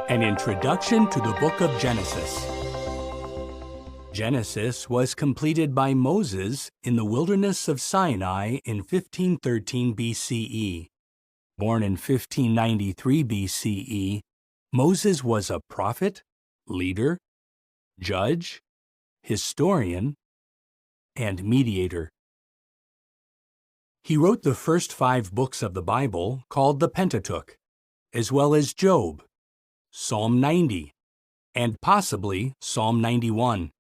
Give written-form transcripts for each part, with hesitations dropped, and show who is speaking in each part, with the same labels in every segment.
Speaker 1: An introduction to the book of Genesis. Genesis was completed by Moses in the wilderness of Sinai in 1513 BCE. Born in 1593 BCE, Moses was a prophet, leader, judge, historian, and mediator. He wrote the first 5 books of the Bible, called the Pentateuch, as well as Job, Psalm 90, and possibly Psalm 91.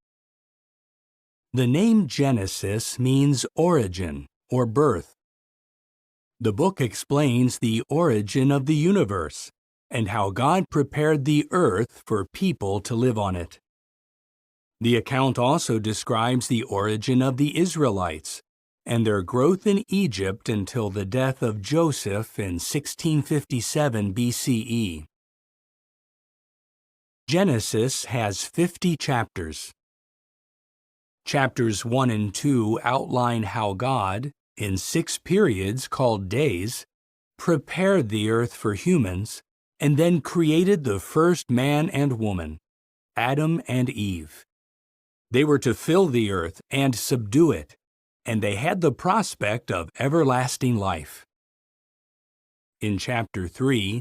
Speaker 1: The name Genesis means origin or birth. The book explains the origin of the universe and how God prepared the earth for people to live on it. The account also describes the origin of the Israelites and their growth in Egypt until the death of Joseph in 1657 BCE. Genesis has 50 chapters. Chapters 1 and 2 outline how God, in 6 periods called days, prepared the earth for humans and then created the first man and woman, Adam and Eve. They were to fill the earth and subdue it, and they had the prospect of everlasting life. In chapter 3,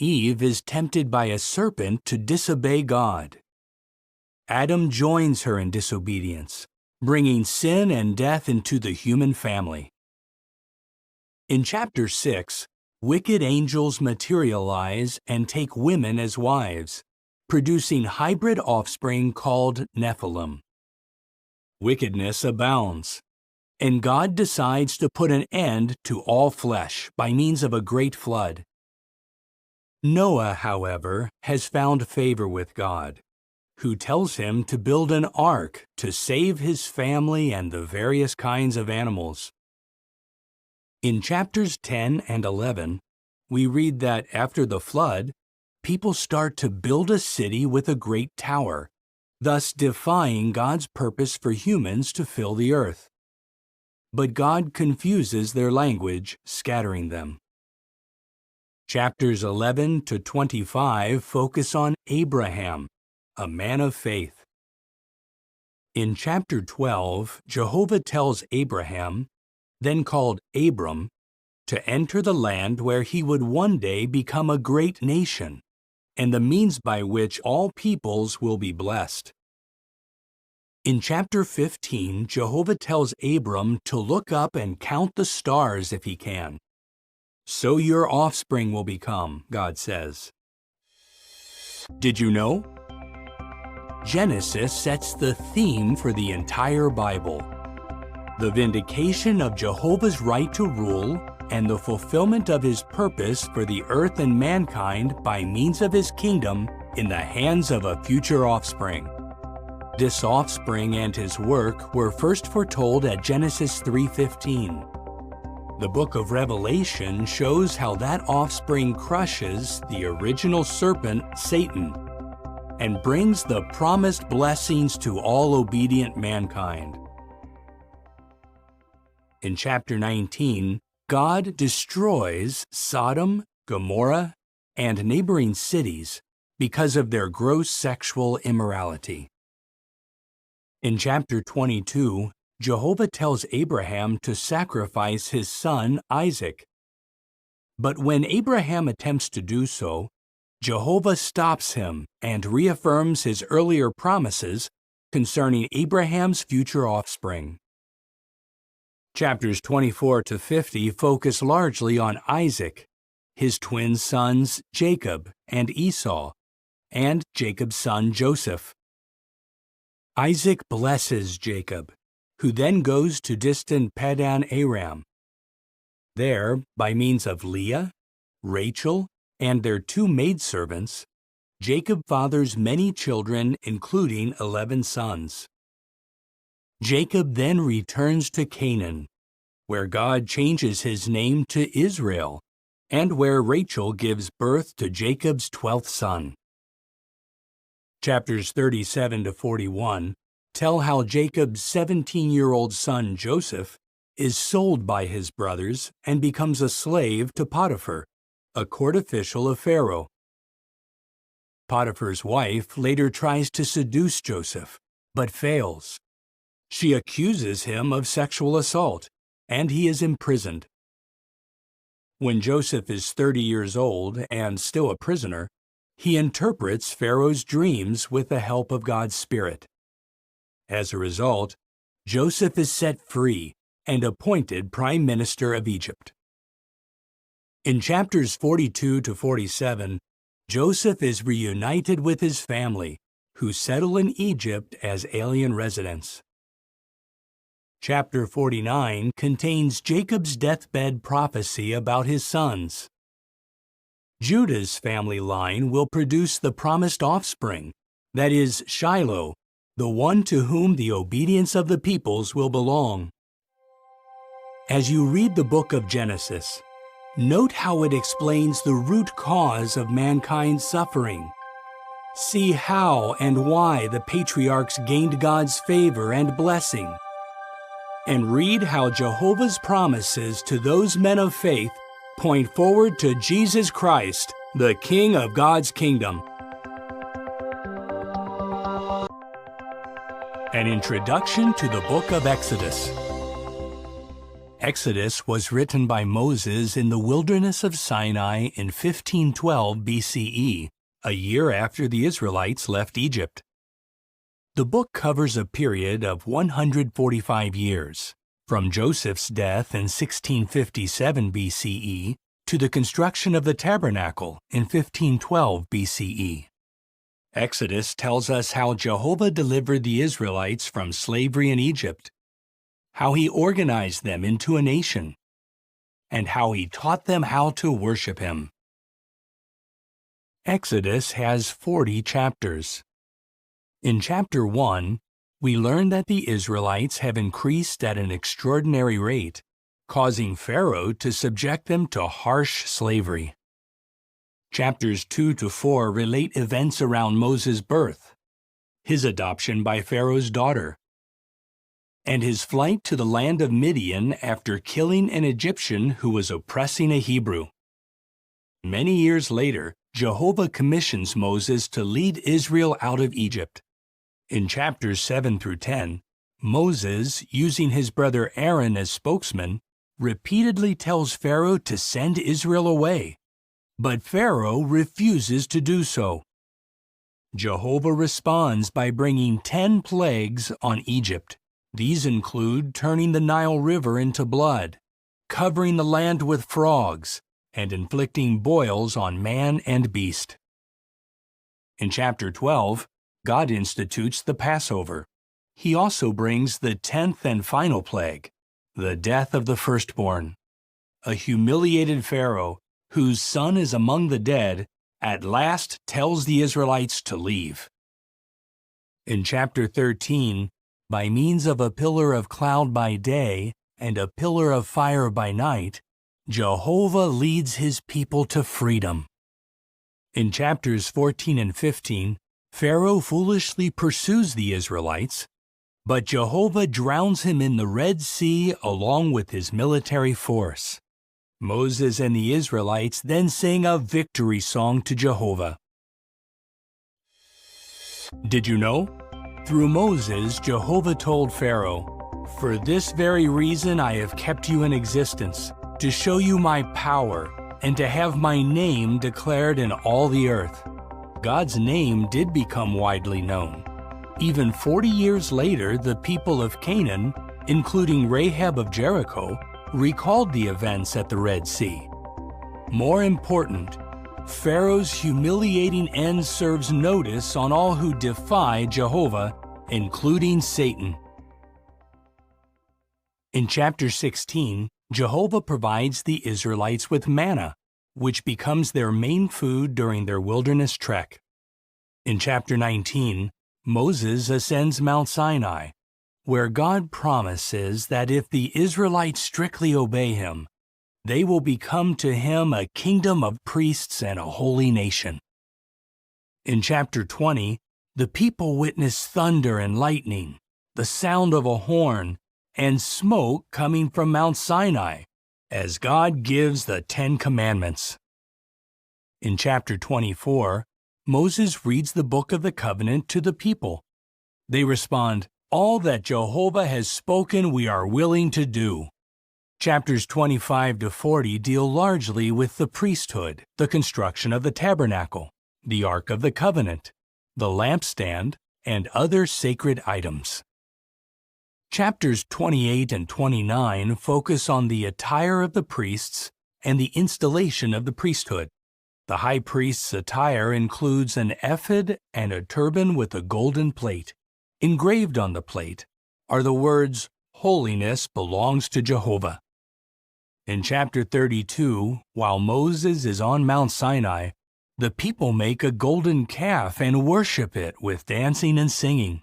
Speaker 1: Eve is tempted by a serpent to disobey God. Adam joins her in disobedience, bringing sin and death into the human family. In chapter 6, wicked angels materialize and take women as wives, producing hybrid offspring called Nephilim. Wickedness abounds, and God decides to put an end to all flesh by means of a great flood. Noah, however, has found favor with God, who tells him to build an ark to save his family and the various kinds of animals. In chapters 10 and 11, we read that after the flood, people start to build a city with a great tower, thus defying God's purpose for humans to fill the earth. But God confuses their language, scattering them. Chapters 11 to 25 focus on Abraham, a man of faith. In chapter 12, Jehovah tells Abraham, then called Abram, to enter the land where he would one day become a great nation, and the means by which all peoples will be blessed. In chapter 15, Jehovah tells Abram to look up and count the stars if he can. So your offspring will become, God says. Did you know? Genesis sets the theme for the entire Bible. The vindication of Jehovah's right to rule and the fulfillment of his purpose for the earth and mankind by means of his kingdom in the hands of a future offspring. This offspring and his work were first foretold at Genesis 3:15. The book of Revelation shows how that offspring crushes the original serpent, Satan, and brings the promised blessings to all obedient mankind. In chapter 19, God destroys Sodom, Gomorrah, and neighboring cities because of their gross sexual immorality. In chapter 22, Jehovah tells Abraham to sacrifice his son Isaac. But when Abraham attempts to do so, Jehovah stops him and reaffirms his earlier promises concerning Abraham's future offspring. Chapters 24 to 50 focus largely on Isaac, his twin sons Jacob and Esau, and Jacob's son Joseph. Isaac blesses Jacob, who then goes to distant Paddan Aram. There, by means of Leah, Rachel, and their 2 maidservants, Jacob fathers many children, including 11 sons. Jacob then returns to Canaan, where God changes his name to Israel, and where Rachel gives birth to Jacob's 12th son. Chapters 37 to 41 tell how Jacob's 17-year-old son Joseph is sold by his brothers and becomes a slave to Potiphar, a court official of Pharaoh. Potiphar's wife later tries to seduce Joseph, but fails. She accuses him of sexual assault, and he is imprisoned. When Joseph is 30 years old and still a prisoner, he interprets Pharaoh's dreams with the help of God's Spirit. As a result, Joseph is set free and appointed Prime Minister of Egypt. In chapters 42 to 47, Joseph is reunited with his family, who settle in Egypt as alien residents. Chapter 49 contains Jacob's deathbed prophecy about his sons. Judah's family line will produce the promised offspring, that is, Shiloh, the one to whom the obedience of the peoples will belong. As you read the book of Genesis, note how it explains the root cause of mankind's suffering. See how and why the patriarchs gained God's favor and blessing. And read how Jehovah's promises to those men of faith point forward to Jesus Christ, the King of God's kingdom. An introduction to the book of Exodus. Exodus was written by Moses in the wilderness of Sinai in 1512 BCE, a year after the Israelites left Egypt. The book covers a period of 145 years, from Joseph's death in 1657 BCE to the construction of the tabernacle in 1512 BCE. Exodus tells us how Jehovah delivered the Israelites from slavery in Egypt, how he organized them into a nation, and how he taught them how to worship him. Exodus has 40 chapters. In chapter 1, we learn that the Israelites have increased at an extraordinary rate, causing Pharaoh to subject them to harsh slavery. Chapters 2 to 4 relate events around Moses' birth, his adoption by Pharaoh's daughter, and his flight to the land of Midian after killing an Egyptian who was oppressing a Hebrew. Many years later, Jehovah commissions Moses to lead Israel out of Egypt. In chapters 7 through 10, Moses, using his brother Aaron as spokesman, repeatedly tells Pharaoh to send Israel away, but Pharaoh refuses to do so. Jehovah responds by bringing 10 plagues on Egypt. These include turning the Nile River into blood, covering the land with frogs, and inflicting boils on man and beast. In chapter 12, God institutes the Passover. He also brings the 10th and final plague, the death of the firstborn. A humiliated Pharaoh, whose son is among the dead, at last tells the Israelites to leave. In chapter 13, by means of a pillar of cloud by day and a pillar of fire by night, Jehovah leads his people to freedom. In chapters 14 and 15, Pharaoh foolishly pursues the Israelites, but Jehovah drowns him in the Red Sea along with his military force. Moses and the Israelites then sing a victory song to Jehovah. Did you know? Through Moses, Jehovah told Pharaoh, "For this very reason I have kept you in existence, to show you my power, and to have my name declared in all the earth." God's name did become widely known. Even 40 years later, the people of Canaan, including Rahab of Jericho, recalled the events at the Red Sea. More important, Pharaoh's humiliating end serves notice on all who defy Jehovah, including Satan. In chapter 16, Jehovah provides the Israelites with manna, which becomes their main food during their wilderness trek. In chapter 19, Moses ascends Mount Sinai, where God promises that if the Israelites strictly obey him, they will become to him a kingdom of priests and a holy nation. In chapter 20, the people witness thunder and lightning, the sound of a horn, and smoke coming from Mount Sinai, as God gives the 10 Commandments. In chapter 24, Moses reads the book of the covenant to the people. They respond, "All that Jehovah has spoken we are willing to do." Chapters 25 to 40 deal largely with the priesthood, the construction of the tabernacle, the Ark of the Covenant, the lampstand, and other sacred items. Chapters 28 and 29 focus on the attire of the priests and the installation of the priesthood. The high priest's attire includes an ephod and a turban with a golden plate. Engraved on the plate are the words, "Holiness belongs to Jehovah." In chapter 32, while Moses is on Mount Sinai, the people make a golden calf and worship it with dancing and singing.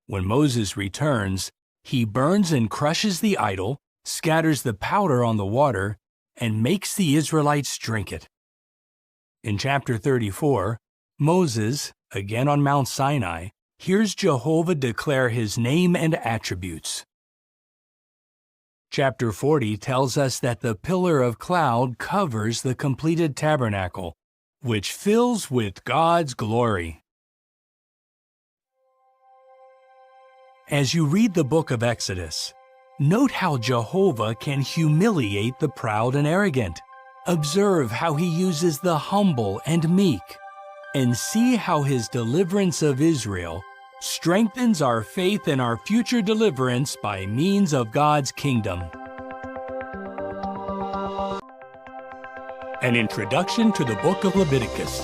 Speaker 1: When Moses returns, he burns and crushes the idol, scatters the powder on the water, and makes the Israelites drink it. In chapter 34, Moses, again on Mount Sinai, hears Jehovah declare his name and attributes. Chapter 40 tells us that the pillar of cloud covers the completed tabernacle, which fills with God's glory. As you read the book of Exodus, note how Jehovah can humiliate the proud and arrogant. Observe how he uses the humble and meek, and see how his deliverance of Israel strengthens our faith in our future deliverance by means of God's kingdom. An introduction to the book of Leviticus.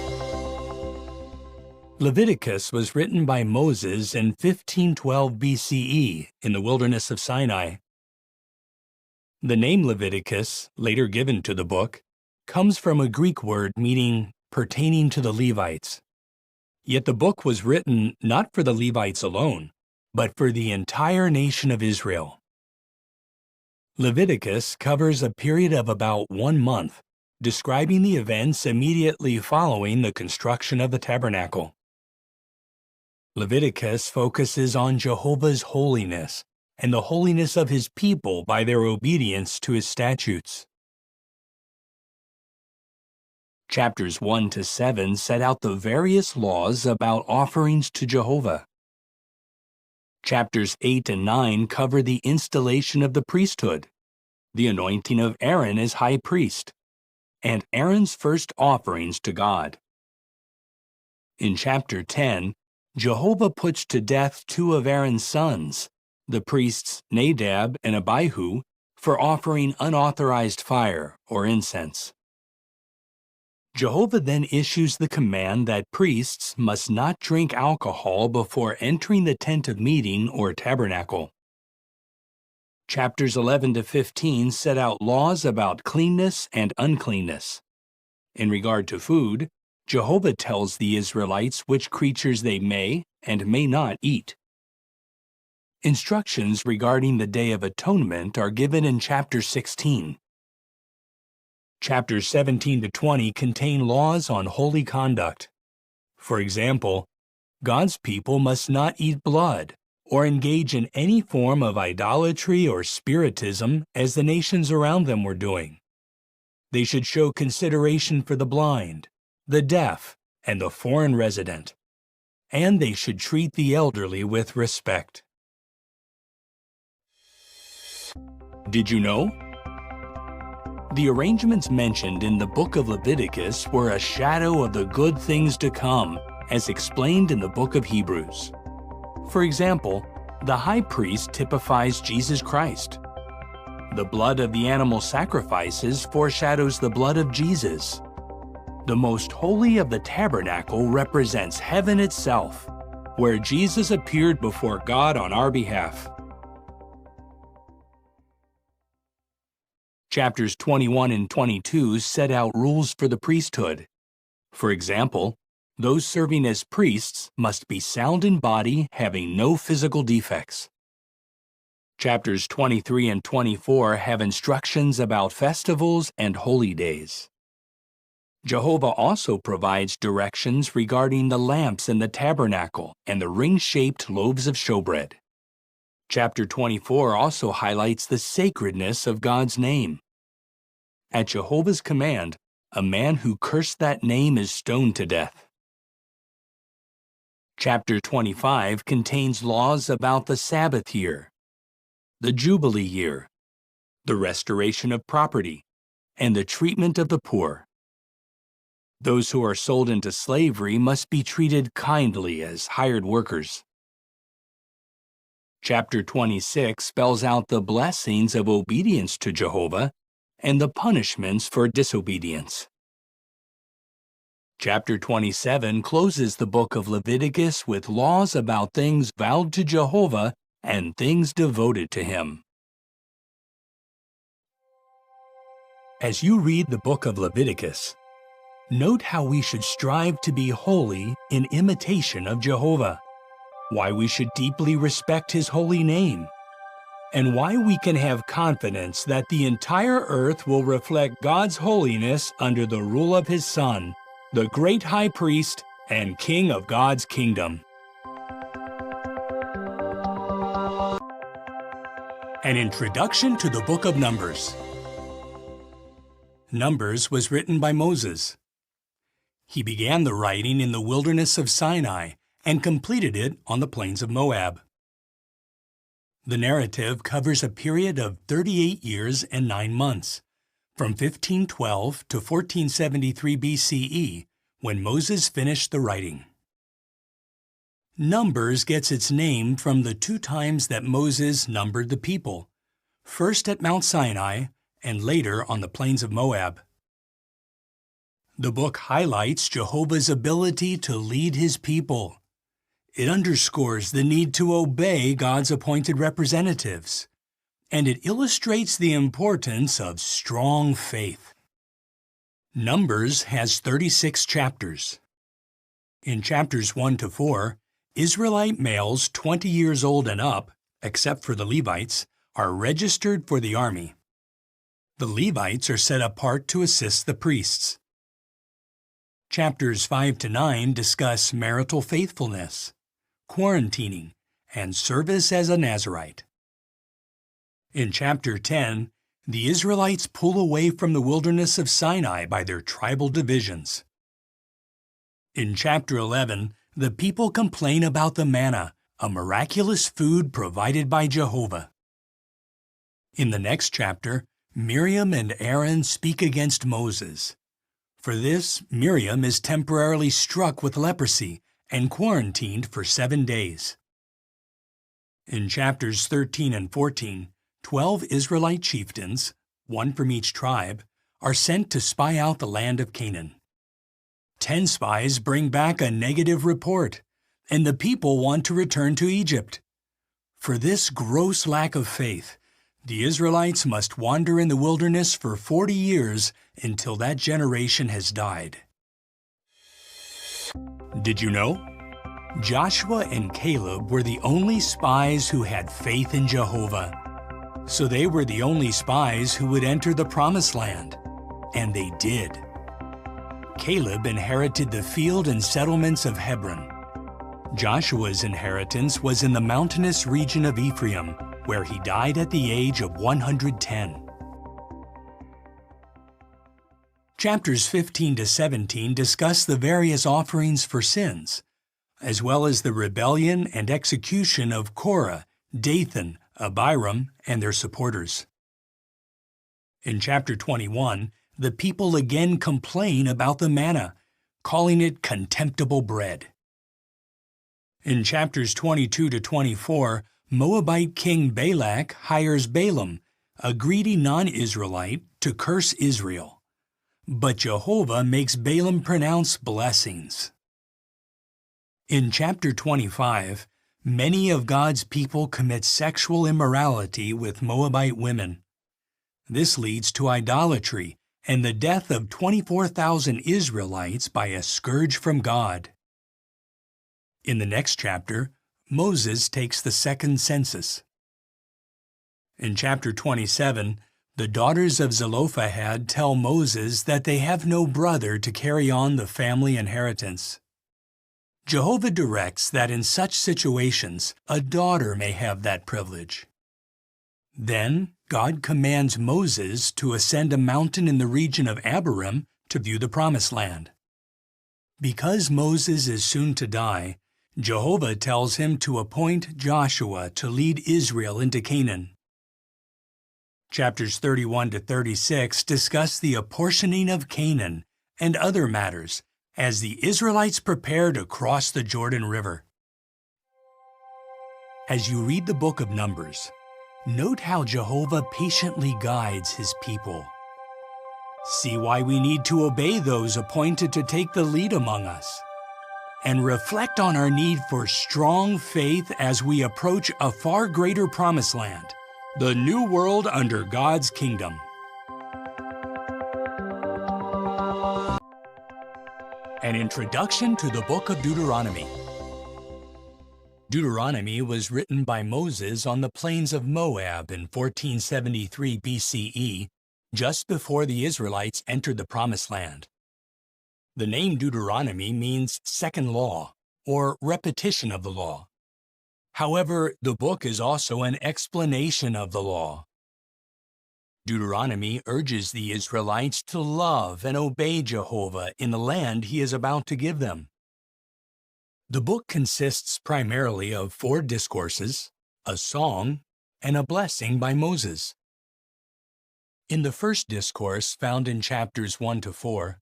Speaker 1: Leviticus was written by Moses in 1512 BCE in the wilderness of Sinai. The name Leviticus, later given to the book, comes from a Greek word meaning pertaining to the Levites. Yet the book was written not for the Levites alone, but for the entire nation of Israel. Leviticus covers a period of about 1 month, describing the events immediately following the construction of the tabernacle. Leviticus focuses on Jehovah's holiness and the holiness of his people by their obedience to his statutes. Chapters 1 to 7 set out the various laws about offerings to Jehovah. Chapters 8 and 9 cover the installation of the priesthood, the anointing of Aaron as high priest, and Aaron's first offerings to God. In chapter 10, Jehovah puts to death 2 of Aaron's sons, the priests Nadab and Abihu, for offering unauthorized fire or incense. Jehovah then issues the command that priests must not drink alcohol before entering the tent of meeting or tabernacle. Chapters 11 to 15 set out laws about cleanness and uncleanness. In regard to food, Jehovah tells the Israelites which creatures they may and may not eat. Instructions regarding the Day of Atonement are given in chapter 16. Chapters 17 to 20 contain laws on holy conduct. For example, God's people must not eat blood or engage in any form of idolatry or spiritism as the nations around them were doing. They should show consideration for the blind, the deaf, and the foreign resident, and they should treat the elderly with respect. Did you know? The arrangements mentioned in the book of Leviticus were a shadow of the good things to come, as explained in the book of Hebrews. For example, the high priest typifies Jesus Christ. The blood of the animal sacrifices foreshadows the blood of Jesus. The most holy of the tabernacle represents heaven itself, where Jesus appeared before God on our behalf. Chapters 21 and 22 set out rules for the priesthood. For example, those serving as priests must be sound in body, having no physical defects. Chapters 23 and 24 have instructions about festivals and holy days. Jehovah also provides directions regarding the lamps in the tabernacle and the ring-shaped loaves of showbread. Chapter 24 also highlights the sacredness of God's name. At Jehovah's command, a man who cursed that name is stoned to death. Chapter 25 contains laws about the Sabbath year, the Jubilee year, the restoration of property, and the treatment of the poor. Those who are sold into slavery must be treated kindly as hired workers. Chapter 26 spells out the blessings of obedience to Jehovah and the punishments for disobedience. Chapter 27 closes the book of Leviticus with laws about things vowed to Jehovah and things devoted to Him. As you read the book of Leviticus, note how we should strive to be holy in imitation of Jehovah, why we should deeply respect His holy name, and why we can have confidence that the entire earth will reflect God's holiness under the rule of His Son, the great high priest and king of God's kingdom. An introduction to the book of Numbers. Numbers was written by Moses. He began the writing in the wilderness of Sinai and completed it on the plains of Moab. The narrative covers a period of 38 years and 9 months, from 1512 to 1473 BCE, when Moses finished the writing. Numbers gets its name from the 2 times that Moses numbered the people, first at Mount Sinai and later on the plains of Moab. The book highlights Jehovah's ability to lead His people. It underscores the need to obey God's appointed representatives, and it illustrates the importance of strong faith. Numbers has 36 chapters. In chapters 1 to 4, Israelite males 20 years old and up, except for the Levites, are registered for the army. The Levites are set apart to assist the priests. Chapters 5 to 9 discuss marital faithfulness, quarantining, and service as a Nazirite. In chapter 10, the Israelites pull away from the wilderness of Sinai by their tribal divisions. In chapter 11, the people complain about the manna, a miraculous food provided by Jehovah. In the next chapter, Miriam and Aaron speak against Moses. For this, Miriam is temporarily struck with leprosy and quarantined for 7 days. In chapters 13 and 14, 12 Israelite chieftains, 1 from each tribe, are sent to spy out the land of Canaan. 10 spies bring back a negative report, and the people want to return to Egypt. For this gross lack of faith, the Israelites must wander in the wilderness for 40 years until that generation has died. Did you know? Joshua and Caleb were the only spies who had faith in Jehovah. So they were the only spies who would enter the Promised Land. And they did. Caleb inherited the field and settlements of Hebron. Joshua's inheritance was in the mountainous region of Ephraim, where he died at the age of 110. Chapters 15 to 17 discuss the various offerings for sins, as well as the rebellion and execution of Korah, Dathan, Abiram, and their supporters. In chapter 21, the people again complain about the manna, calling it contemptible bread. In chapters 22 to 24, Moabite king Balak hires Balaam, a greedy non-Israelite, to curse Israel. But Jehovah makes Balaam pronounce blessings. In chapter 25, many of God's people commit sexual immorality with Moabite women. This leads to idolatry and the death of 24,000 Israelites by a scourge from God. In the next chapter, Moses takes the second census. In chapter 27, the daughters of Zelophehad tell Moses that they have no brother to carry on the family inheritance. Jehovah directs that in such situations, a daughter may have that privilege. Then, God commands Moses to ascend a mountain in the region of Abiram to view the Promised Land. Because Moses is soon to die, Jehovah tells him to appoint Joshua to lead Israel into Canaan. Chapters 31 to 36 discuss the apportioning of Canaan and other matters as the Israelites prepare to cross the Jordan River. As you read the book of Numbers, note how Jehovah patiently guides his people. See why we need to obey those appointed to take the lead among us, and reflect on our need for strong faith as we approach a far greater promised land, the new world under God's kingdom. An introduction to the book of Deuteronomy. Deuteronomy was written by Moses on the plains of Moab in 1473 BCE, just before the Israelites entered the Promised Land. The name Deuteronomy means second law, or repetition of the law. However, the book is also an explanation of the law. Deuteronomy urges the Israelites to love and obey Jehovah in the land he is about to give them. The book consists primarily of 4 discourses, a song, and a blessing by Moses. In the first discourse, found in chapters 1 to 4,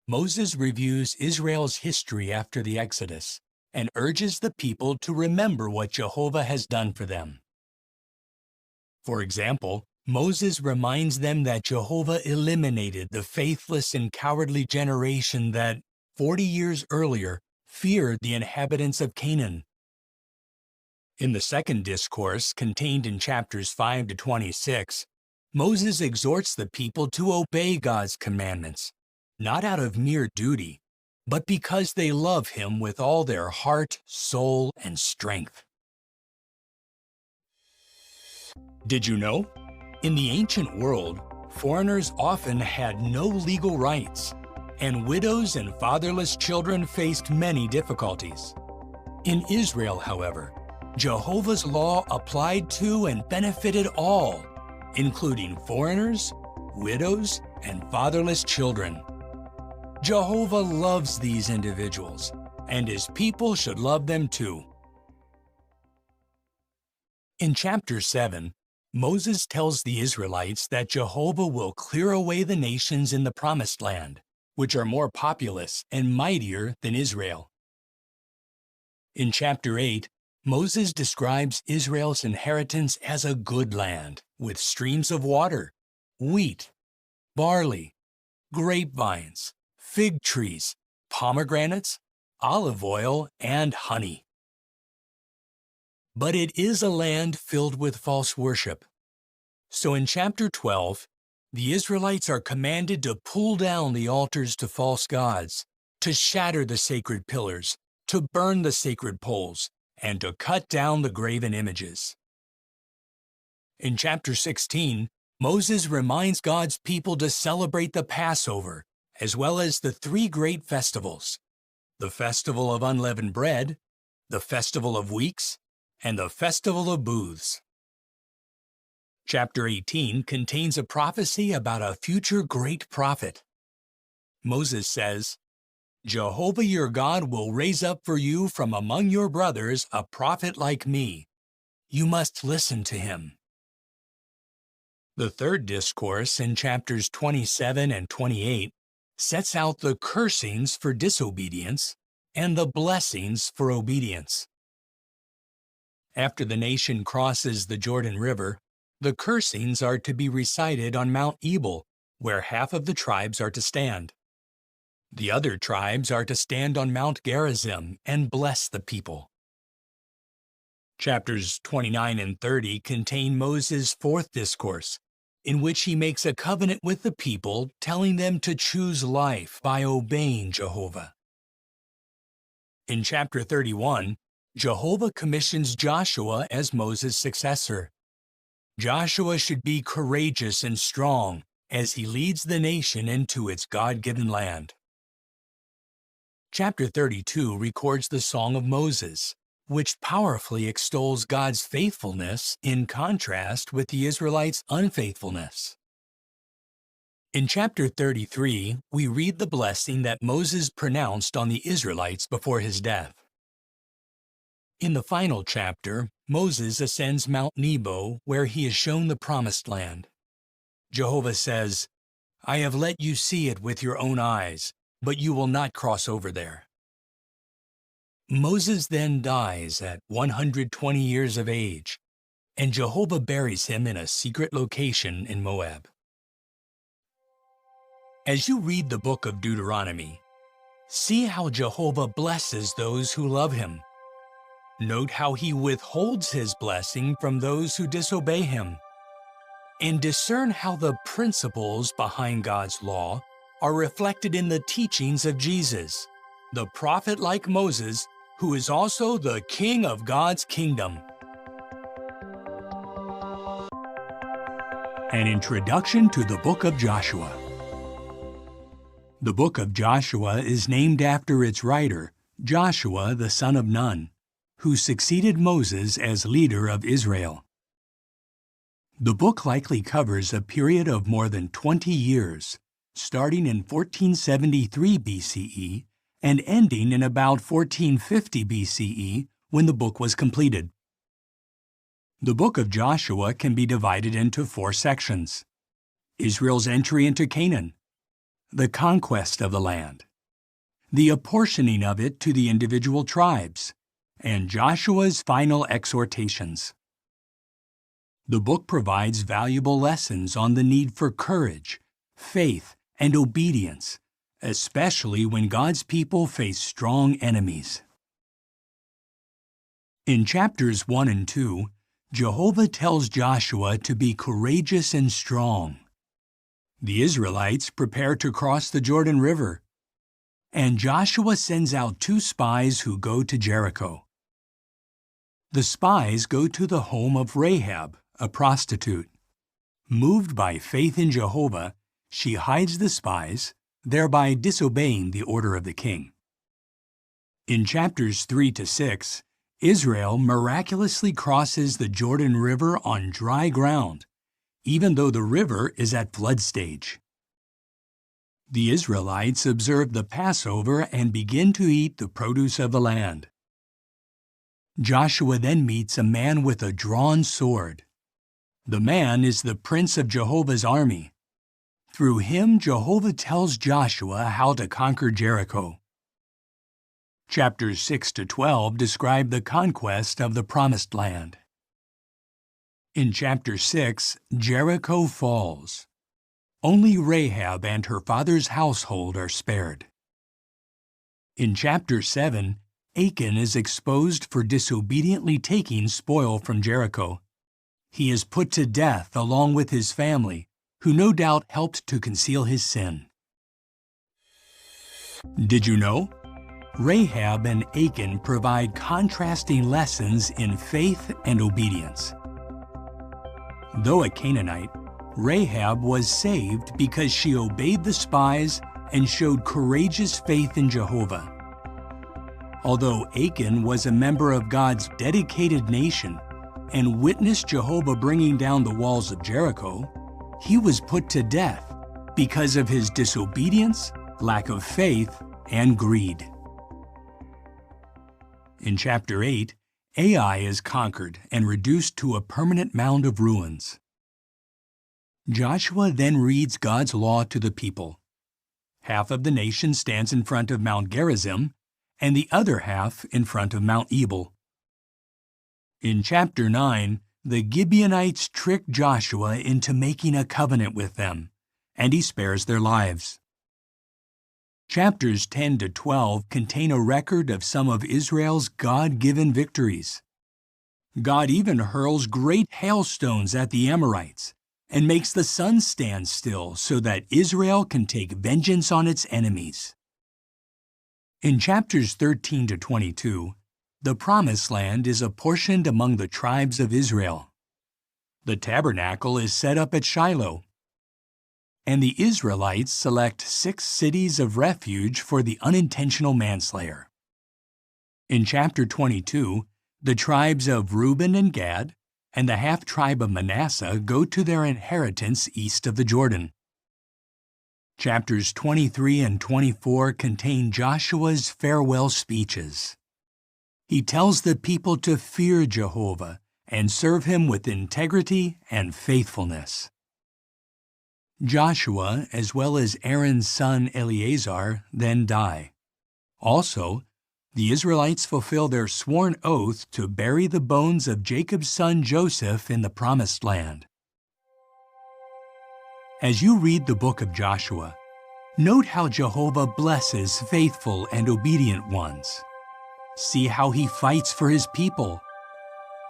Speaker 1: Moses reviews Israel's history after the Exodus and urges the people to remember what Jehovah has done for them. For example, Moses reminds them that Jehovah eliminated the faithless and cowardly generation that, 40 years earlier, feared the inhabitants of Canaan. In the second discourse, contained in chapters 5 to 26, Moses exhorts the people to obey God's commandments, not out of mere duty, but because they love Him with all their heart, soul, and strength. Did you know? In the ancient world, foreigners often had no legal rights, and widows and fatherless children faced many difficulties. In Israel, however, Jehovah's law applied to and benefited all, including foreigners, widows, and fatherless children. Jehovah loves these individuals, and His people should love them too. In chapter 7, Moses tells the Israelites that Jehovah will clear away the nations in the Promised Land, which are more populous and mightier than Israel. In chapter 8, Moses describes Israel's inheritance as a good land with streams of water, wheat, barley, grapevines, fig trees, pomegranates, olive oil, and honey. But it is a land filled with false worship. So in chapter 12, the Israelites are commanded to pull down the altars to false gods, to shatter the sacred pillars, to burn the sacred poles, and to cut down the graven images. In chapter 16, Moses reminds God's people to celebrate the Passover, as well as the 3 great festivals: the Festival of Unleavened Bread, the Festival of Weeks, and the Festival of Booths. Chapter 18 contains a prophecy about a future great prophet. Moses says, "Jehovah your God will raise up for you from among your brothers a prophet like me. You must listen to him." The third discourse in chapters 27 and 28 sets out the cursings for disobedience and the blessings for obedience. After the nation crosses the Jordan River, the cursings are to be recited on Mount Ebal, where half of the tribes are to stand. The other tribes are to stand on Mount Gerizim and bless the people. Chapters 29 and 30 contain Moses' fourth discourse, in which he makes a covenant with the people, telling them to choose life by obeying Jehovah. In chapter 31, Jehovah commissions Joshua as Moses' successor. Joshua should be courageous and strong as he leads the nation into its God-given land. Chapter 32 records the Song of Moses, which powerfully extols God's faithfulness in contrast with the Israelites' unfaithfulness. In chapter 33, we read the blessing that Moses pronounced on the Israelites before his death. In the final chapter, Moses ascends Mount Nebo, where he is shown the Promised Land. Jehovah says, "I have let you see it with your own eyes, but you will not cross over there." Moses then dies at 120 years of age, and Jehovah buries him in a secret location in Moab. As you read the book of Deuteronomy, see how Jehovah blesses those who love him. Note how he withholds his blessing from those who disobey him. And discern how the principles behind God's law are reflected in the teachings of Jesus, the prophet like Moses, who is also the king of God's kingdom. An introduction to the book of Joshua. The book of Joshua is named after its writer, Joshua the son of Nun, who succeeded Moses as leader of Israel. The book likely covers a period of more than 20 years, starting in 1473 BCE and ending in about 1450 BCE when the book was completed. The book of Joshua can be divided into 4 sections: Israel's entry into Canaan, the conquest of the land, the apportioning of it to the individual tribes, and Joshua's final exhortations. The book provides valuable lessons on the need for courage, faith, and obedience, especially when God's people face strong enemies. In chapters 1 and 2, Jehovah tells Joshua to be courageous and strong. The Israelites prepare to cross the Jordan River, and Joshua sends out 2 spies who go to Jericho. The spies go to the home of Rahab, a prostitute. Moved by faith in Jehovah, she hides the spies, thereby disobeying the order of the king. In chapters 3 to 6, Israel miraculously crosses the Jordan River on dry ground, even though the river is at flood stage. The Israelites observe the Passover and begin to eat the produce of the land. Joshua then meets a man with a drawn sword. The man is the prince of Jehovah's army. Through him, Jehovah tells Joshua how to conquer Jericho. Chapters 6 to 12 describe the conquest of the Promised Land. In chapter 6, Jericho falls. Only Rahab and her father's household are spared. In chapter 7, Achan is exposed for disobediently taking spoil from Jericho. He is put to death along with his family, who no doubt helped to conceal his sin. Did you know? Rahab and Achan provide contrasting lessons in faith and obedience. Though a Canaanite, Rahab was saved because she obeyed the spies and showed courageous faith in Jehovah. Although Achan was a member of God's dedicated nation and witnessed Jehovah bringing down the walls of Jericho, he was put to death because of his disobedience, lack of faith, and greed. In chapter 8, Ai is conquered and reduced to a permanent mound of ruins. Joshua then reads God's law to the people. Half of the nation stands in front of Mount Gerizim, and the other half in front of Mount Ebal. In chapter 9, the Gibeonites trick Joshua into making a covenant with them, and he spares their lives. Chapters 10 to 12 contain a record of some of Israel's God-given victories. God even hurls great hailstones at the Amorites and makes the sun stand still so that Israel can take vengeance on its enemies. In chapters 13 to 22, the Promised Land is apportioned among the tribes of Israel. The tabernacle is set up at Shiloh, and the Israelites select 6 cities of refuge for the unintentional manslayer. In chapter 22, the tribes of Reuben and Gad and the half-tribe of Manasseh go to their inheritance east of the Jordan. Chapters 23 and 24 contain Joshua's farewell speeches. He tells the people to fear Jehovah and serve him with integrity and faithfulness. Joshua, as well as Aaron's son Eleazar, then die. Also, the Israelites fulfill their sworn oath to bury the bones of Jacob's son Joseph in the Promised Land. As you read the book of Joshua, note how Jehovah blesses faithful and obedient ones. See how he fights for his people,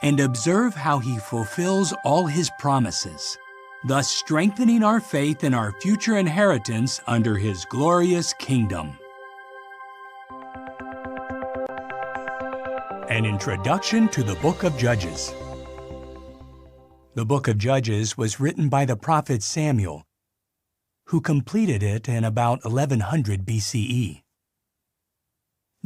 Speaker 1: and observe how he fulfills all his promises, thus strengthening our faith in our future inheritance under his glorious kingdom. An introduction to the Book of Judges. The Book of Judges was written by the prophet Samuel, who completed it in about 1100 BCE.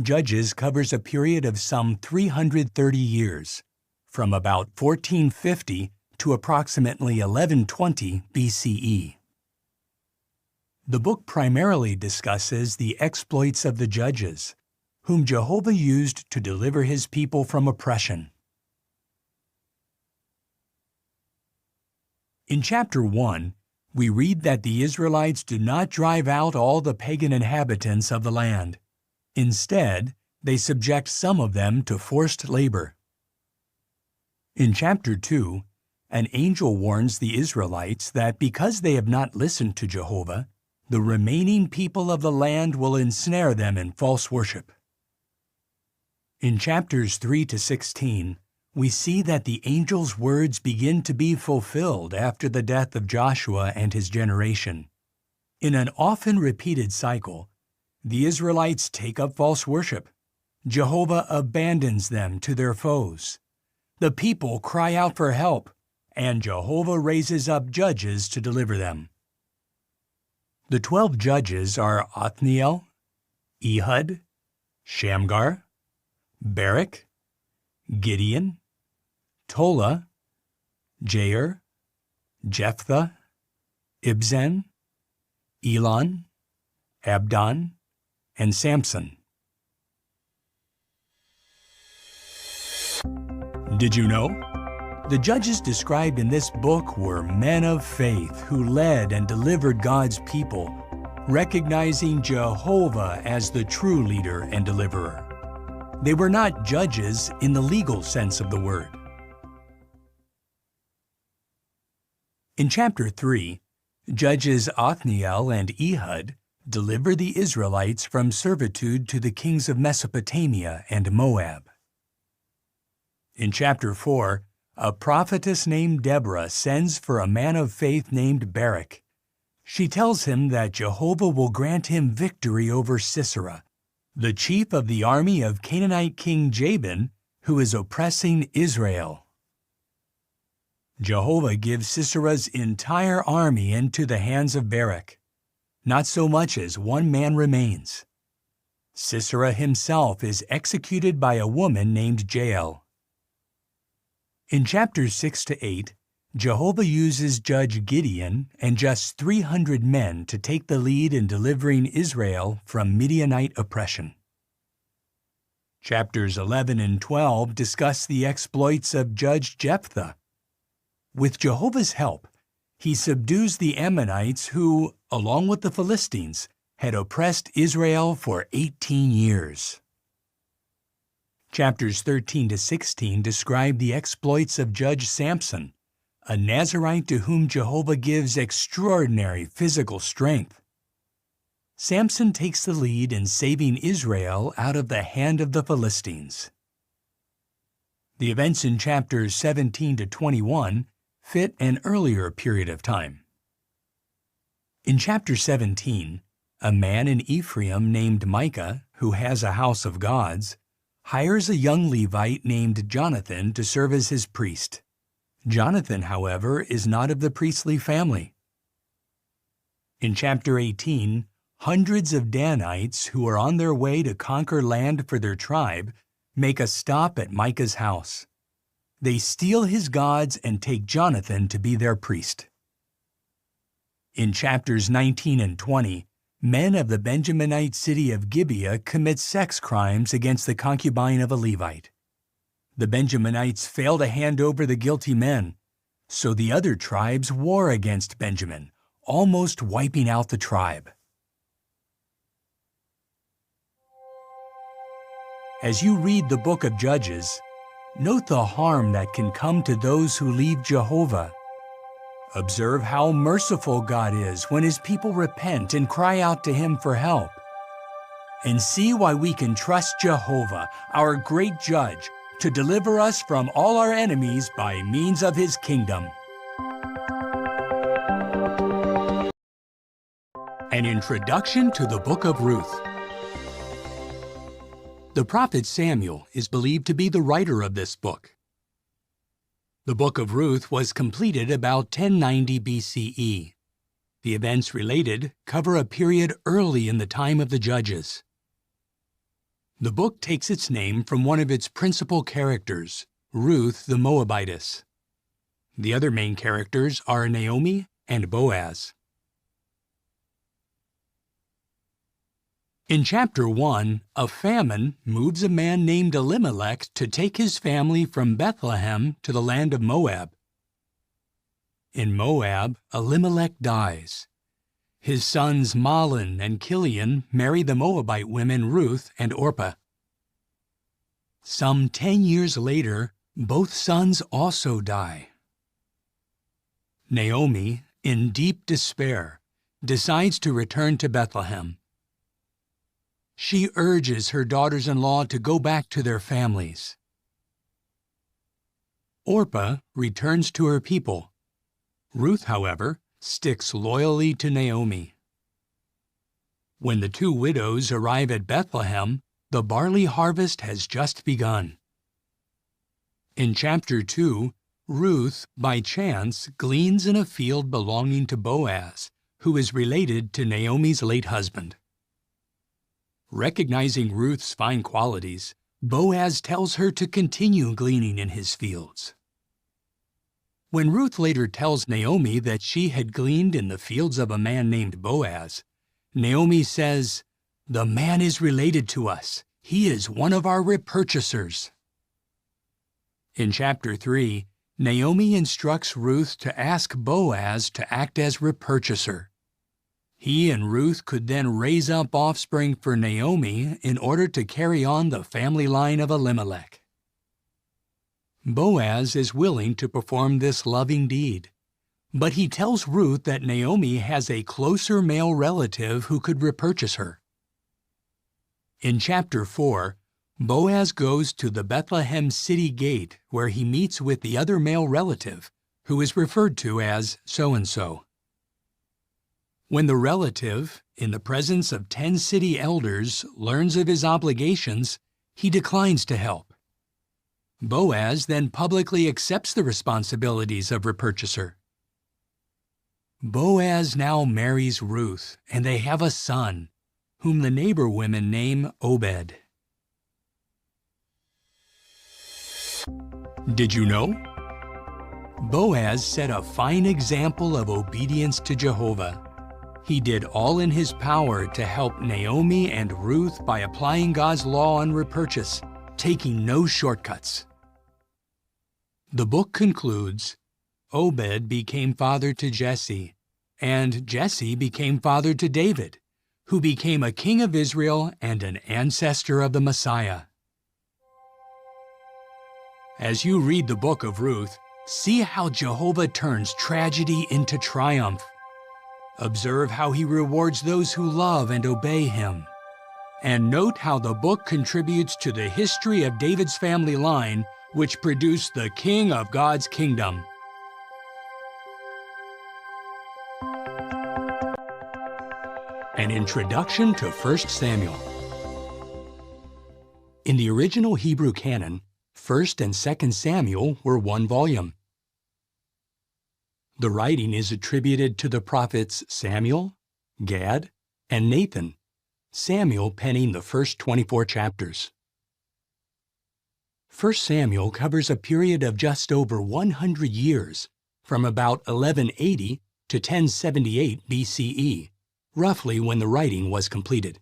Speaker 1: Judges covers a period of some 330 years, from about 1450 to approximately 1120 BCE. The book primarily discusses the exploits of the judges, whom Jehovah used to deliver his people from oppression. In chapter 1, we read that the Israelites do not drive out all the pagan inhabitants of the land. Instead, they subject some of them to forced labor. In chapter 2, an angel warns the Israelites that because they have not listened to Jehovah, the remaining people of the land will ensnare them in false worship. In chapters 3 to 16, we see that the angel's words begin to be fulfilled after the death of Joshua and his generation. In an often repeated cycle, the Israelites take up false worship. Jehovah abandons them to their foes. The people cry out for help, and Jehovah raises up judges to deliver them. The 12 judges are Othniel, Ehud, Shamgar, Barak, Gideon, Tola, Jair, Jephthah, Ibzan, Elon, Abdon, and Samson. Did you know? The judges described in this book were men of faith who led and delivered God's people, recognizing Jehovah as the true leader and deliverer. They were not judges in the legal sense of the word. In chapter 3, Judges Othniel and Ehud deliver the Israelites from servitude to the kings of Mesopotamia and Moab. In chapter 4, a prophetess named Deborah sends for a man of faith named Barak. She tells him that Jehovah will grant him victory over Sisera, the chief of the army of Canaanite king Jabin, who is oppressing Israel. Jehovah gives Sisera's entire army into the hands of Barak. Not so much as one man remains. Sisera himself is executed by a woman named Jael. In chapters 6 to 8, Jehovah uses Judge Gideon and just 300 men to take the lead in delivering Israel from Midianite oppression. Chapters 11 and 12 discuss the exploits of Judge Jephthah. With Jehovah's help, he subdues the Ammonites who, along with the Philistines, had oppressed Israel for 18 years. Chapters 13 to 16 describe the exploits of Judge Samson, a Nazirite to whom Jehovah gives extraordinary physical strength. Samson takes the lead in saving Israel out of the hand of the Philistines. The events in chapters 17 to 21 fit an earlier period of time. In chapter 17, a man in Ephraim named Micah, who has a house of gods, hires a young Levite named Jonathan to serve as his priest. Jonathan, however, is not of the priestly family. In chapter 18, hundreds of Danites who are on their way to conquer land for their tribe make a stop at Micah's house. They steal his gods and take Jonathan to be their priest. In chapters 19 and 20, Men of the Benjaminite city of Gibeah commit sex crimes against the concubine of a Levite. The Benjaminites fail to hand over the guilty men, so the other tribes war against Benjamin, almost wiping out the tribe. As you read the book of Judges, note the harm that can come to those who leave Jehovah. Observe how merciful God is when His people repent and cry out to Him for help. And see why we can trust Jehovah, our great judge, to deliver us from all our enemies by means of His kingdom. An introduction to the book of Ruth. The prophet Samuel is believed to be the writer of this book. The book of Ruth was completed about 1090 BCE. The events related cover a period early in the time of the Judges. The book takes its name from one of its principal characters, Ruth the Moabitess. The other main characters are Naomi and Boaz. In chapter 1, a famine moves a man named Elimelech to take his family from Bethlehem to the land of Moab. In Moab, Elimelech dies. His sons Mahlon and Chilion marry the Moabite women Ruth and Orpah. Some 10 years later, both sons also die. Naomi, in deep despair, decides to return to Bethlehem. She urges her daughters-in-law to go back to their families. Orpah returns to her people. Ruth, however, sticks loyally to Naomi. When the two widows arrive at Bethlehem, the barley harvest has just begun. In chapter 2, Ruth, by chance, gleans in a field belonging to Boaz, who is related to Naomi's late husband. Recognizing Ruth's fine qualities, Boaz tells her to continue gleaning in his fields. When Ruth later tells Naomi that she had gleaned in the fields of a man named Boaz, Naomi says, "The man is related to us. He is one of our repurchasers." In chapter 3, Naomi instructs Ruth to ask Boaz to act as repurchaser. He and Ruth could then raise up offspring for Naomi in order to carry on the family line of Elimelech. Boaz is willing to perform this loving deed, but he tells Ruth that Naomi has a closer male relative who could repurchase her. In chapter 4, Boaz goes to the Bethlehem city gate where he meets with the other male relative, who is referred to as so-and-so. When the relative, in the presence of 10 city elders, learns of his obligations, he declines to help. Boaz then publicly accepts the responsibilities of repurchaser. Boaz now marries Ruth, and they have a son, whom the neighbor women name Obed. Did you know? Boaz set a fine example of obedience to Jehovah. He did all in his power to help Naomi and Ruth by applying God's law on repurchase, taking no shortcuts. The book concludes, Obed became father to Jesse, and Jesse became father to David, who became a king of Israel and an ancestor of the Messiah. As you read the book of Ruth, see how Jehovah turns tragedy into triumph. Observe how he rewards those who love and obey him. And note how the book contributes to the history of David's family line, which produced the King of God's kingdom. An introduction to 1 Samuel. In the original Hebrew canon, 1 and 2 Samuel were one volume. The writing is attributed to the prophets Samuel, Gad, and Nathan, Samuel penning the first 24 chapters. 1 Samuel covers a period of just over 100 years, from about 1180 to 1078 BCE, roughly when the writing was completed.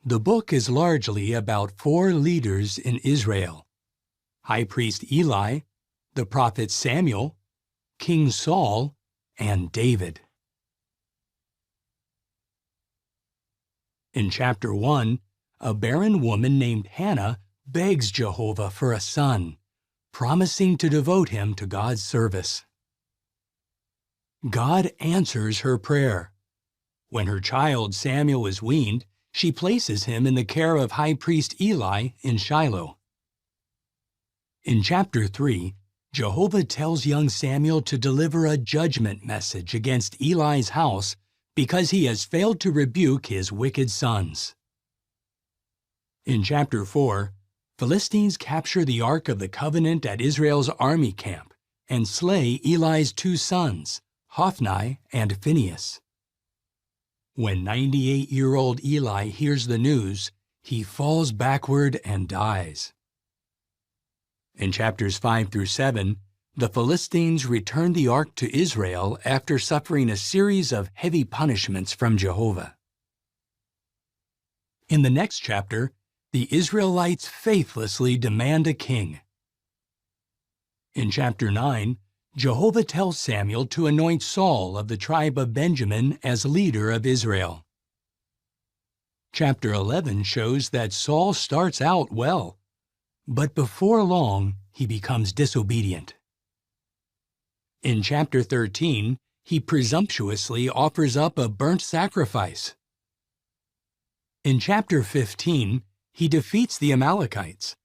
Speaker 1: The book is largely about 4 leaders in Israel: High Priest Eli, the prophet Samuel, King Saul, and David. In chapter 1, a barren woman named Hannah begs Jehovah for a son, promising to devote him to God's service. God answers her prayer. When her child Samuel is weaned, she places him in the care of High Priest Eli in Shiloh. In chapter 3, Jehovah tells young Samuel to deliver a judgment message against Eli's house because he has failed to rebuke his wicked sons. In chapter 4, Philistines capture the Ark of the Covenant at Israel's army camp and slay Eli's 2 sons, Hophni and Phinehas. When 98-year-old Eli hears the news, he falls backward and dies. In chapters 5 through 7, the Philistines return the ark to Israel after suffering a series of heavy punishments from Jehovah. In the next chapter, the Israelites faithlessly demand a king. In chapter 9, Jehovah tells Samuel to anoint Saul of the tribe of Benjamin as leader of Israel. Chapter 11 shows that Saul starts out well, but before long he becomes disobedient. In chapter 13, he presumptuously offers up a burnt sacrifice. In chapter 15, he defeats the Amalekites,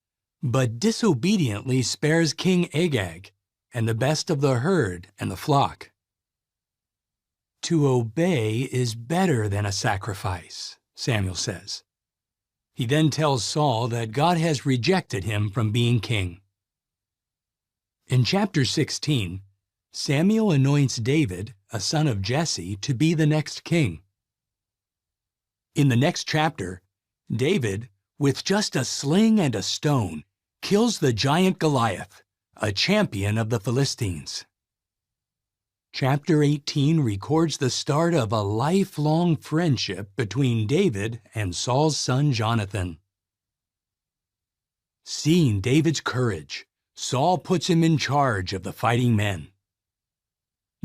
Speaker 1: but disobediently spares King Agag and the best of the herd and the flock. To obey is better than a sacrifice, Samuel says. He then tells Saul that God has rejected him from being king. In chapter 16, Samuel anoints David, a son of Jesse, to be the next king. In the next chapter, David, with just a sling and a stone, kills the giant Goliath, a champion of the Philistines. Chapter 18 records the start of a lifelong friendship between David and Saul's son Jonathan. Seeing David's courage, Saul puts him in charge of the fighting men.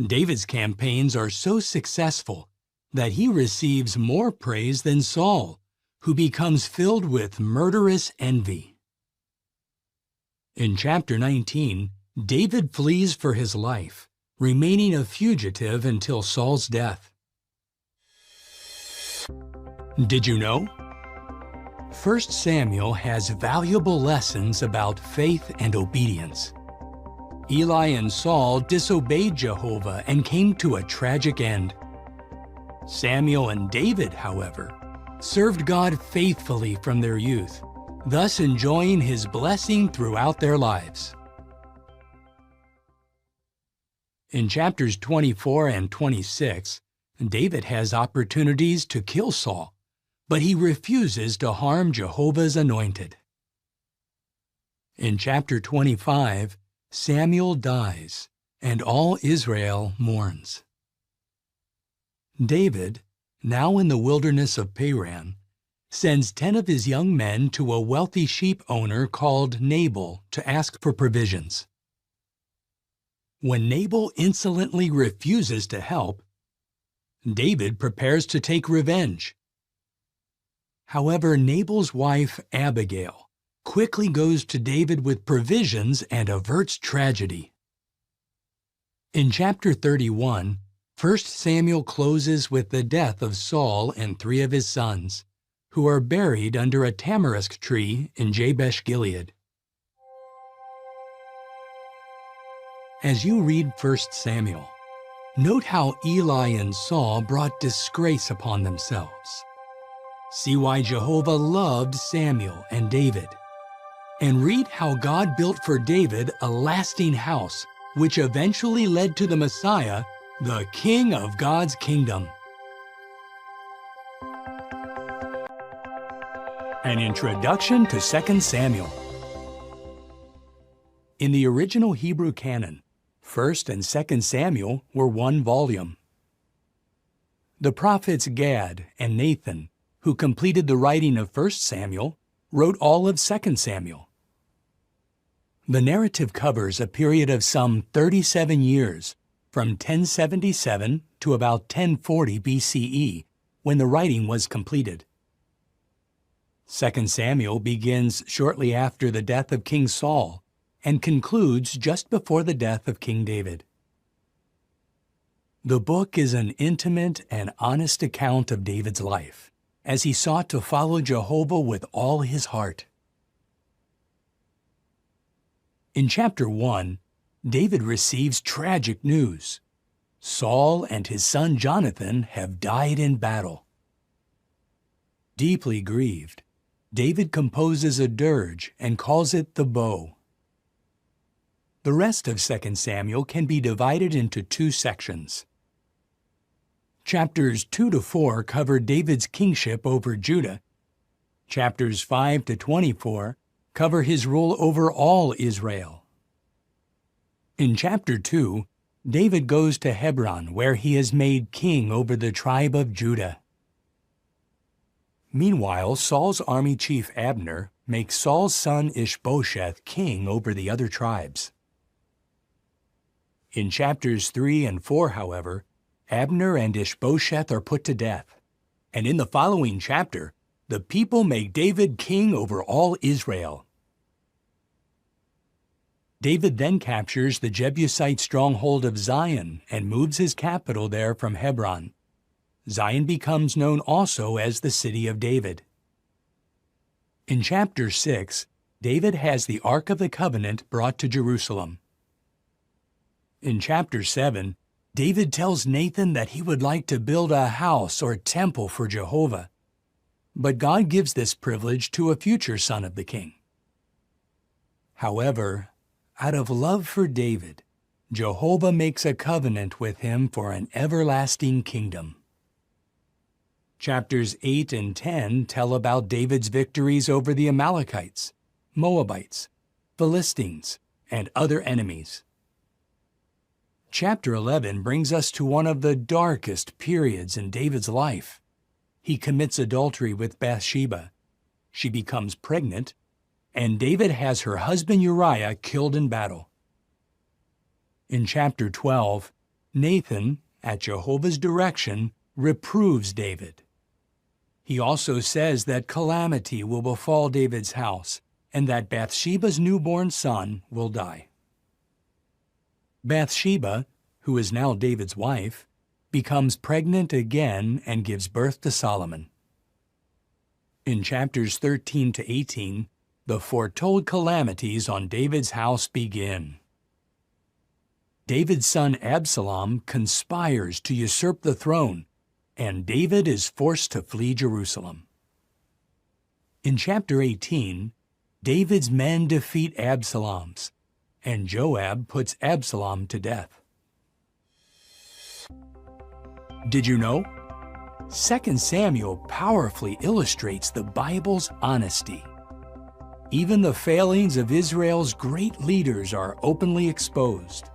Speaker 1: David's campaigns are so successful that he receives more praise than Saul, who becomes filled with murderous envy. In chapter 19, David flees for his life, remaining a fugitive until Saul's death. Did you know? 1 Samuel has valuable lessons about faith and obedience. Eli and Saul disobeyed Jehovah and came to a tragic end. Samuel and David, however, served God faithfully from their youth, thus enjoying his blessing throughout their lives. In chapters 24 and 26, David has opportunities to kill Saul, but he refuses to harm Jehovah's anointed. In chapter 25, Samuel dies, and all Israel mourns. David, now in the wilderness of Paran, sends 10 of his young men to a wealthy sheep owner called Nabal to ask for provisions. When Nabal insolently refuses to help, David prepares to take revenge. However, Nabal's wife, Abigail, quickly goes to David with provisions and averts tragedy. In chapter 31, 1 Samuel closes with the death of Saul and 3 of his sons, who are buried under a tamarisk tree in Jabesh Gilead. As you read 1 Samuel, note how Eli and Saul brought disgrace upon themselves. See why Jehovah loved Samuel and David. And read how God built for David a lasting house, which eventually led to the Messiah, the King of God's kingdom. An introduction to 2 Samuel. In the original Hebrew canon, 1 and 2 Samuel were one volume. The prophets Gad and Nathan, who completed the writing of 1 Samuel, wrote all of 2 Samuel. The narrative covers a period of some 37 years, from 1077 to about 1040 BCE, when the writing was completed. 2 Samuel begins shortly after the death of King Saul and concludes just before the death of King David. The book is an intimate and honest account of David's life, as he sought to follow Jehovah with all his heart. In chapter 1, David receives tragic news. Saul and his son Jonathan have died in battle. Deeply grieved, David composes a dirge and calls it the bow. The rest of 2 Samuel can be divided into two sections. Chapters 2 to 4 cover David's kingship over Judah. Chapters 5 to 24 cover his rule over all Israel. In chapter 2, David goes to Hebron, where he is made king over the tribe of Judah. Meanwhile, Saul's army chief Abner makes Saul's son Ishbosheth king over the other tribes. In chapters 3 and 4, however, Abner and Ishbosheth are put to death, and in the following chapter, the people make David king over all Israel. David then captures the Jebusite stronghold of Zion and moves his capital there from Hebron. Zion becomes known also as the City of David. In chapter 6, David has the Ark of the Covenant brought to Jerusalem. In chapter 7, David tells Nathan that he would like to build a house or temple for Jehovah, but God gives this privilege to a future son of the king. However, out of love for David, Jehovah makes a covenant with him for an everlasting kingdom. Chapters 8 and 10 tell about David's victories over the Amalekites, Moabites, Philistines, and other enemies. Chapter 11 brings us to one of the darkest periods in David's life. He commits adultery with Bathsheba. She becomes pregnant, and David has her husband Uriah killed in battle. In chapter 12, Nathan, at Jehovah's direction, reproves David. He also says that calamity will befall David's house, and that Bathsheba's newborn son will die. Bathsheba, who is now David's wife, becomes pregnant again and gives birth to Solomon. In chapters 13 to 18, the foretold calamities on David's house begin. David's son Absalom conspires to usurp the throne, and David is forced to flee Jerusalem. In chapter 18, David's men defeat Absalom's, and Joab puts Absalom to death. Did you know? 2 Samuel powerfully illustrates the Bible's honesty. Even the failings of Israel's great leaders are openly exposed.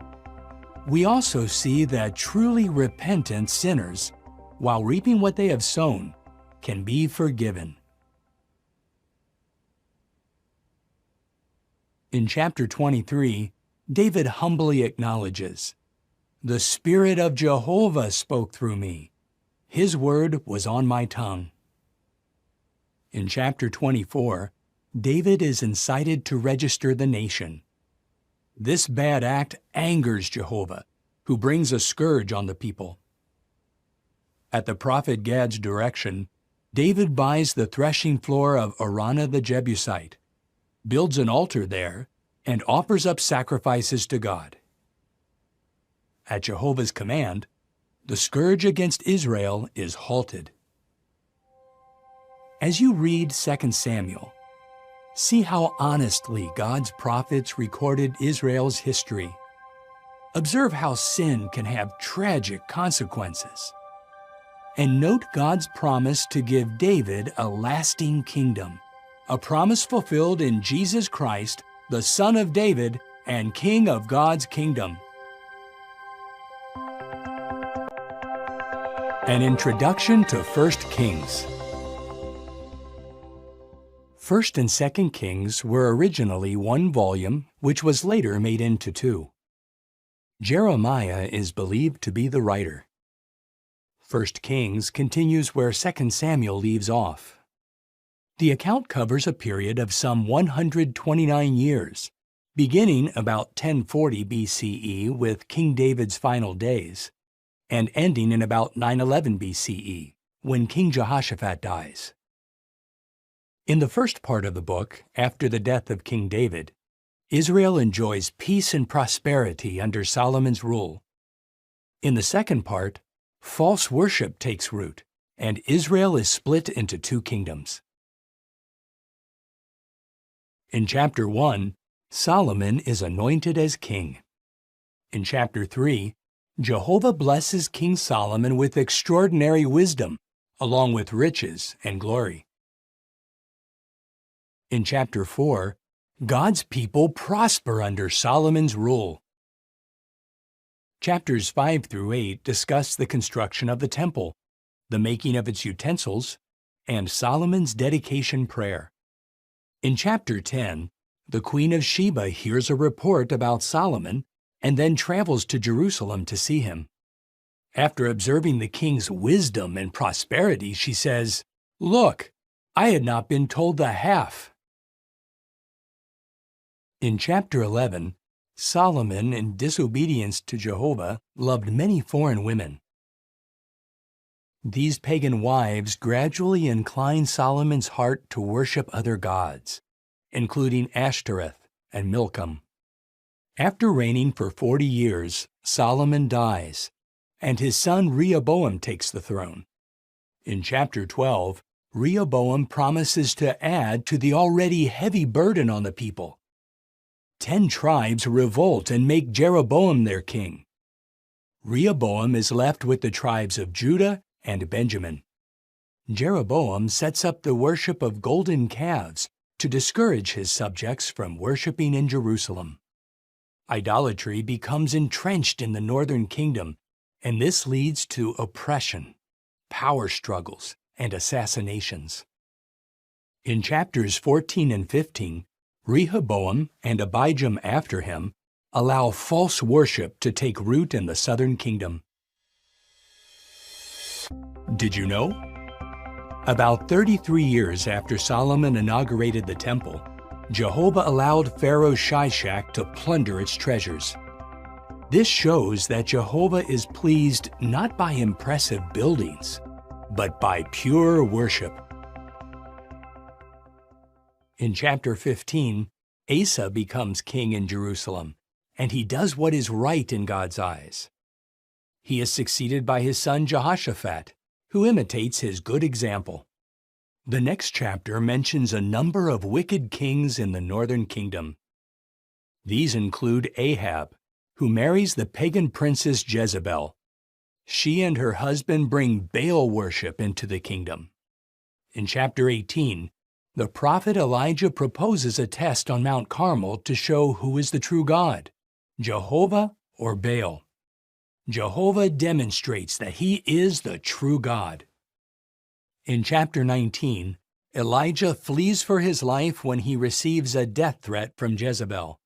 Speaker 1: We also see that truly repentant sinners, while reaping what they have sown, can be forgiven. In chapter 23, David humbly acknowledges, "The Spirit of Jehovah spoke through me. His word was on my tongue." In chapter 24, David is incited to register the nation. This bad act angers Jehovah, who brings a scourge on the people. At the prophet Gad's direction, David buys the threshing floor of Araunah the Jebusite, builds an altar there, and offers up sacrifices to God. At Jehovah's command, the scourge against Israel is halted. As you read 2 Samuel, see how honestly God's prophets recorded Israel's history. Observe how sin can have tragic consequences. And note God's promise to give David a lasting kingdom, a promise fulfilled in Jesus Christ, the Son of David and King of God's kingdom. An introduction to 1 Kings. 1 and 2 Kings were originally one volume, which was later made into two. Jeremiah is believed to be the writer. 1 Kings continues where 2 Samuel leaves off. The account covers a period of some 129 years, beginning about 1040 BCE with King David's final days, and ending in about 911 BCE, when King Jehoshaphat dies. In the first part of the book, after the death of King David, Israel enjoys peace and prosperity under Solomon's rule. In the second part, false worship takes root, and Israel is split into two kingdoms. In chapter 1, Solomon is anointed as king. In chapter 3, Jehovah blesses King Solomon with extraordinary wisdom, along with riches and glory. In chapter 4, God's people prosper under Solomon's rule. Chapters 5 through 8 discuss the construction of the temple, the making of its utensils, and Solomon's dedication prayer. In chapter 10, the Queen of Sheba hears a report about Solomon and then travels to Jerusalem to see him. After observing the king's wisdom and prosperity, she says, "Look, I had not been told the half." In chapter 11, Solomon, in disobedience to Jehovah, loved many foreign women. These pagan wives gradually incline Solomon's heart to worship other gods, including Ashtoreth and Milcom. After reigning for 40 years, Solomon dies, and his son Rehoboam takes the throne. In chapter 12, Rehoboam promises to add to the already heavy burden on the people. 10 tribes revolt and make Jeroboam their king. Rehoboam is left with the tribes of Judah and Benjamin. Jeroboam sets up the worship of golden calves to discourage his subjects from worshiping in Jerusalem. Idolatry becomes entrenched in the northern kingdom, and this leads to oppression, power struggles, and assassinations. In chapters 14 and 15, Rehoboam and Abijam after him allow false worship to take root in the southern kingdom. Did you know? About 33 years after Solomon inaugurated the temple, Jehovah allowed Pharaoh Shishak to plunder its treasures. This shows that Jehovah is pleased not by impressive buildings, but by pure worship. In chapter 15, Asa becomes king in Jerusalem, and he does what is right in God's eyes. He is succeeded by his son Jehoshaphat, who imitates his good example. The next chapter mentions a number of wicked kings in the northern kingdom. These include Ahab, who marries the pagan princess Jezebel. She and her husband bring Baal worship into the kingdom. In chapter 18, the prophet Elijah proposes a test on Mount Carmel to show who is the true God, Jehovah or Baal. Jehovah demonstrates that he is the true God. In chapter 19, Elijah flees for his life when he receives a death threat from Jezebel.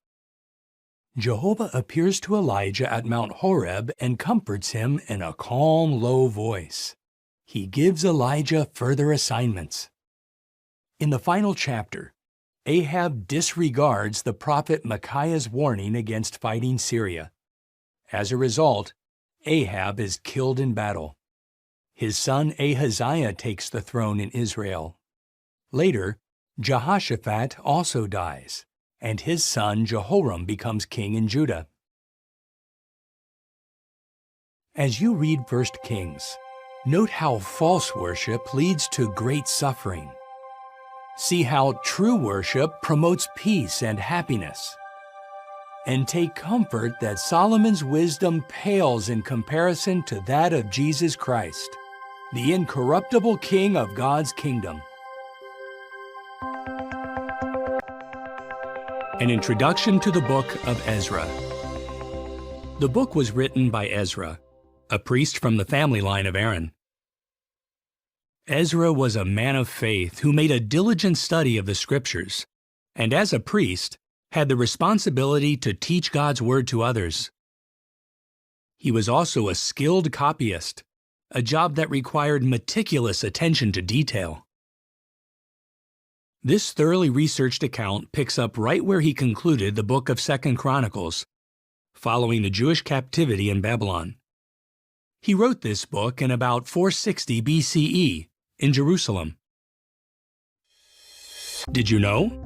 Speaker 1: Jehovah appears to Elijah at Mount Horeb and comforts him in a calm, low voice. He gives Elijah further assignments. In the final chapter, Ahab disregards the prophet Micaiah's warning against fighting Syria. As a result, Ahab is killed in battle. His son Ahaziah takes the throne in Israel. Later, Jehoshaphat also dies, and his son Jehoram becomes king in Judah. As you read 1 Kings, note how false worship leads to great suffering. See how true worship promotes peace and happiness. And take comfort that Solomon's wisdom pales in comparison to that of Jesus Christ, the incorruptible King of God's kingdom. An introduction to the book of Ezra. The book was written by Ezra, a priest from the family line of Aaron, Ezra was a man of faith who made a diligent study of the Scriptures, and as a priest, had the responsibility to teach God's Word to others. He was also a skilled copyist, a job that required meticulous attention to detail. This thoroughly researched account picks up right where he concluded the book of 2 Chronicles, following the Jewish captivity in Babylon. He wrote this book in about 460 BCE in Jerusalem. Did you know?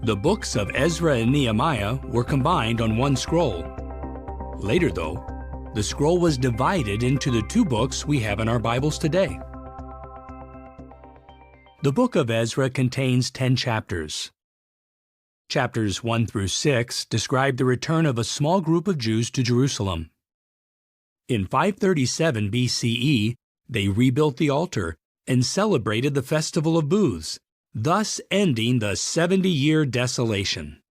Speaker 1: The books of Ezra and Nehemiah were combined on one scroll. Later, though, the scroll was divided into the two books we have in our Bibles today. The book of Ezra contains 10 chapters. Chapters 1 through 6 describe the return of a small group of Jews to Jerusalem. In 537 BCE, they rebuilt the altar and celebrated the Festival of Booths, thus ending the 70-year desolation.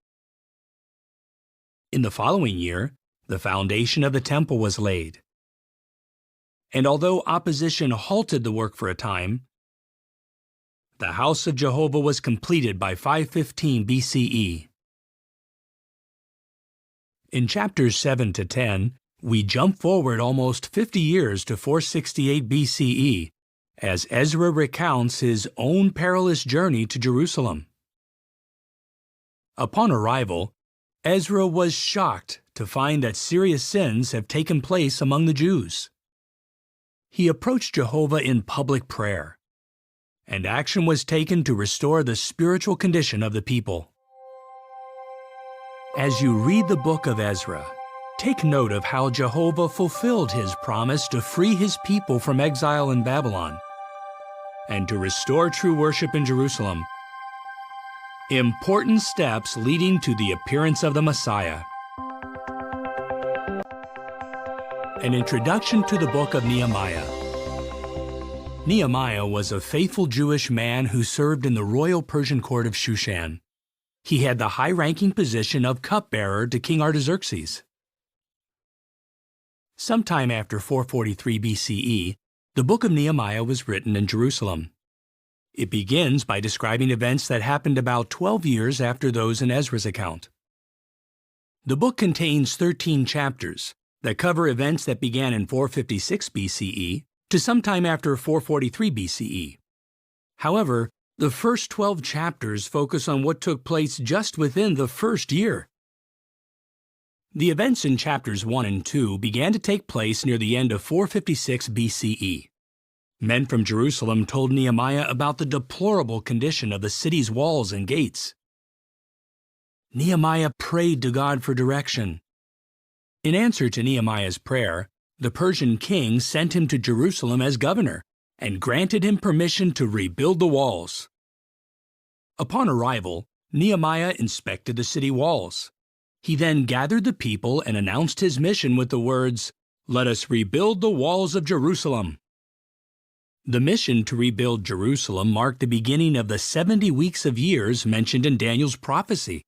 Speaker 1: In the following year, the foundation of the temple was laid. And although opposition halted the work for a time, the house of Jehovah was completed by 515 BCE. In chapters 7 to 10, we jump forward almost 50 years to 468 BCE as Ezra recounts his own perilous journey to Jerusalem. Upon arrival, Ezra was shocked to find that serious sins have taken place among the Jews. He approached Jehovah in public prayer, and action was taken to restore the spiritual condition of the people. As you read the book of Ezra, take note of how Jehovah fulfilled his promise to free his people from exile in Babylon and to restore true worship in Jerusalem. Important steps leading to the appearance of the Messiah. An introduction to the book of Nehemiah. Nehemiah was a faithful Jewish man who served in the royal Persian court of Shushan. He had the high-ranking position of cupbearer to King Artaxerxes. Sometime after 443 BCE, the book of Nehemiah was written in Jerusalem. It begins by describing events that happened about 12 years after those in Ezra's account. The book contains 13 chapters that cover events that began in 456 BCE to sometime after 443 BCE. However, the first 12 chapters focus on what took place just within the first year. The events in chapters 1 and 2 began to take place near the end of 456 BCE. Men from Jerusalem told Nehemiah about the deplorable condition of the city's walls and gates. Nehemiah prayed to God for direction. In answer to Nehemiah's prayer, the Persian king sent him to Jerusalem as governor and granted him permission to rebuild the walls. Upon arrival, Nehemiah inspected the city walls. He then gathered the people and announced his mission with the words, "Let us rebuild the walls of Jerusalem." The mission to rebuild Jerusalem marked the beginning of the 70 weeks of years mentioned in Daniel's prophecy.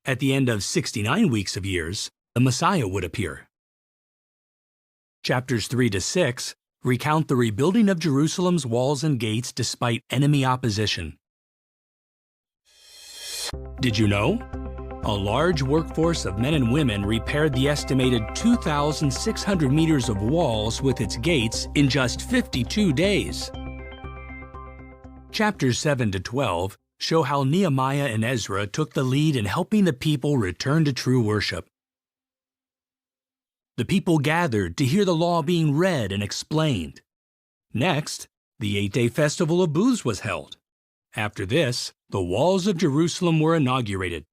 Speaker 1: At the end of 69 weeks of years, the Messiah would appear. Chapters 3 to 6 recount the rebuilding of Jerusalem's walls and gates despite enemy opposition. Did you know? A large workforce of men and women repaired the estimated 2,600 meters of walls with its gates in just 52 days. Chapters 7 to 12 show how Nehemiah and Ezra took the lead in helping the people return to true worship. The people gathered to hear the law being read and explained. Next, the 8-day Festival of Booths was held. After this, the walls of Jerusalem were inaugurated.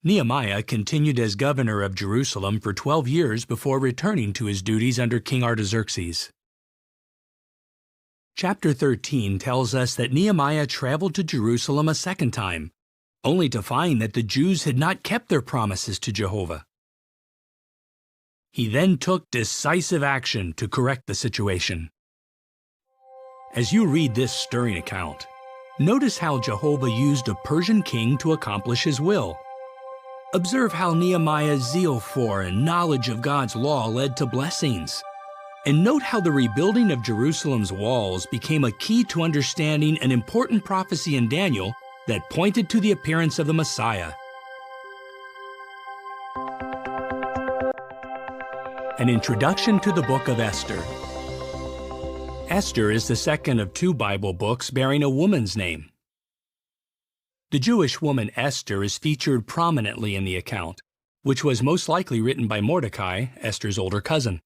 Speaker 1: Nehemiah continued as governor of Jerusalem for 12 years before returning to his duties under King Artaxerxes. Chapter 13 tells us that Nehemiah traveled to Jerusalem a second time, only to find that the Jews had not kept their promises to Jehovah. He then took decisive action to correct the situation. As you read this stirring account, notice how Jehovah used a Persian king to accomplish his will. Observe how Nehemiah's zeal for and knowledge of God's law led to blessings, And note how the rebuilding of Jerusalem's walls became a key to understanding an important prophecy in Daniel that pointed to the appearance of the Messiah. An introduction to the book of Esther. Esther is the second of two Bible books bearing a woman's name. The Jewish woman Esther is featured prominently in the account, which was most likely written by Mordecai, Esther's older cousin.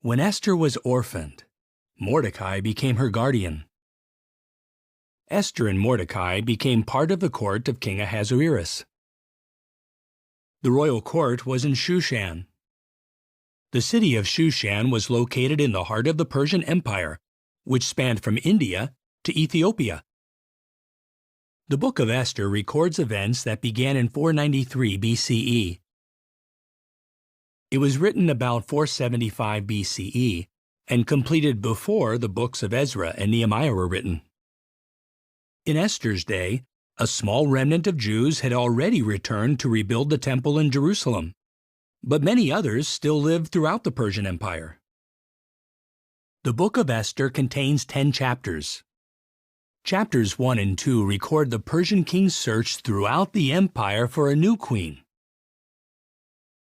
Speaker 1: When Esther was orphaned, Mordecai became her guardian. Esther and Mordecai became part of the court of King Ahasuerus. The royal court was in Shushan. The city of Shushan was located in the heart of the Persian Empire, which spanned from India to Ethiopia. The book of Esther records events that began in 493 BCE. It was written about 475 BCE and completed before the books of Ezra and Nehemiah were written. In Esther's day, a small remnant of Jews had already returned to rebuild the temple in Jerusalem, but many others still lived throughout the Persian Empire. The book of Esther contains 10 chapters. Chapters 1 and 2 record the Persian king's search throughout the empire for a new queen.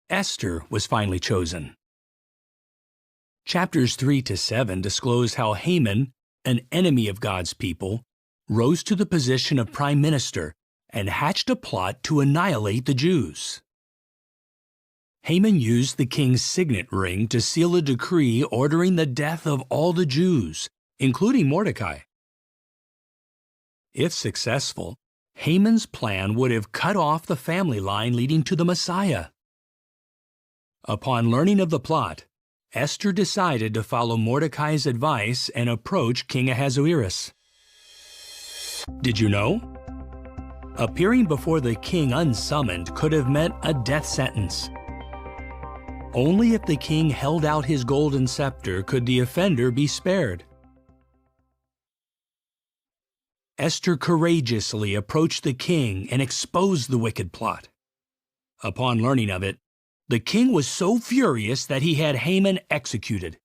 Speaker 1: Esther was finally chosen. Chapters 3 to 7 disclose how Haman, an enemy of God's people, rose to the position of prime minister and hatched a plot to annihilate the Jews. Haman used the king's signet ring to seal a decree ordering the death of all the Jews, including Mordecai. If successful, Haman's plan would have cut off the family line leading to the Messiah. Upon learning of the plot, Esther decided to follow Mordecai's advice and approach King Ahasuerus. Did you know? Appearing before the king unsummoned could have meant a death sentence. Only if the king held out his golden scepter could the offender be spared. Esther courageously approached the king and exposed the wicked plot. Upon learning of it, the king was so furious that he had Haman executed.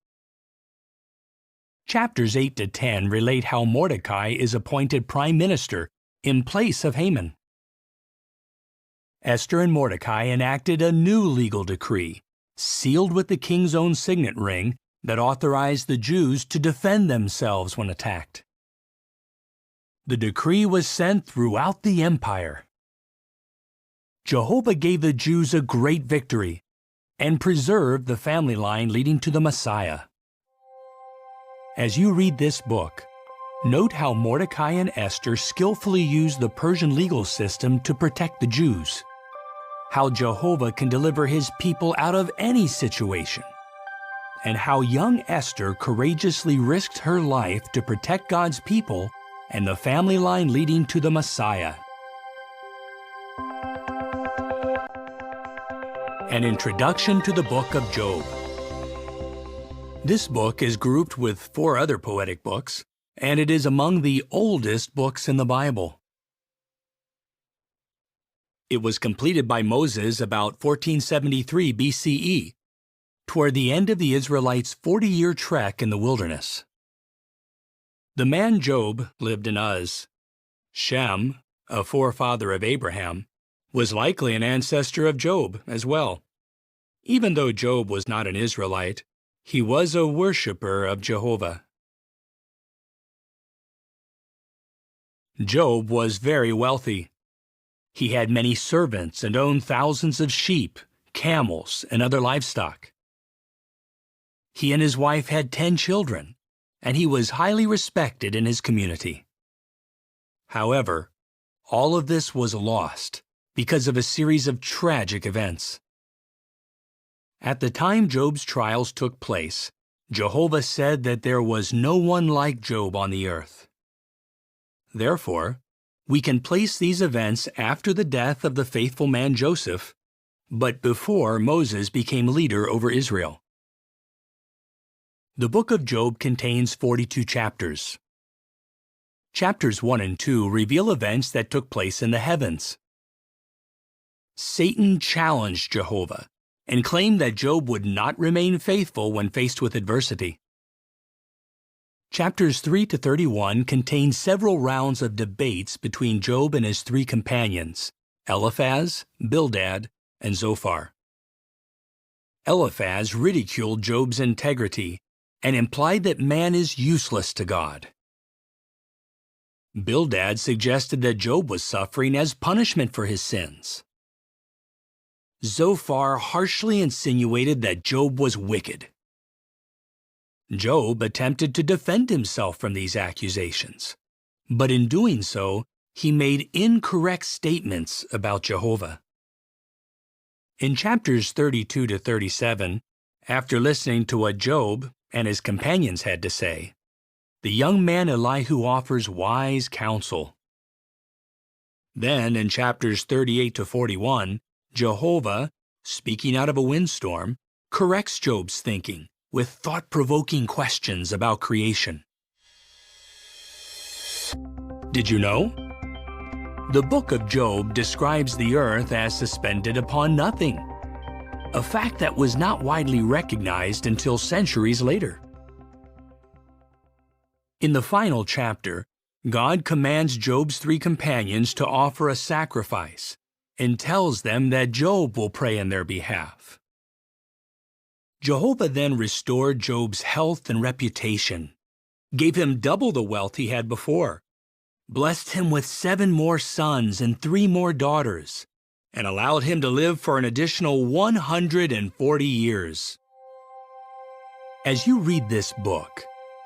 Speaker 1: Chapters 8 to 10 relate how Mordecai is appointed prime minister in place of Haman. Esther and Mordecai enacted a new legal decree, sealed with the king's own signet ring, that authorized the Jews to defend themselves when attacked. The decree was sent throughout the empire. Jehovah gave the Jews a great victory and preserved the family line leading to the Messiah. As you read this book, note how Mordecai and Esther skillfully used the Persian legal system to protect the Jews, how Jehovah can deliver his people out of any situation, and how young Esther courageously risked her life to protect God's people and the family line leading to the Messiah. An introduction to the book of Job. This book is grouped with 4 other poetic books, and it is among the oldest books in the Bible. It was completed by Moses about 1473 BCE, toward the end of the Israelites' 40-year trek in the wilderness. The man Job lived in Uz. Shem, a forefather of Abraham, was likely an ancestor of Job as well. Even though Job was not an Israelite, he was a worshiper of Jehovah. Job was very wealthy. He had many servants and owned thousands of sheep, camels, and other livestock. He and his wife had 10 children, and he was highly respected in his community. However, all of this was lost because of a series of tragic events. At the time Job's trials took place, Jehovah said that there was no one like Job on the earth. Therefore, we can place these events after the death of the faithful man Joseph, but before Moses became leader over Israel. The book of Job contains 42 chapters. Chapters 1 and 2 reveal events that took place in the heavens. Satan challenged Jehovah and claimed that Job would not remain faithful when faced with adversity. Chapters 3 to 31 contain several rounds of debates between Job and his three companions, Eliphaz, Bildad, and Zophar. Eliphaz ridiculed Job's integrity and implied that man is useless to God. Bildad suggested that Job was suffering as punishment for his sins. Zophar harshly insinuated that Job was wicked. Job attempted to defend himself from these accusations, but in doing so, he made incorrect statements about Jehovah. In chapters 32 to 37, after listening to what Job and his companions had to say, the young man Elihu offers wise counsel. Then, in chapters 38 to 41, Jehovah, speaking out of a windstorm, corrects Job's thinking with thought-provoking questions about creation. Did you know? The book of Job describes the earth as suspended upon nothing, a fact that was not widely recognized until centuries later. In the final chapter, God commands Job's three companions to offer a sacrifice and tells them that Job will pray in their behalf. Jehovah then restored Job's health and reputation, gave him double the wealth he had before, blessed him with 7 more sons and 3 more daughters, and allowed him to live for an additional 140 years. As you read this book,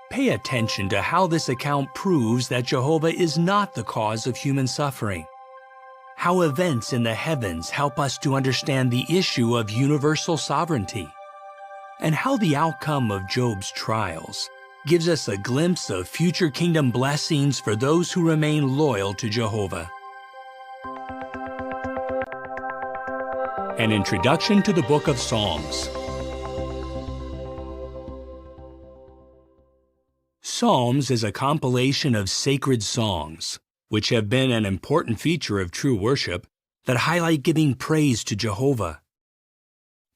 Speaker 1: pay attention to how this account proves that Jehovah is not the cause of human suffering, how events in the heavens help us to understand the issue of universal sovereignty, and how the outcome of Job's trials gives us a glimpse of future kingdom blessings for those who remain loyal to Jehovah. An introduction to the Book of Psalms. Psalms is a compilation of sacred songs, which have been an important feature of true worship that highlight giving praise to Jehovah.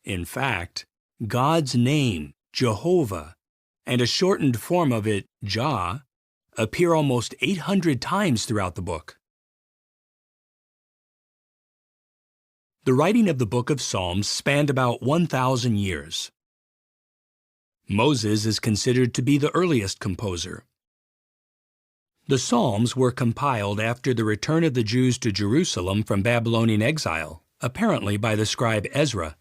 Speaker 1: In fact, God's name, Jehovah, and a shortened form of it, Jah, appear almost 800 times throughout the book. The writing of the Book of Psalms spanned about 1,000 years. Moses is considered to be the earliest composer. The Psalms were compiled after the return of the Jews to Jerusalem from Babylonian exile, apparently by the scribe Ezra.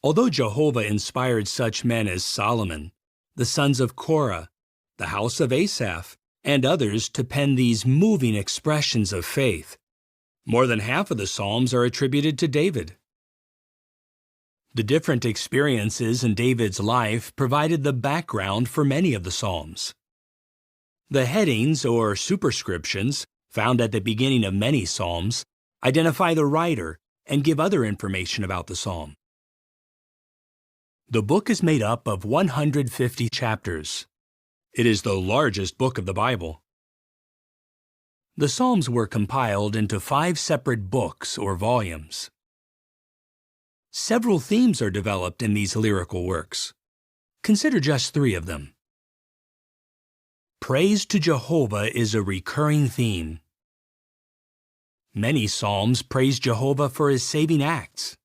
Speaker 1: Although Jehovah inspired such men as Solomon, the sons of Korah, the house of Asaph, and others to pen these moving expressions of faith, more than half of the Psalms are attributed to David. The different experiences in David's life provided the background for many of the Psalms. The headings or superscriptions, found at the beginning of many Psalms, identify the writer and give other information about the Psalm. The book is made up of 150 chapters. It is the largest book of the Bible. The Psalms were compiled into 5 separate books or volumes. Several themes are developed in these lyrical works. Consider just 3 of them. Praise to Jehovah is a recurring theme. Many Psalms praise Jehovah for his saving acts.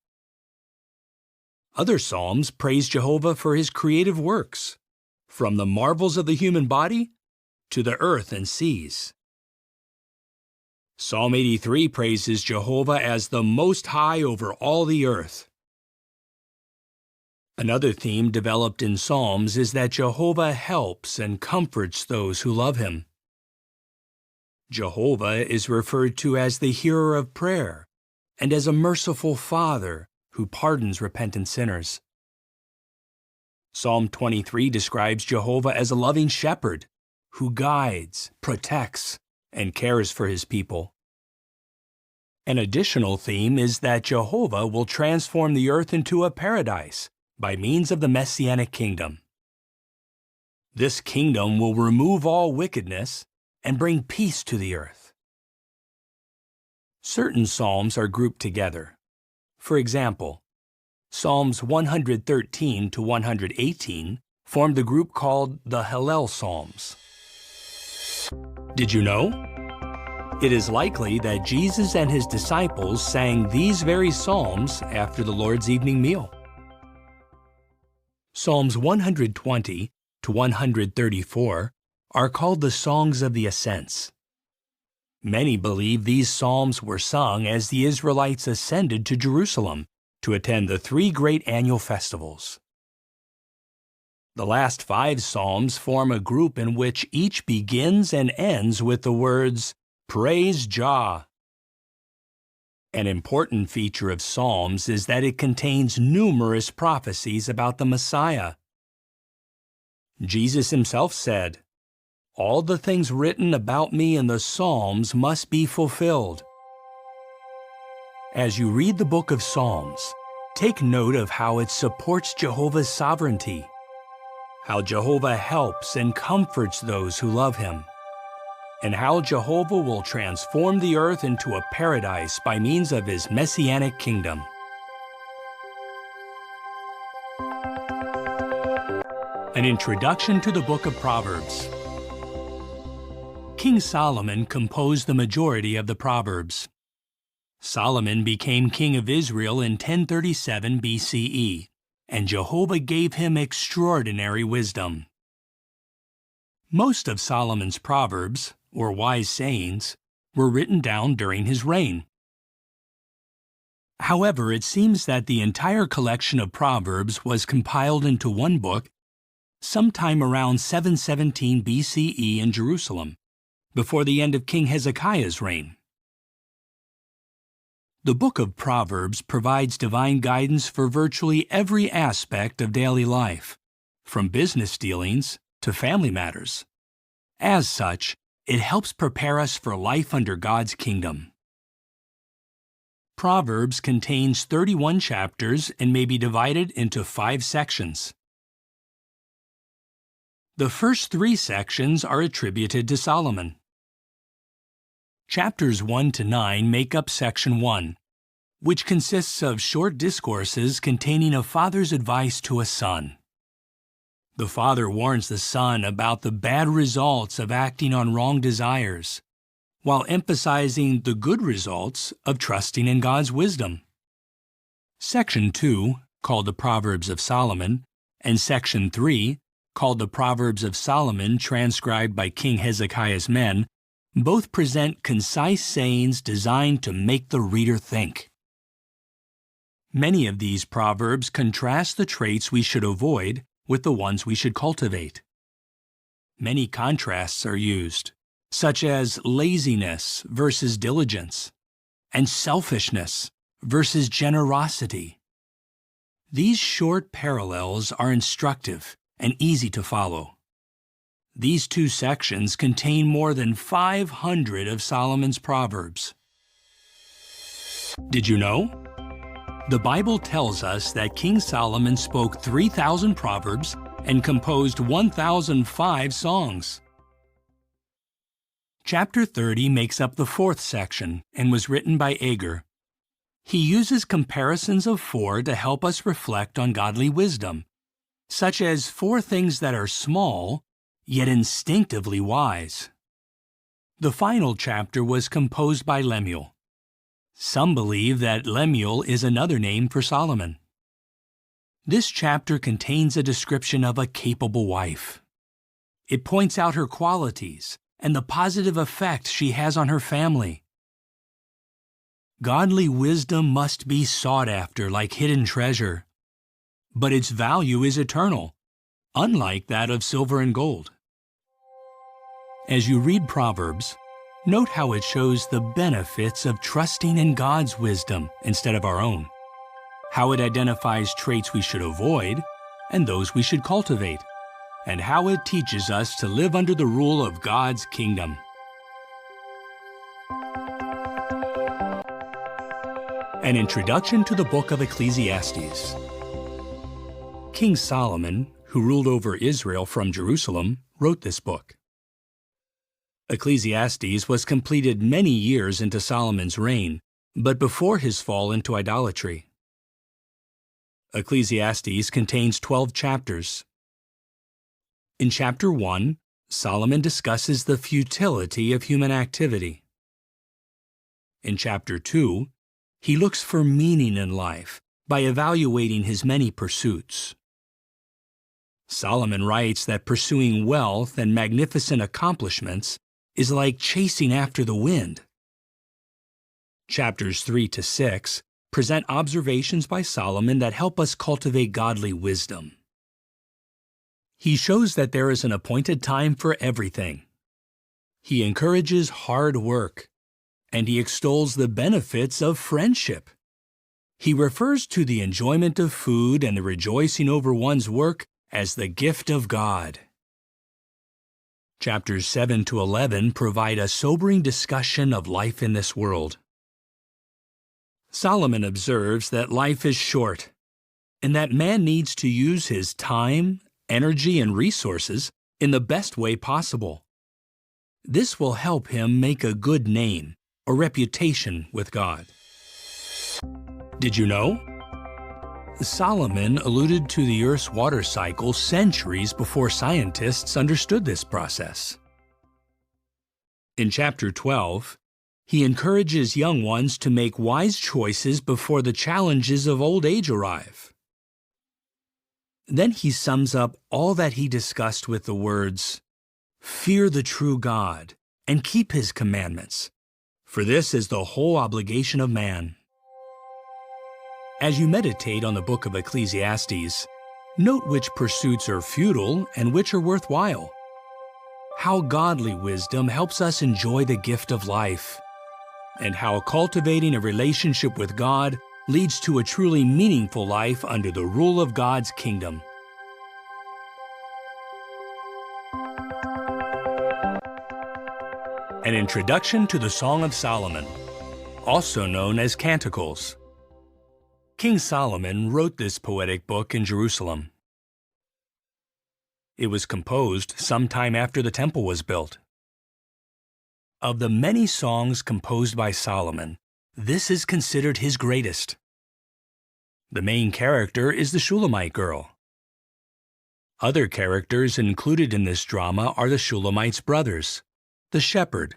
Speaker 1: Other Psalms praise Jehovah for his creative works, from the marvels of the human body to the earth and seas. Psalm 83 praises Jehovah as the Most High over all the earth. Another theme developed in Psalms is that Jehovah helps and comforts those who love him. Jehovah is referred to as the hearer of prayer and as a merciful Father who pardons repentant sinners. Psalm 23 describes Jehovah as a loving shepherd who guides, protects, and cares for his people. An additional theme is that Jehovah will transform the earth into a paradise by means of the Messianic kingdom. This kingdom will remove all wickedness and bring peace to the earth. Certain psalms are grouped together. For example, Psalms 113 to 118 form the group called the Hallel Psalms. Did you know? It is likely that Jesus and his disciples sang these very psalms after the Lord's evening meal. Psalms 120 to 134 are called the Songs of the Ascents. Many believe these psalms were sung as the Israelites ascended to Jerusalem to attend the 3 great annual festivals. The last 5 psalms form a group in which each begins and ends with the words, "Praise Jah." An important feature of Psalms is that it contains numerous prophecies about the Messiah. Jesus himself said, "All the things written about me in the Psalms must be fulfilled." As you read the book of Psalms, take note of how it supports Jehovah's sovereignty, how Jehovah helps and comforts those who love him, and how Jehovah will transform the earth into a paradise by means of his messianic kingdom. An introduction to the book of Proverbs. King Solomon composed the majority of the Proverbs. Solomon became king of Israel in 1037 BCE, and Jehovah gave him extraordinary wisdom. Most of Solomon's Proverbs, or wise sayings, were written down during his reign. However, it seems that the entire collection of Proverbs was compiled into one book sometime around 717 BCE in Jerusalem, before the end of King Hezekiah's reign. The book of Proverbs provides divine guidance for virtually every aspect of daily life, from business dealings to family matters. As such, it helps prepare us for life under God's kingdom. Proverbs contains 31 chapters and may be divided into 5 sections. The first 3 sections are attributed to Solomon. Chapters 1 to 9 make up Section 1, which consists of short discourses containing a father's advice to a son. The father warns the son about the bad results of acting on wrong desires, while emphasizing the good results of trusting in God's wisdom. Section 2, called the Proverbs of Solomon, and Section 3, called the Proverbs of Solomon transcribed by King Hezekiah's men, both present concise sayings designed to make the reader think. Many of these proverbs contrast the traits we should avoid with the ones we should cultivate. Many contrasts are used, such as laziness versus diligence, and selfishness versus generosity. These short parallels are instructive and easy to follow. These 2 sections contain more than 500 of Solomon's Proverbs. Did you know? The Bible tells us that King Solomon spoke 3,000 proverbs and composed 1,005 songs. Chapter 30 makes up the 4th section and was written by Agur. He uses comparisons of 4 to help us reflect on godly wisdom, such as 4 things that are small, yet instinctively wise. The final chapter was composed by Lemuel. Some believe that Lemuel is another name for Solomon. This chapter contains a description of a capable wife. It points out her qualities and the positive effect she has on her family. Godly wisdom must be sought after like hidden treasure, but its value is eternal, unlike that of silver and gold. As you read Proverbs, note how it shows the benefits of trusting in God's wisdom instead of our own, how it identifies traits we should avoid and those we should cultivate, and how it teaches us to live under the rule of God's kingdom. An introduction to the book of Ecclesiastes. King Solomon, who ruled over Israel from Jerusalem, wrote this book. Ecclesiastes was completed many years into Solomon's reign, but before his fall into idolatry. Ecclesiastes contains 12 chapters. In chapter 1, Solomon discusses the futility of human activity. In chapter 2, he looks for meaning in life by evaluating his many pursuits. Solomon writes that pursuing wealth and magnificent accomplishments is like chasing after the wind. Chapters 3 to 6 present observations by Solomon that help us cultivate godly wisdom. He shows that there is an appointed time for everything. He encourages hard work, and he extols the benefits of friendship. He refers to the enjoyment of food and the rejoicing over one's work as the gift of God. Chapters 7 to 11 provide a sobering discussion of life in this world. Solomon observes that life is short, and that man needs to use his time, energy, and resources in the best way possible. This will help him make a good name or reputation with God. Did you know? Solomon alluded to the Earth's water cycle centuries before scientists understood this process. In chapter 12, he encourages young ones to make wise choices before the challenges of old age arrive. Then he sums up all that he discussed with the words, "Fear the true God and keep his commandments, for this is the whole obligation of man." As you meditate on the book of Ecclesiastes, note which pursuits are futile and which are worthwhile. How godly wisdom helps us enjoy the gift of life, and how cultivating a relationship with God leads to a truly meaningful life under the rule of God's kingdom. An introduction to the Song of Solomon, also known as Canticles. King Solomon wrote this poetic book in Jerusalem. It was composed sometime after the temple was built. Of the many songs composed by Solomon, this is considered his greatest. The main character is the Shulamite girl. Other characters included in this drama are the Shulamite's brothers, the shepherd,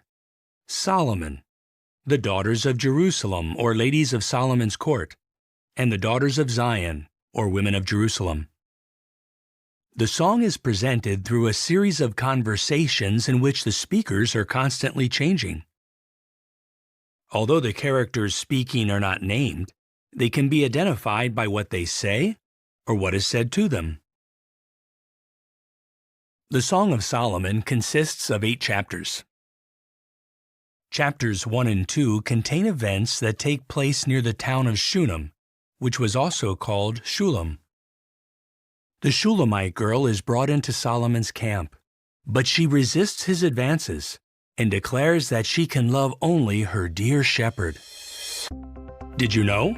Speaker 1: Solomon, the daughters of Jerusalem or ladies of Solomon's court, and the daughters of Zion or women of Jerusalem. The song is presented through a series of conversations in which the speakers are constantly changing. Although the characters speaking are not named, they can be identified by what they say or what is said to them. The Song of Solomon consists of 8 chapters. Chapters 1 and 2 contain events that take place near the town of Shunem, which was also called Shulam. The Shulamite girl is brought into Solomon's camp, but she resists his advances and declares that she can love only her dear shepherd. Did you know?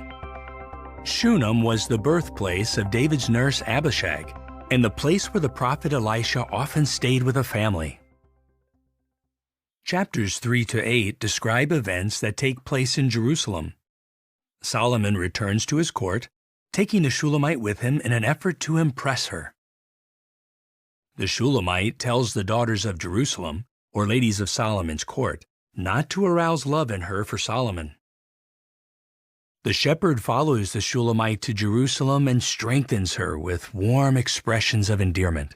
Speaker 1: Shunem was the birthplace of David's nurse Abishag, and the place where the prophet Elisha often stayed with a family. Chapters 3 to 8 describe events that take place in Jerusalem. Solomon returns to his court, taking the Shulamite with him in an effort to impress her. The Shulamite tells the daughters of Jerusalem, or ladies of Solomon's court, not to arouse love in her for Solomon. The shepherd follows the Shulamite to Jerusalem and strengthens her with warm expressions of endearment.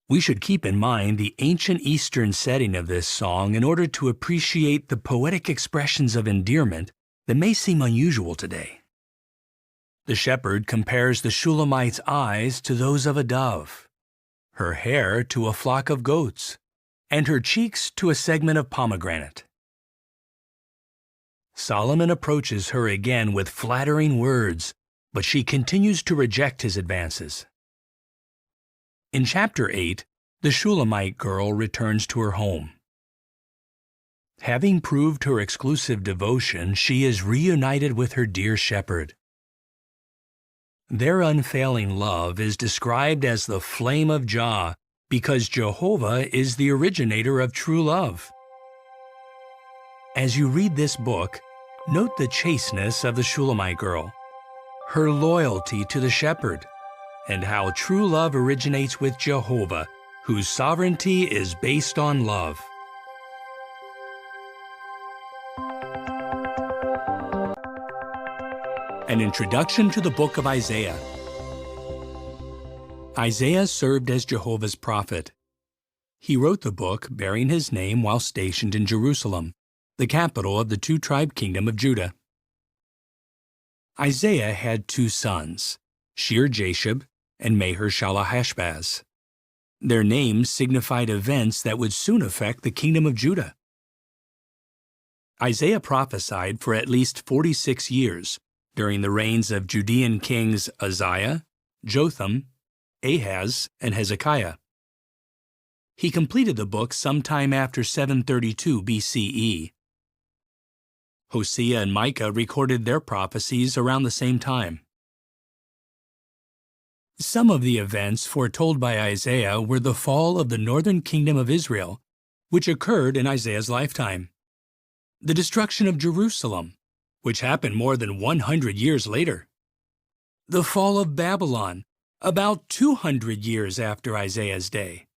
Speaker 1: We should keep in mind the ancient Eastern setting of this song in order to appreciate the poetic expressions of endearment that may seem unusual today. The shepherd compares the Shulamite's eyes to those of a dove, her hair to a flock of goats, and her cheeks to a segment of pomegranate. Solomon approaches her again with flattering words, but she continues to reject his advances. In chapter 8, the Shulamite girl returns to her home. Having proved her exclusive devotion, she is reunited with her dear shepherd. Their unfailing love is described as the flame of Jah because Jehovah is the originator of true love. As you read this book, note the chasteness of the Shulamite girl. her loyalty to the shepherd, and how true love originates with Jehovah, whose sovereignty is based on love. An introduction to the book of Isaiah. Isaiah served as Jehovah's prophet. He wrote the book bearing his name while stationed in Jerusalem, the capital of the two-tribe kingdom of Judah. Isaiah had two sons, Shear-Jashub and Maher-Shalal-Hash-Baz. Their names signified events that would soon affect the kingdom of Judah. Isaiah prophesied for at least 46 years during the reigns of Judean kings Uzziah, Jotham, Ahaz, and Hezekiah. He completed the book sometime after 732 BCE. Hosea and Micah recorded their prophecies around the same time. Some of the events foretold by Isaiah were the fall of the northern kingdom of Israel, which occurred in Isaiah's lifetime, the destruction of Jerusalem, which happened more than 100 years later, the fall of Babylon, about 200 years after Isaiah's day,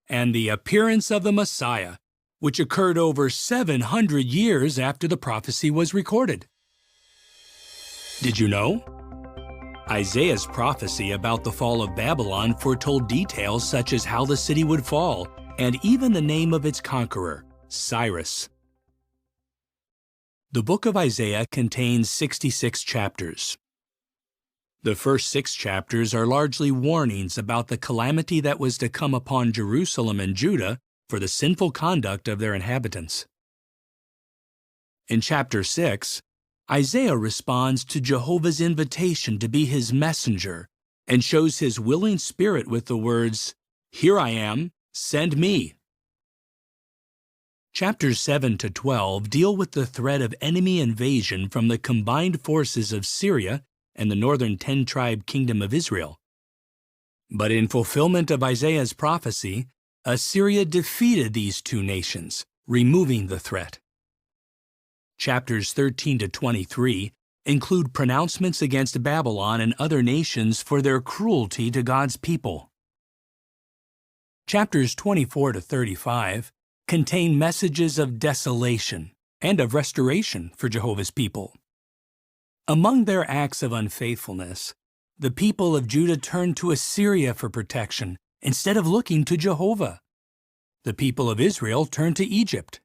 Speaker 1: and the appearance of the Messiah, which occurred over 700 years after the prophecy was recorded. Did you know? Isaiah's prophecy about the fall of Babylon foretold details such as how the city would fall, and even the name of its conqueror, Cyrus. The book of Isaiah contains 66 chapters. The first 6 chapters are largely warnings about the calamity that was to come upon Jerusalem and Judah for the sinful conduct of their inhabitants. In chapter 6, Isaiah responds to Jehovah's invitation to be his messenger and shows his willing spirit with the words, "Here I am, send me." Chapters 7 to 12 deal with the threat of enemy invasion from the combined forces of Syria and the northern 10-tribe kingdom of Israel. But in fulfillment of Isaiah's prophecy, Assyria defeated these two nations, removing the threat. Chapters 13 to 23 include pronouncements against Babylon and other nations for their cruelty to God's people. Chapters 24 to 35 contain messages of desolation and of restoration for Jehovah's people. Among their acts of unfaithfulness, the people of Judah turned to Assyria for protection instead of looking to Jehovah. The people of Israel turned to Egypt.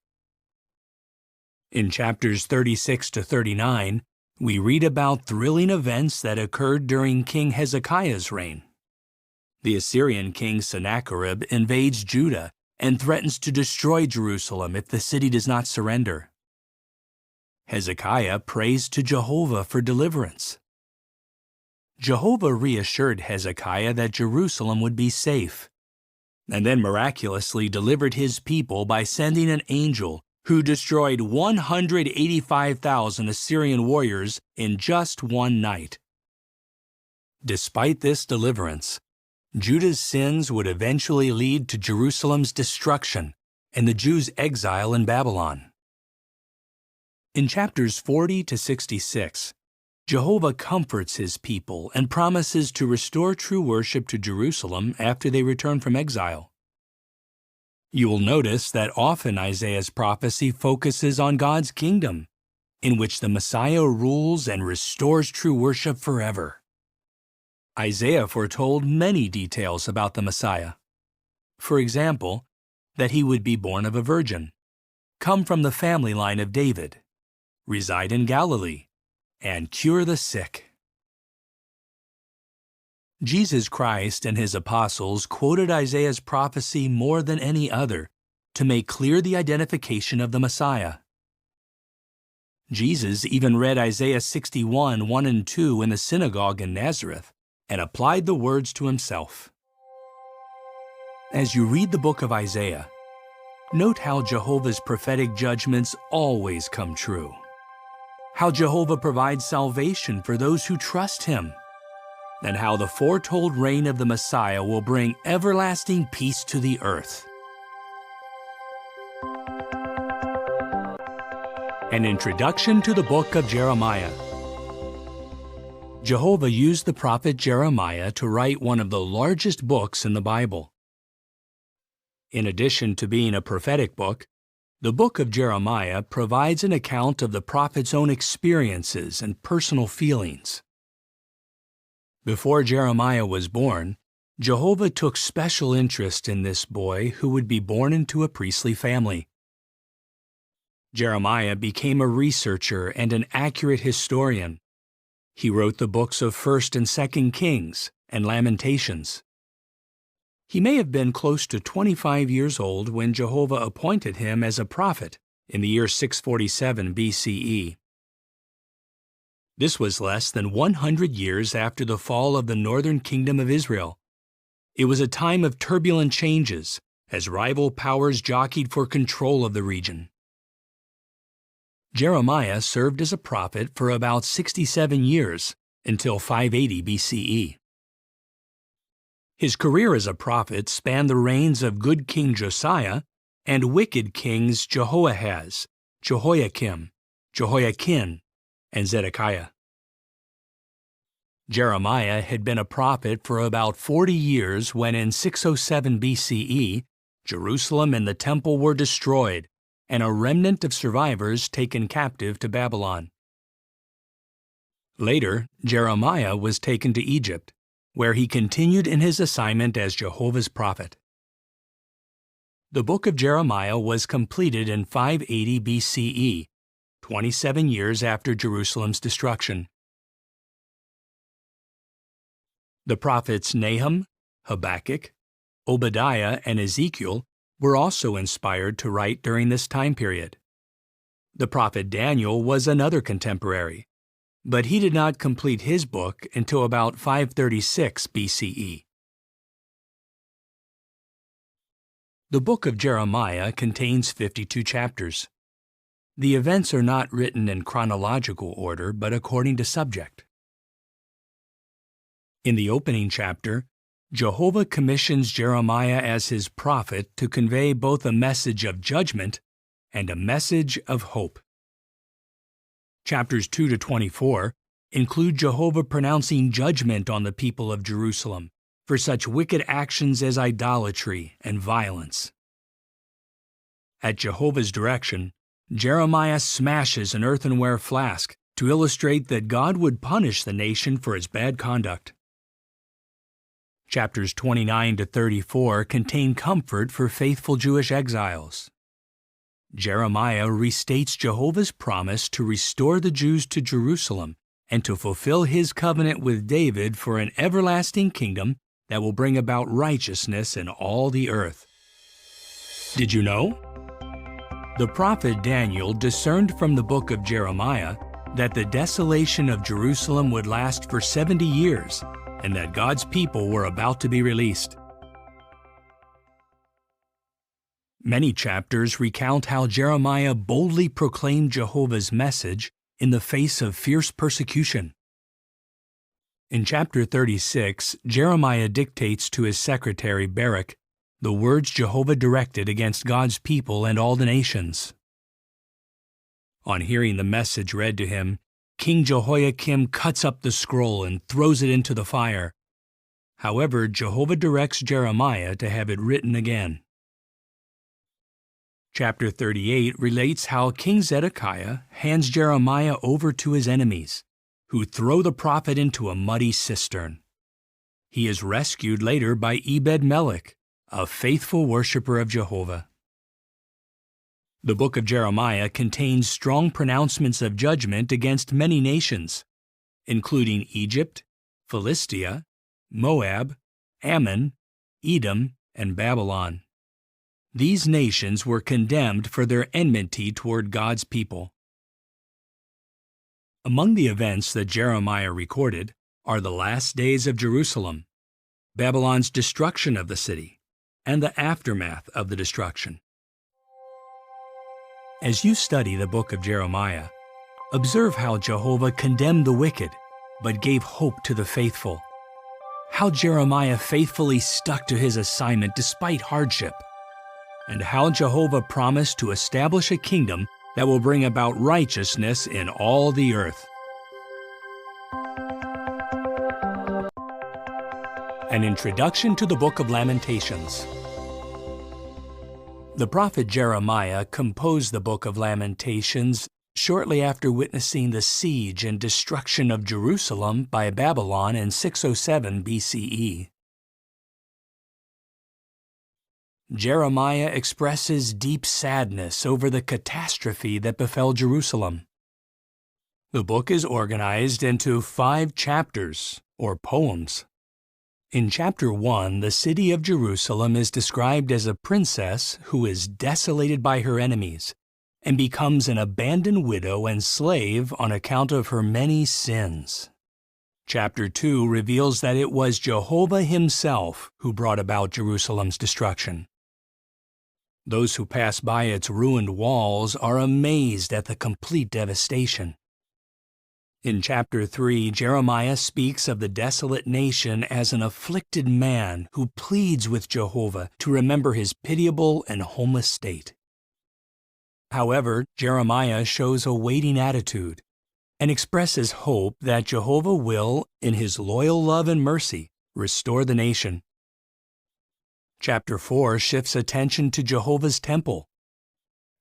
Speaker 1: In chapters 36 to 39, we read about thrilling events that occurred during King Hezekiah's reign. The Assyrian king Sennacherib invades Judah and threatens to destroy Jerusalem if the city does not surrender. Hezekiah prays to Jehovah for deliverance. Jehovah reassured Hezekiah that Jerusalem would be safe, and then miraculously delivered his people by sending an angel who destroyed 185,000 Assyrian warriors in just one night. Despite this deliverance, Judah's sins would eventually lead to Jerusalem's destruction and the Jews' exile in Babylon. In chapters 40 to 66, Jehovah comforts his people and promises to restore true worship to Jerusalem after they return from exile. You will notice that often Isaiah's prophecy focuses on God's kingdom, in which the Messiah rules and restores true worship forever. Isaiah foretold many details about the Messiah. For example, that he would be born of a virgin, come from the family line of David, reside in Galilee, and cure the sick. Jesus Christ and his apostles quoted Isaiah's prophecy more than any other to make clear the identification of the Messiah. Jesus even read Isaiah 61, 1 and 2 in the synagogue in Nazareth and applied the words to himself. As you read the book of Isaiah, note how Jehovah's prophetic judgments always come true, how Jehovah provides salvation for those who trust him, and how the foretold reign of the Messiah will bring everlasting peace to the earth. An introduction to the book of Jeremiah. Jehovah used the prophet Jeremiah to write one of the largest books in the Bible. In addition to being a prophetic book, the book of Jeremiah provides an account of the prophet's own experiences and personal feelings. Before Jeremiah was born, Jehovah took special interest in this boy who would be born into a priestly family. Jeremiah became a researcher and an accurate historian. He wrote the books of 1st and 2nd Kings and Lamentations. He may have been close to 25 years old when Jehovah appointed him as a prophet in the year 647 BCE. This was less than 100 years after the fall of the northern kingdom of Israel. It was a time of turbulent changes as rival powers jockeyed for control of the region. Jeremiah served as a prophet for about 67 years until 580 BCE. His career as a prophet spanned the reigns of good King Josiah and wicked kings Jehoahaz, Jehoiakim, Jehoiakim, and Zedekiah. Jeremiah had been a prophet for about 40 years when in 607 BCE, Jerusalem and the temple were destroyed, and a remnant of survivors taken captive to Babylon. Later, Jeremiah was taken to Egypt, where he continued in his assignment as Jehovah's prophet. The book of Jeremiah was completed in 580 BCE, 27 years after Jerusalem's destruction. The prophets Nahum, Habakkuk, Obadiah, and Ezekiel were also inspired to write during this time period. The prophet Daniel was another contemporary, but he did not complete his book until about 536 BCE. The book of Jeremiah contains 52 chapters. The events are not written in chronological order, but according to subject. In the opening chapter, Jehovah commissions Jeremiah as his prophet to convey both a message of judgment and a message of hope. Chapters 2 to 24 include Jehovah pronouncing judgment on the people of Jerusalem for such wicked actions as idolatry and violence. At Jehovah's direction, Jeremiah smashes an earthenware flask to illustrate that God would punish the nation for its bad conduct. Chapters 29 to 34 contain comfort for faithful Jewish exiles. Jeremiah restates Jehovah's promise to restore the Jews to Jerusalem and to fulfill his covenant with David for an everlasting kingdom that will bring about righteousness in all the earth. Did you know? The prophet Daniel discerned from the book of Jeremiah that the desolation of Jerusalem would last for 70 years and that God's people were about to be released. Many chapters recount how Jeremiah boldly proclaimed Jehovah's message in the face of fierce persecution. In chapter 36, Jeremiah dictates to his secretary Baruch the words Jehovah directed against God's people and all the nations. On hearing the message read to him, King Jehoiakim cuts up the scroll and throws it into the fire. However, Jehovah directs Jeremiah to have it written again. Chapter 38 relates how King Zedekiah hands Jeremiah over to his enemies, who throw the prophet into a muddy cistern. He is rescued later by Ebed-Melech, a faithful worshiper of Jehovah. The book of Jeremiah contains strong pronouncements of judgment against many nations, including Egypt, Philistia, Moab, Ammon, Edom, and Babylon. These nations were condemned for their enmity toward God's people. Among the events that Jeremiah recorded are the last days of Jerusalem, Babylon's destruction of the city, and the aftermath of the destruction. As you study the book of Jeremiah, observe how Jehovah condemned the wicked, but gave hope to the faithful. How Jeremiah faithfully stuck to his assignment despite hardship. And how Jehovah promised to establish a kingdom that will bring about righteousness in all the earth. An introduction to the Book of Lamentations. The prophet Jeremiah composed the Book of Lamentations shortly after witnessing the siege and destruction of Jerusalem by Babylon in 607 BCE. Jeremiah expresses deep sadness over the catastrophe that befell Jerusalem. The book is organized into 5 chapters, or poems. In chapter 1, the city of Jerusalem is described as a princess who is desolated by her enemies and becomes an abandoned widow and slave on account of her many sins. Chapter 2 reveals that it was Jehovah himself who brought about Jerusalem's destruction. Those who pass by its ruined walls are amazed at the complete devastation. In chapter 3, Jeremiah speaks of the desolate nation as an afflicted man who pleads with Jehovah to remember his pitiable and homeless state. However, Jeremiah shows a waiting attitude and expresses hope that Jehovah will, in his loyal love and mercy, restore the nation. Chapter 4 shifts attention to Jehovah's temple.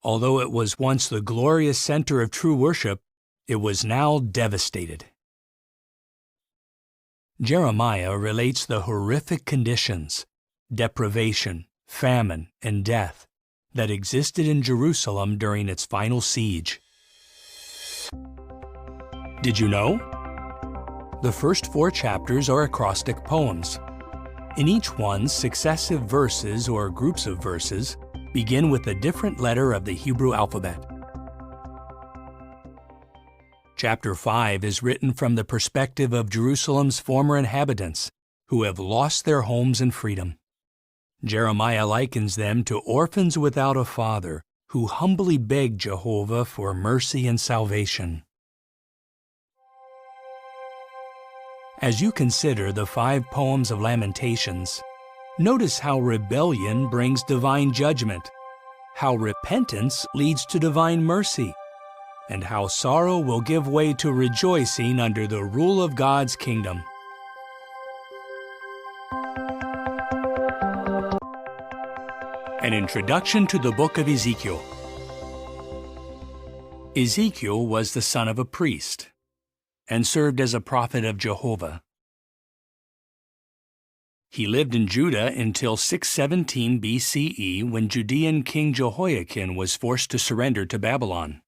Speaker 1: Although it was once the glorious center of true worship, it was now devastated. Jeremiah relates the horrific conditions, deprivation, famine, and death that existed in Jerusalem during its final siege. Did you know? The first 4 chapters are acrostic poems. In each one, successive verses or groups of verses begin with a different letter of the Hebrew alphabet. Chapter 5 is written from the perspective of Jerusalem's former inhabitants, who have lost their homes and freedom. Jeremiah likens them to orphans without a father, who humbly beg Jehovah for mercy and salvation. As you consider the 5 poems of Lamentations, notice how rebellion brings divine judgment, how repentance leads to divine mercy, and how sorrow will give way to rejoicing under the rule of God's kingdom. An introduction to the book of Ezekiel. Ezekiel was the son of a priest and served as a prophet of Jehovah. He lived in Judah until 617 BCE, when Judean King Jehoiakim was forced to surrender to Babylon.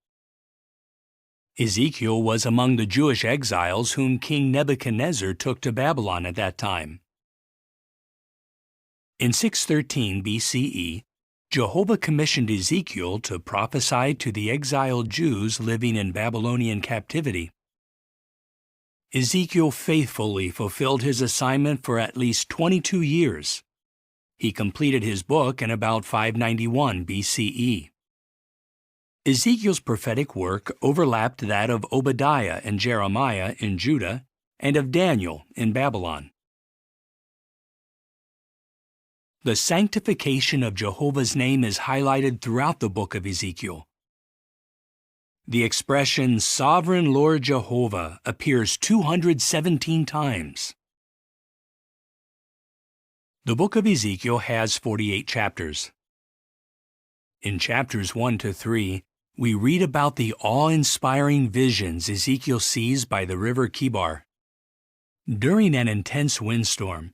Speaker 1: Ezekiel was among the Jewish exiles whom King Nebuchadnezzar took to Babylon at that time. In 613 BCE, Jehovah commissioned Ezekiel to prophesy to the exiled Jews living in Babylonian captivity. Ezekiel faithfully fulfilled his assignment for at least 22 years. He completed his book in about 591 BCE. Ezekiel's prophetic work overlapped that of Obadiah and Jeremiah in Judah and of Daniel in Babylon. The sanctification of Jehovah's name is highlighted throughout the book of Ezekiel. The expression Sovereign Lord Jehovah appears 217 times. The book of Ezekiel has 48 chapters. In chapters 1 to 3, we read about the awe-inspiring visions Ezekiel sees by the river Kibar. During an intense windstorm,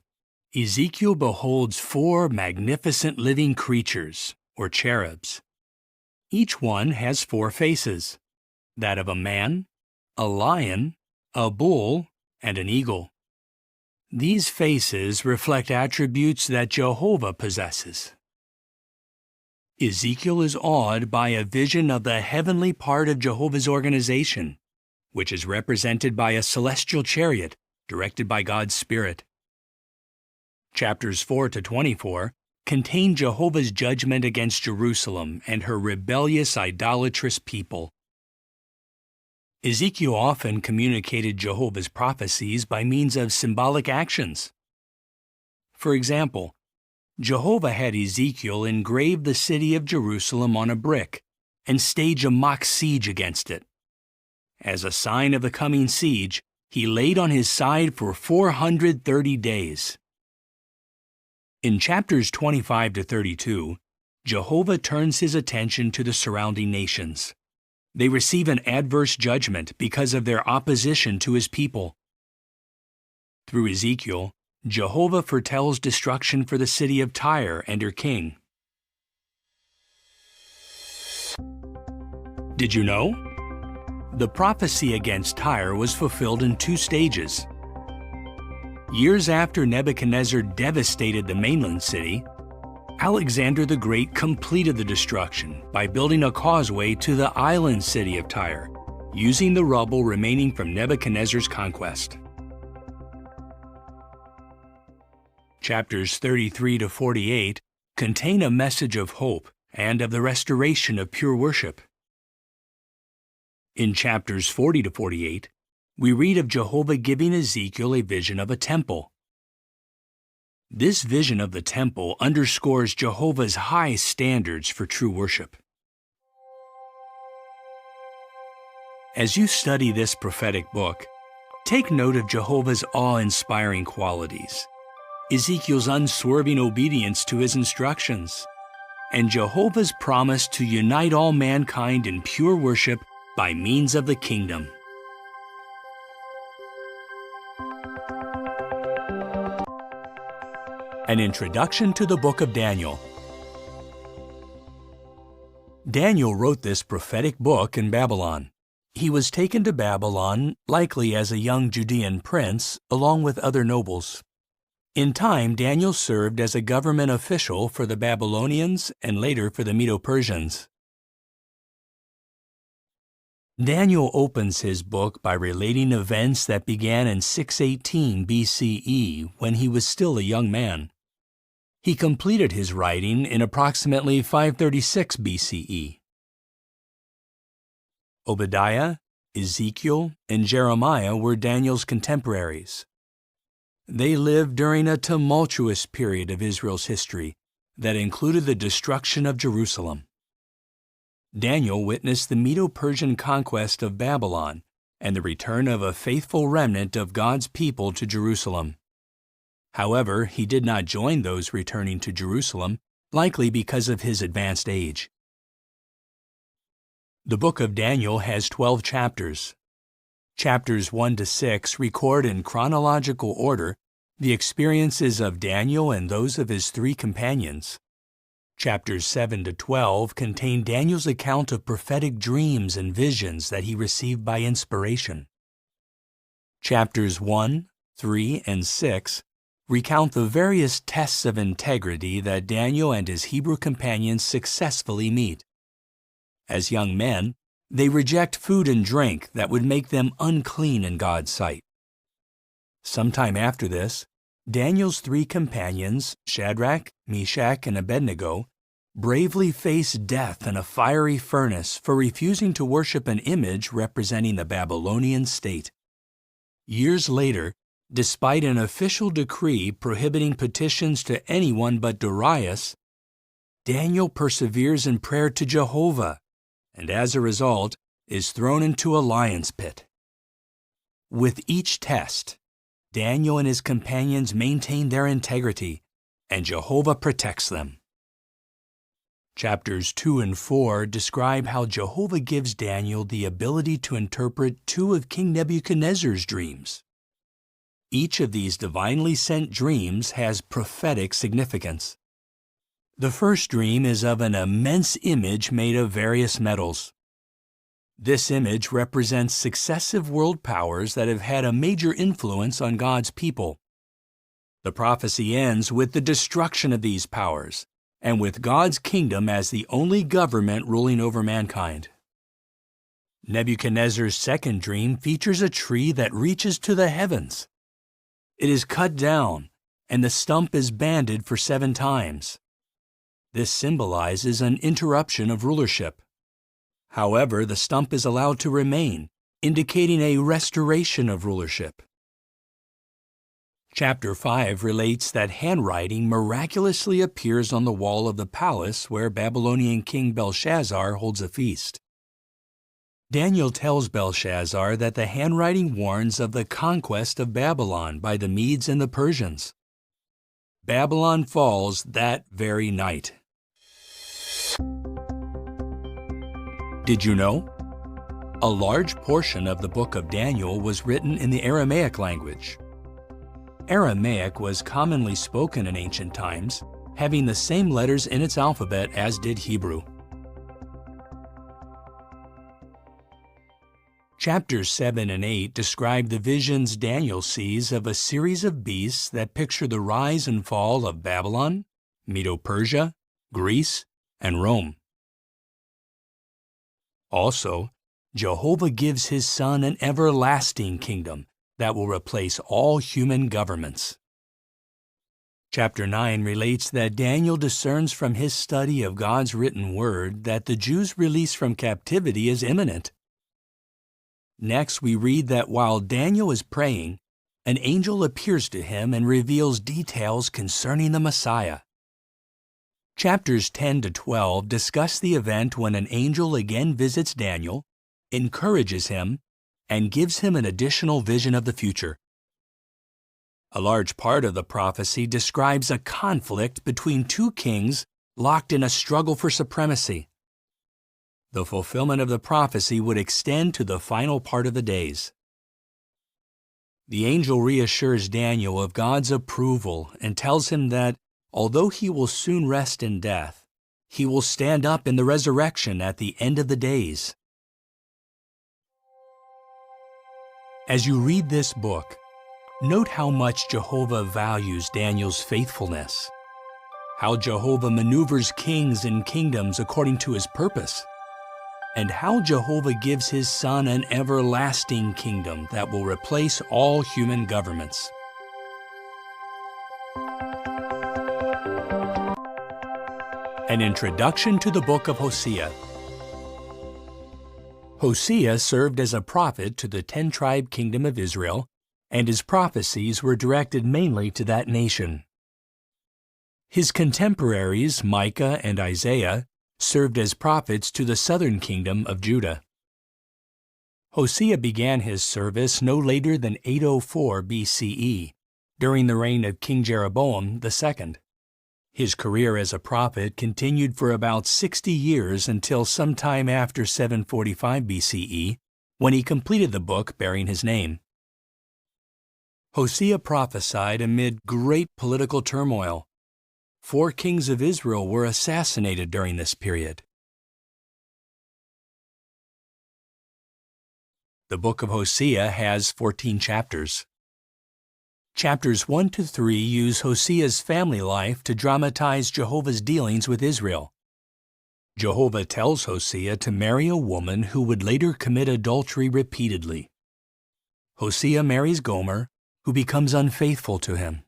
Speaker 1: Ezekiel beholds 4 magnificent living creatures, or cherubs. Each one has 4 faces, that of a man, a lion, a bull, and an eagle. These faces reflect attributes that Jehovah possesses. Ezekiel is awed by a vision of the heavenly part of Jehovah's organization, which is represented by a celestial chariot directed by God's Spirit. Chapters 4 to 24 contain Jehovah's judgment against Jerusalem and her rebellious, idolatrous people. Ezekiel often communicated Jehovah's prophecies by means of symbolic actions. For example, Jehovah had Ezekiel engrave the city of Jerusalem on a brick and stage a mock siege against it. As a sign of the coming siege, he laid on his side for 430 days. In chapters 25 to 32, Jehovah turns his attention to the surrounding nations. They receive an adverse judgment because of their opposition to his people. Through Ezekiel, Jehovah foretells destruction for the city of Tyre and her king. Did you know? The prophecy against Tyre was fulfilled in 2 stages. Years after Nebuchadnezzar devastated the mainland city, Alexander the Great completed the destruction by building a causeway to the island city of Tyre, using the rubble remaining from Nebuchadnezzar's conquest. Chapters 33 to 48 contain a message of hope and of the restoration of pure worship. In chapters 40 to 48, we read of Jehovah giving Ezekiel a vision of a temple. This vision of the temple underscores Jehovah's high standards for true worship. As you study this prophetic book, take note of Jehovah's awe-inspiring qualities, Ezekiel's unswerving obedience to his instructions, and Jehovah's promise to unite all mankind in pure worship by means of the kingdom. An introduction to the book of Daniel. Daniel wrote this prophetic book in Babylon. He was taken to Babylon, likely as a young Judean prince, along with other nobles. In time, Daniel served as a government official for the Babylonians and later for the Medo-Persians. Daniel opens his book by relating events that began in 618 BCE when he was still a young man. He completed his writing in approximately 536 BCE. Obadiah, Ezekiel, and Jeremiah were Daniel's contemporaries. They lived during a tumultuous period of Israel's history that included the destruction of Jerusalem. Daniel witnessed the Medo-Persian conquest of Babylon and the return of a faithful remnant of God's people to Jerusalem. However, he did not join those returning to Jerusalem, likely because of his advanced age. The book of Daniel has 12 chapters. Chapters 1 to 6 record in chronological order the experiences of Daniel and those of his 3 companions. Chapters 7 to 12 contain Daniel's account of prophetic dreams and visions that he received by inspiration. Chapters 1, 3, and 6 recount the various tests of integrity that Daniel and his Hebrew companions successfully meet. As young men, they reject food and drink that would make them unclean in God's sight. Sometime after this, Daniel's 3 companions, Shadrach, Meshach, and Abednego, bravely face death in a fiery furnace for refusing to worship an image representing the Babylonian state. Years later, despite an official decree prohibiting petitions to anyone but Darius, Daniel perseveres in prayer to Jehovah, and as a result, is thrown into a lion's pit. With each test, Daniel and his companions maintain their integrity, and Jehovah protects them. Chapters 2 and 4 describe how Jehovah gives Daniel the ability to interpret 2 of King Nebuchadnezzar's dreams. Each of these divinely sent dreams has prophetic significance. The first dream is of an immense image made of various metals. This image represents successive world powers that have had a major influence on God's people. The prophecy ends with the destruction of these powers, and with God's kingdom as the only government ruling over mankind. Nebuchadnezzar's second dream features a tree that reaches to the heavens. It is cut down, and the stump is banded for 7 times. This symbolizes an interruption of rulership. However, the stump is allowed to remain, indicating a restoration of rulership. Chapter 5 relates that handwriting miraculously appears on the wall of the palace where Babylonian King Belshazzar holds a feast. Daniel tells Belshazzar that the handwriting warns of the conquest of Babylon by the Medes and the Persians. Babylon falls that very night. Did you know? A large portion of the book of Daniel was written in the Aramaic language. Aramaic was commonly spoken in ancient times, having the same letters in its alphabet as did Hebrew. Chapters 7 and 8 describe the visions Daniel sees of a series of beasts that picture the rise and fall of Babylon, Medo-Persia, Greece, and Rome. Also, Jehovah gives his Son an everlasting kingdom that will replace all human governments. Chapter 9 relates that Daniel discerns from his study of God's written word that the Jews' release from captivity is imminent. Next, we read that while Daniel is praying, an angel appears to him and reveals details concerning the Messiah. Chapters 10 to 12 discuss the event when an angel again visits Daniel, encourages him, and gives him an additional vision of the future. A large part of the prophecy describes a conflict between two kings locked in a struggle for supremacy. The fulfillment of the prophecy would extend to the final part of the days. The angel reassures Daniel of God's approval and tells him that, although he will soon rest in death, he will stand up in the resurrection at the end of the days. As you read this book, note how much Jehovah values Daniel's faithfulness, how Jehovah maneuvers kings and kingdoms according to his purpose, and how Jehovah gives his Son an everlasting kingdom that will replace all human governments. An introduction to the book of Hosea. Hosea served as a prophet to the 10-tribe kingdom of Israel, and his prophecies were directed mainly to that nation. His contemporaries, Micah and Isaiah, served as prophets to the southern kingdom of Judah. Hosea began his service no later than 804 BCE, during the reign of King Jeroboam II. His career as a prophet continued for about 60 years until sometime after 745 BCE, when he completed the book bearing his name. Hosea prophesied amid great political turmoil. 4 kings of Israel were assassinated during this period. The book of Hosea has 14 chapters. Chapters 1 to 3 use Hosea's family life to dramatize Jehovah's dealings with Israel. Jehovah tells Hosea to marry a woman who would later commit adultery repeatedly. Hosea marries Gomer, who becomes unfaithful to him.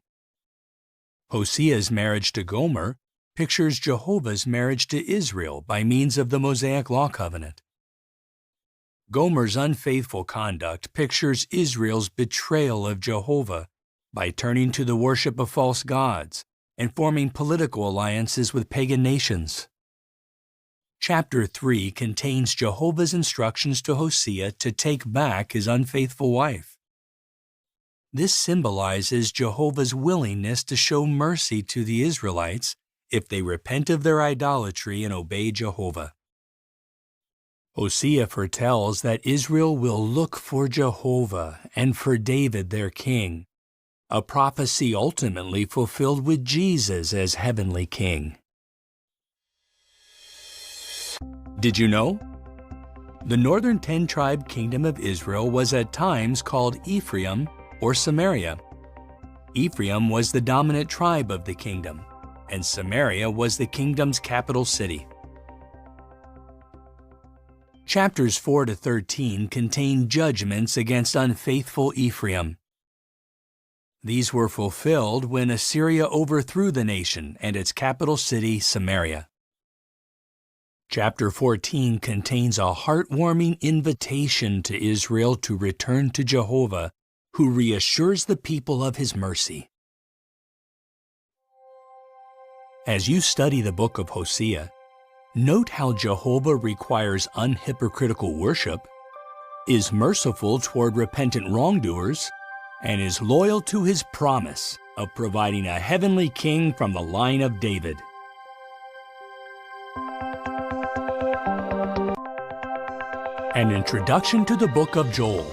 Speaker 1: Hosea's marriage to Gomer pictures Jehovah's marriage to Israel by means of the Mosaic Law covenant. Gomer's unfaithful conduct pictures Israel's betrayal of Jehovah by turning to the worship of false gods and forming political alliances with pagan nations. Chapter 3 contains Jehovah's instructions to Hosea to take back his unfaithful wife. This symbolizes Jehovah's willingness to show mercy to the Israelites if they repent of their idolatry and obey Jehovah. Hosea foretells that Israel will look for Jehovah and for David their king, a prophecy ultimately fulfilled with Jesus as heavenly king. Did you know? The northern 10-tribe kingdom of Israel was at times called Ephraim or Samaria. Ephraim was the dominant tribe of the kingdom, and Samaria was the kingdom's capital city. Chapters 4 to 13 contain judgments against unfaithful Ephraim. These were fulfilled when Assyria overthrew the nation and its capital city, Samaria. Chapter 14 contains a heartwarming invitation to Israel to return to Jehovah, who reassures the people of his mercy. As you study the book of Hosea, note how Jehovah requires unhypocritical worship, is merciful toward repentant wrongdoers, and is loyal to his promise of providing a heavenly king from the line of David. An introduction to the book of Joel.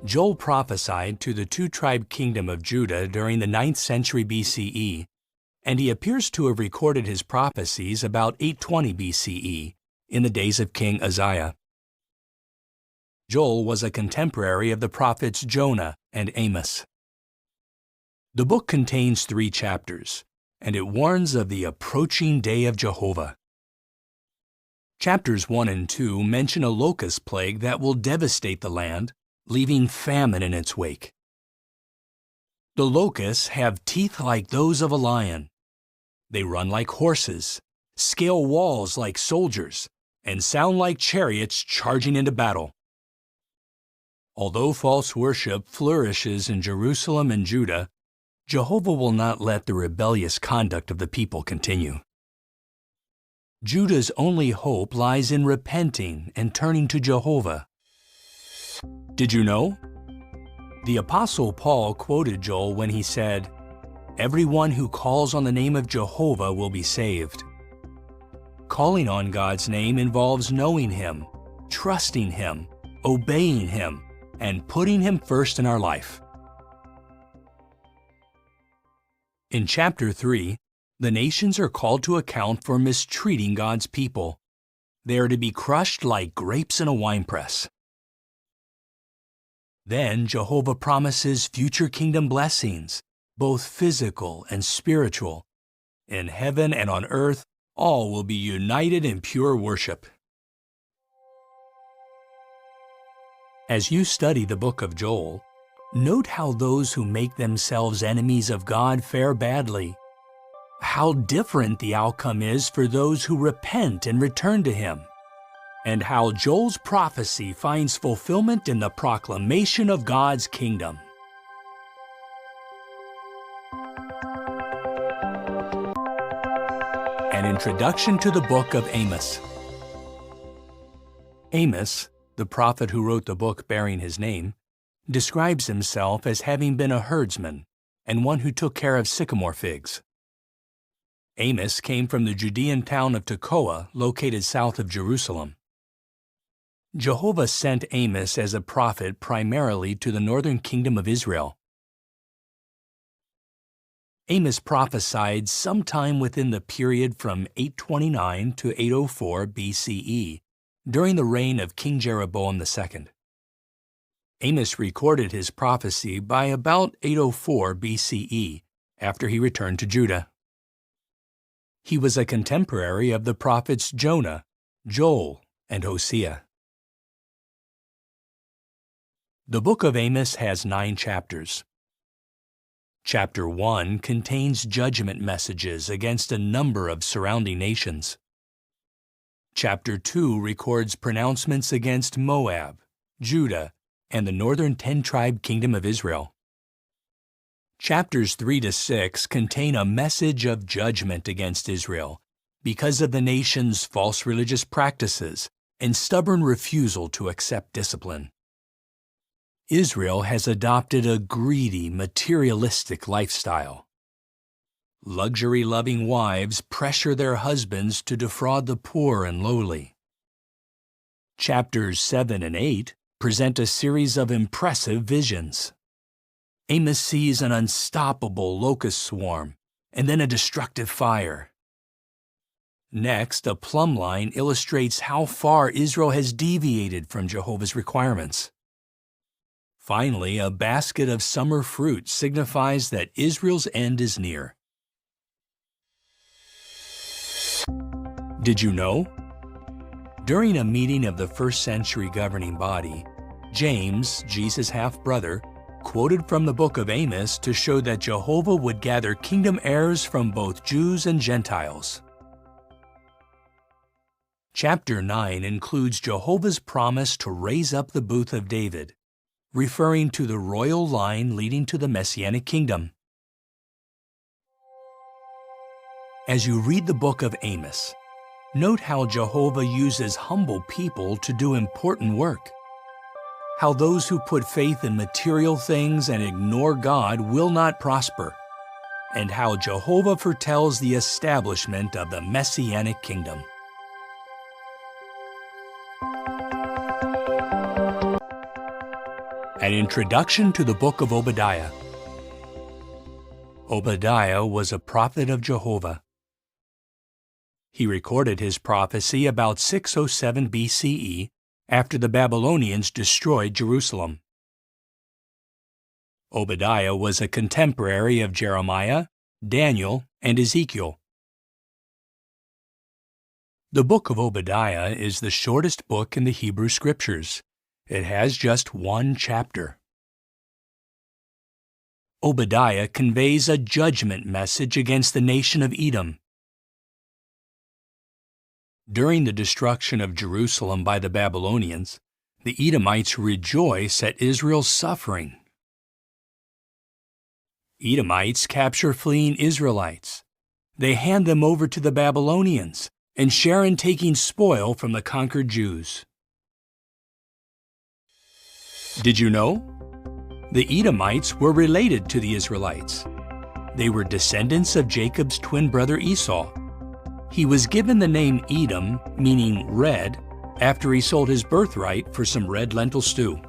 Speaker 1: Joel prophesied to the two-tribe kingdom of Judah during the 9th century BCE, and he appears to have recorded his prophecies about 820 BCE, in the days of King Uzziah. Joel was a contemporary of the prophets Jonah and Amos. The book contains 3 chapters, and it warns of the approaching day of Jehovah. Chapters 1 and 2 mention a locust plague that will devastate the land, leaving famine in its wake. The locusts have teeth like those of a lion. They run like horses, scale walls like soldiers, and sound like chariots charging into battle. Although false worship flourishes in Jerusalem and Judah, Jehovah will not let the rebellious conduct of the people continue. Judah's only hope lies in repenting and turning to Jehovah. Did you know? The Apostle Paul quoted Joel when he said, "Everyone who calls on the name of Jehovah will be saved." Calling on God's name involves knowing Him, trusting Him, obeying Him, and putting Him first in our life. In chapter 3, the nations are called to account for mistreating God's people. They are to be crushed like grapes in a winepress. Then Jehovah promises future kingdom blessings, both physical and spiritual. In heaven and on earth, all will be united in pure worship. As you study the book of Joel, note how those who make themselves enemies of God fare badly. How different the outcome is for those who repent and return to Him, and how Joel's prophecy finds fulfillment in the proclamation of God's kingdom. An introduction to the book of Amos. Amos, the prophet who wrote the book bearing his name, describes himself as having been a herdsman and one who took care of sycamore figs. Amos came from the Judean town of Tekoa, located south of Jerusalem. Jehovah sent Amos as a prophet primarily to the northern kingdom of Israel. Amos prophesied sometime within the period from 829 to 804 BCE, during the reign of King Jeroboam II. Amos recorded his prophecy by about 804 BCE, after he returned to Judah. He was a contemporary of the prophets Jonah, Joel, and Hosea. The book of Amos has 9 chapters. Chapter 1 contains judgment messages against a number of surrounding nations. Chapter 2 records pronouncements against Moab, Judah, and the northern 10-tribe kingdom of Israel. Chapters 3 to 6 contain a message of judgment against Israel because of the nation's false religious practices and stubborn refusal to accept discipline. Israel has adopted a greedy, materialistic lifestyle. Luxury-loving wives pressure their husbands to defraud the poor and lowly. Chapters 7 and 8 present a series of impressive visions. Amos sees an unstoppable locust swarm, and then a destructive fire. Next, a plumb line illustrates how far Israel has deviated from Jehovah's requirements. Finally, a basket of summer fruit signifies that Israel's end is near. Did you know? During a meeting of the first century governing body, James, Jesus' half-brother, quoted from the book of Amos to show that Jehovah would gather kingdom heirs from both Jews and Gentiles. Chapter 9 includes Jehovah's promise to raise up the booth of David, referring to the royal line leading to the Messianic kingdom. As you read the book of Amos, note how Jehovah uses humble people to do important work. how those who put faith in material things and ignore God will not prosper, and how Jehovah foretells the establishment of the Messianic kingdom. An introduction to the book of Obadiah. Obadiah was a prophet of Jehovah. He recorded his prophecy about 607 BCE after the Babylonians destroyed Jerusalem. Obadiah was a contemporary of Jeremiah, Daniel, and Ezekiel. The book of Obadiah is the shortest book in the Hebrew Scriptures. It has just one chapter. Obadiah conveys a judgment message against the nation of Edom. During the destruction of Jerusalem by the Babylonians, the Edomites rejoice at Israel's suffering. Edomites capture fleeing Israelites. They hand them over to the Babylonians and share in taking spoil from the conquered Jews. Did you know? The Edomites were related to the Israelites. They were descendants of Jacob's twin brother Esau. He was given the name Edom, meaning red, after he sold his birthright for some red lentil stew.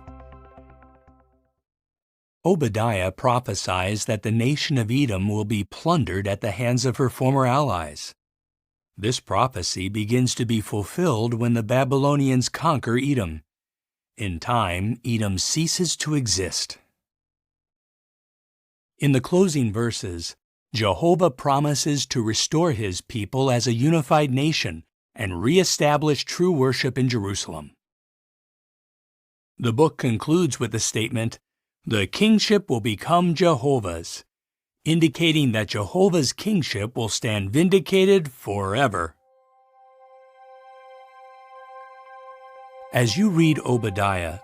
Speaker 1: Obadiah prophesies that the nation of Edom will be plundered at the hands of her former allies. This prophecy begins to be fulfilled when the Babylonians conquer Edom. In time, Edom ceases to exist. In the closing verses, Jehovah promises to restore his people as a unified nation and re-establish true worship in Jerusalem. The book concludes with the statement, "The kingship will become Jehovah's," indicating that Jehovah's kingship will stand vindicated forever. As you read Obadiah,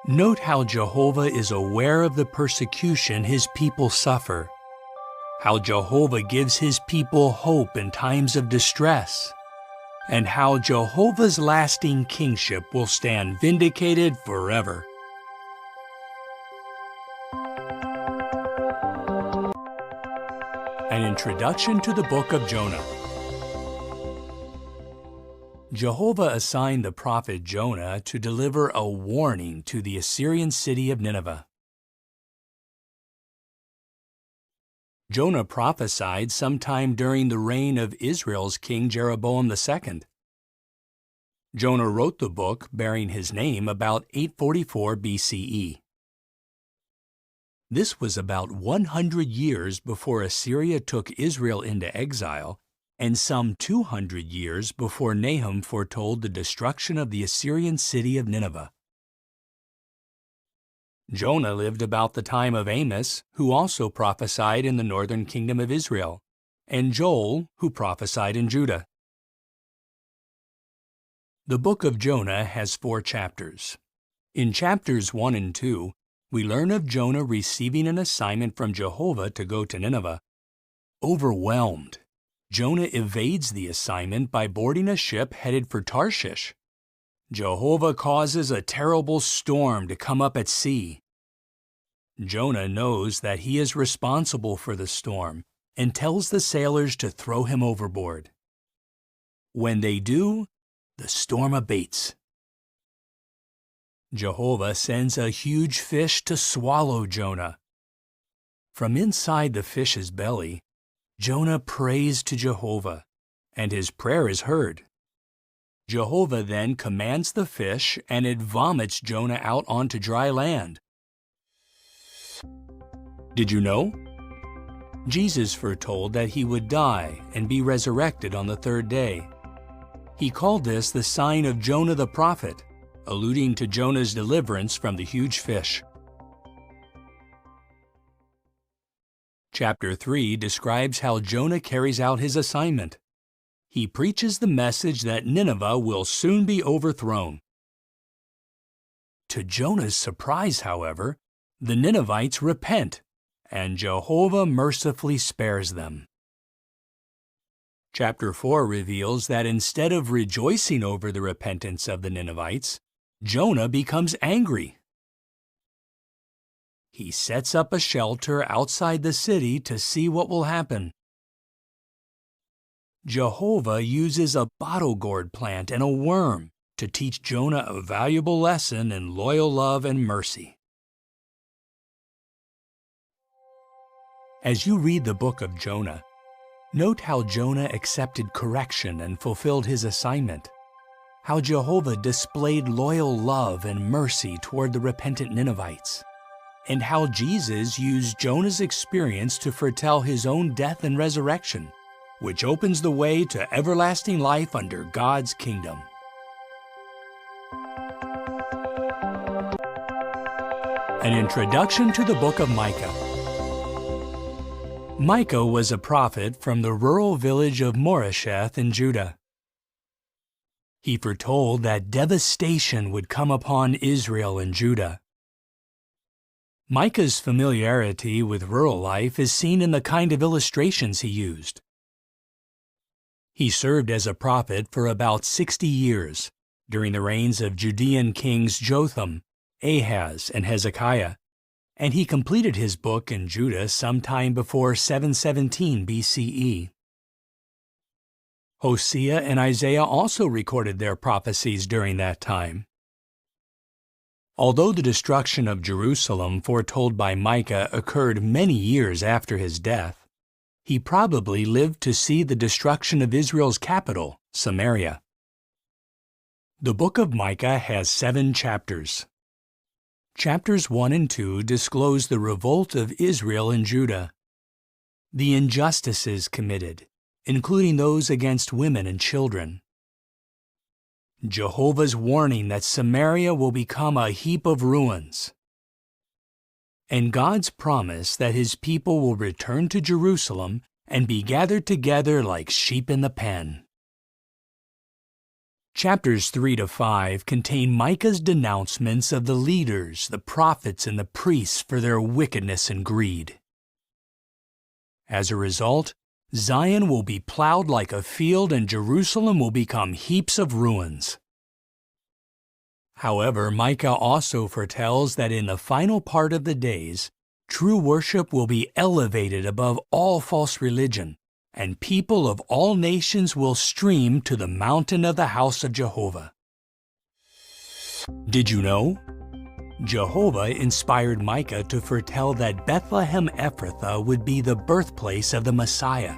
Speaker 1: note how Jehovah is aware of the persecution his people suffer, how Jehovah gives his people hope in times of distress, and how Jehovah's lasting kingship will stand vindicated forever. An introduction to the book of Jonah. Jehovah assigned the prophet Jonah to deliver a warning to the Assyrian city of Nineveh. Jonah prophesied sometime during the reign of Israel's king Jeroboam II. Jonah wrote the book bearing his name about 844 BCE. This was about 100 years before Assyria took Israel into exile, and some 200 years before Nahum foretold the destruction of the Assyrian city of Nineveh. Jonah lived about the time of Amos, who also prophesied in the northern kingdom of Israel, and Joel, who prophesied in Judah. The book of Jonah has 4 chapters. In chapters 1 and 2, we learn of Jonah receiving an assignment from Jehovah to go to Nineveh. Overwhelmed, Jonah evades the assignment by boarding a ship headed for Tarshish. Jehovah causes a terrible storm to come up at sea. Jonah knows that he is responsible for the storm and tells the sailors to throw him overboard. When they do, the storm abates. Jehovah sends a huge fish to swallow Jonah. From inside the fish's belly, Jonah prays to Jehovah, and his prayer is heard. Jehovah then commands the fish, and it vomits Jonah out onto dry land. Did you know? Jesus foretold that he would die and be resurrected on the 3rd day. He called this the sign of Jonah the prophet, alluding to Jonah's deliverance from the huge fish. Chapter 3 describes how Jonah carries out his assignment. He preaches the message that Nineveh will soon be overthrown. To Jonah's surprise, however, the Ninevites repent, and Jehovah mercifully spares them. Chapter 4 reveals that instead of rejoicing over the repentance of the Ninevites, Jonah becomes angry. he sets up a shelter outside the city to see what will happen. Jehovah uses a bottle gourd plant and a worm to teach Jonah a valuable lesson in loyal love and mercy. As you read the book of Jonah, note how Jonah accepted correction and fulfilled his assignment, how Jehovah displayed loyal love and mercy toward the repentant Ninevites, and how Jesus used Jonah's experience to foretell his own death and resurrection, which opens the way to everlasting life under God's kingdom. An introduction to the book of Micah. Micah was a prophet from the rural village of Moresheth in Judah. He foretold that devastation would come upon Israel and Judah. Micah's familiarity with rural life is seen in the kind of illustrations he used. He served as a prophet for about 60 years during the reigns of Judean kings Jotham, Ahaz, and Hezekiah, and he completed his book in Judah sometime before 717 BCE. Hosea and Isaiah also recorded their prophecies during that time. Although the destruction of Jerusalem foretold by Micah occurred many years after his death, he probably lived to see the destruction of Israel's capital, Samaria. The book of Micah has 7 chapters. Chapters 1 and 2 disclose the revolt of Israel and Judah, the injustices committed, including those against women and children, Jehovah's warning that Samaria will become a heap of ruins, and God's promise that his people will return to Jerusalem and be gathered together like sheep in the pen. Chapters 3 to 5 contain Micah's denouncements of the leaders, the prophets, and the priests for their wickedness and greed. As a result, Zion will be plowed like a field and Jerusalem will become heaps of ruins. However, Micah also foretells that in the final part of the days, true worship will be elevated above all false religion, and people of all nations will stream to the mountain of the house of Jehovah. Did you know? Jehovah inspired Micah to foretell that Bethlehem Ephrathah would be the birthplace of the Messiah.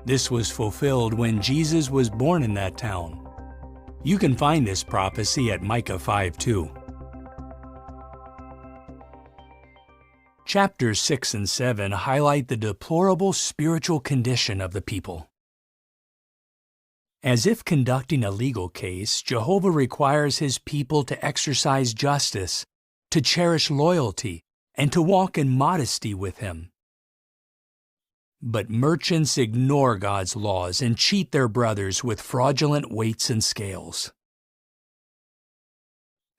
Speaker 1: This was fulfilled when Jesus was born in that town. You can find this prophecy at Micah 5:2. Chapters 6 and 7 highlight the deplorable spiritual condition of the people. As if conducting a legal case, Jehovah requires his people to exercise justice, to cherish loyalty, and to walk in modesty with him. But merchants ignore God's laws and cheat their brothers with fraudulent weights and scales.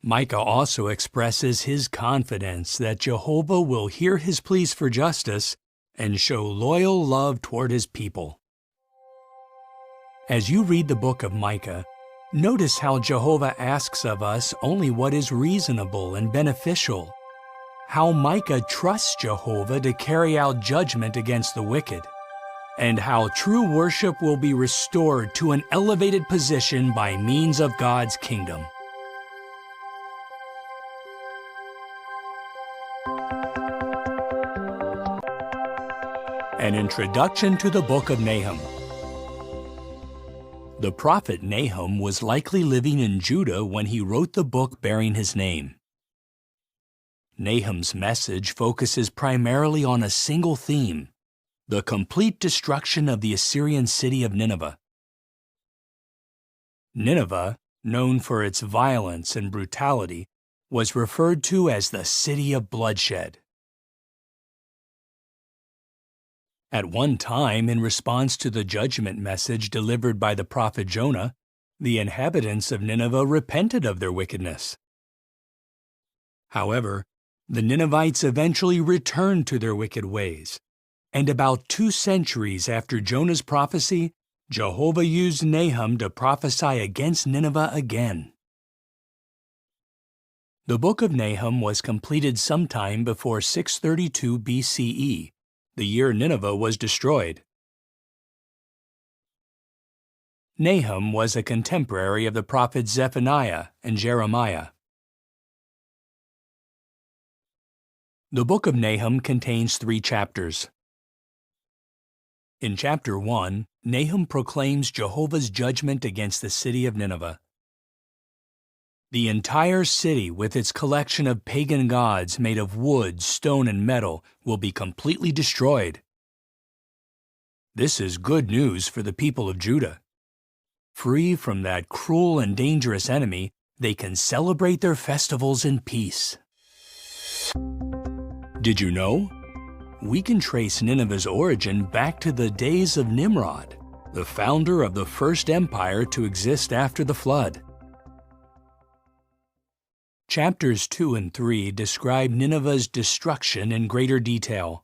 Speaker 1: Micah also expresses his confidence that Jehovah will hear his pleas for justice and show loyal love toward his people. As you read the book of Micah, notice how Jehovah asks of us only what is reasonable and beneficial, how Micah trusts Jehovah to carry out judgment against the wicked, and how true worship will be restored to an elevated position by means of God's kingdom. An introduction to the book of Nahum. The prophet Nahum was likely living in Judah when he wrote the book bearing his name. Nahum's message focuses primarily on a single theme: the complete destruction of the Assyrian city of Nineveh. Nineveh, known for its violence and brutality, was referred to as the city of bloodshed. At one time, in response to the judgment message delivered by the prophet Jonah, the inhabitants of Nineveh repented of their wickedness. However, the Ninevites eventually returned to their wicked ways, and about 2 centuries after Jonah's prophecy, Jehovah used Nahum to prophesy against Nineveh again. The book of Nahum was completed sometime before 632 BCE, the year Nineveh was destroyed. Nahum was a contemporary of the prophets Zephaniah and Jeremiah. The book of Nahum contains 3 chapters. In chapter 1, Nahum proclaims Jehovah's judgment against the city of Nineveh. The entire city, with its collection of pagan gods made of wood, stone, and metal, will be completely destroyed. This is good news for the people of Judah. Free from that cruel and dangerous enemy, they can celebrate their festivals in peace. Did you know? We can trace Nineveh's origin back to the days of Nimrod, the founder of the first empire to exist after the flood. Chapters 2 and 3 describe Nineveh's destruction in greater detail.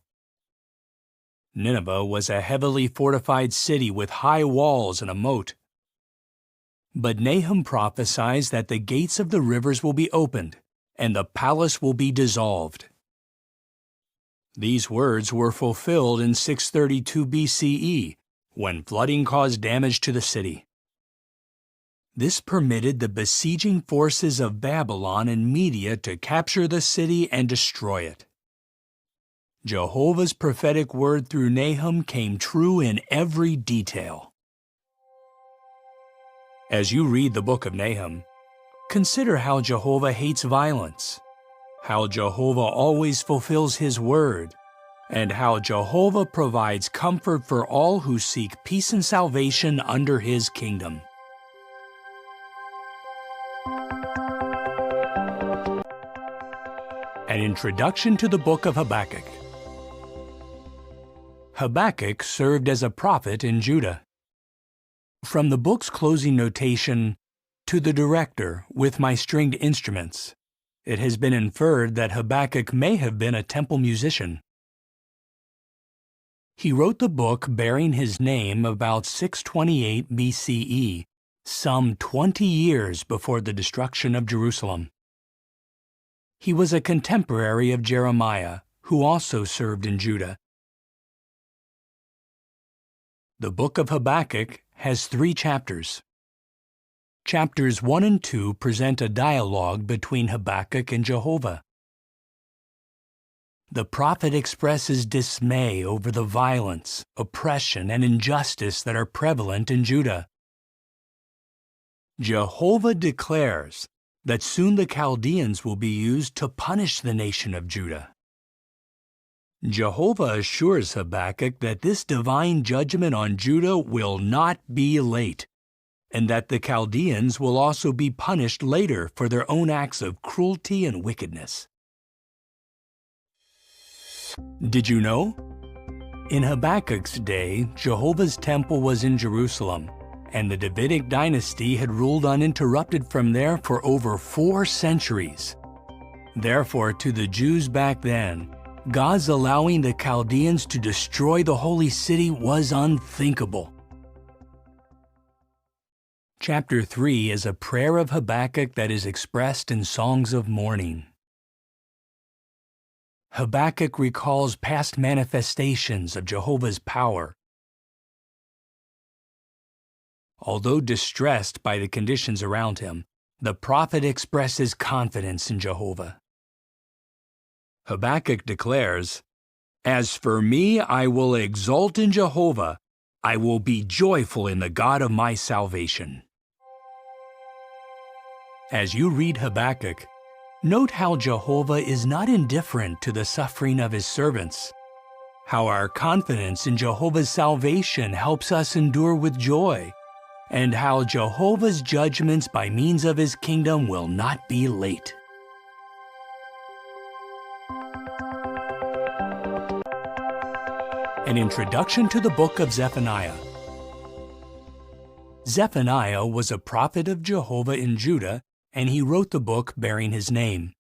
Speaker 1: Nineveh was a heavily fortified city with high walls and a moat. But Nahum prophesies that the gates of the rivers will be opened, and the palace will be dissolved. These words were fulfilled in 632 BCE, when flooding caused damage to the city. This permitted the besieging forces of Babylon and Media to capture the city and destroy it. Jehovah's prophetic word through Nahum came true in every detail. As you read the book of Nahum, consider how Jehovah hates violence, how Jehovah always fulfills His word, and how Jehovah provides comfort for all who seek peace and salvation under His kingdom. An introduction to the book of Habakkuk. Habakkuk served as a prophet in Judah. From the book's closing notation, "To the director with my stringed instruments," it has been inferred that Habakkuk may have been a temple musician. He wrote the book bearing his name about 628 BCE, some 20 years before the destruction of Jerusalem. He was a contemporary of Jeremiah, who also served in Judah. The book of Habakkuk has 3 chapters. Chapters 1 and 2 present a dialogue between Habakkuk and Jehovah. The prophet expresses dismay over the violence, oppression, and injustice that are prevalent in Judah. Jehovah declares that soon the Chaldeans will be used to punish the nation of Judah. Jehovah assures Habakkuk that this divine judgment on Judah will not be late, and that the Chaldeans will also be punished later for their own acts of cruelty and wickedness. Did you know? In Habakkuk's day, Jehovah's temple was in Jerusalem, and the Davidic dynasty had ruled uninterrupted from there for over 4 centuries. Therefore, to the Jews back then, God's allowing the Chaldeans to destroy the holy city was unthinkable. Chapter 3 is a prayer of Habakkuk that is expressed in songs of mourning. Habakkuk recalls past manifestations of Jehovah's power. Although distressed by the conditions around him, the prophet expresses confidence in Jehovah. Habakkuk declares, "As for me, I will exult in Jehovah. I will be joyful in the God of my salvation." As you read Habakkuk, note how Jehovah is not indifferent to the suffering of His servants, how our confidence in Jehovah's salvation helps us endure with joy, and how Jehovah's judgments by means of His kingdom will not be late. An introduction to the book of Zephaniah. Zephaniah was a prophet of Jehovah in Judah, and he wrote the book bearing his name.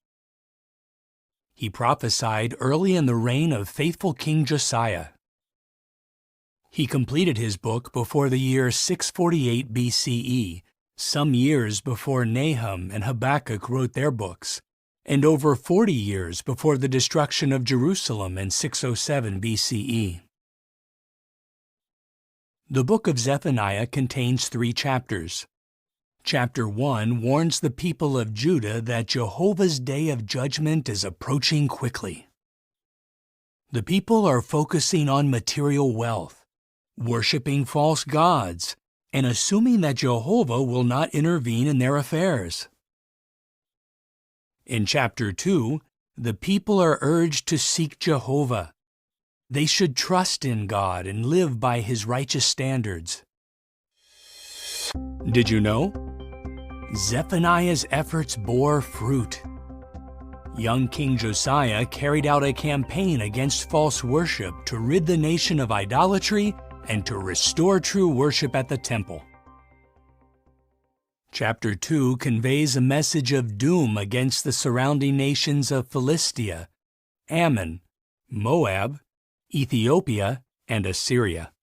Speaker 1: He prophesied early in the reign of faithful King Josiah. He completed his book before the year 648 BCE, some years before Nahum and Habakkuk wrote their books, and over 40 years before the destruction of Jerusalem in 607 BCE. The book of Zephaniah contains 3 chapters. Chapter 1 warns the people of Judah that Jehovah's day of judgment is approaching quickly. The people are focusing on material wealth, worshiping false gods, and assuming that Jehovah will not intervene in their affairs. In chapter 2, the people are urged to seek Jehovah. They should trust in God and live by His righteous standards. Did you know? Zephaniah's efforts bore fruit. Young King Josiah carried out a campaign against false worship to rid the nation of idolatry and to restore true worship at the temple. Chapter 2 conveys a message of doom against the surrounding nations of Philistia, Ammon, Moab, Ethiopia, and Assyria.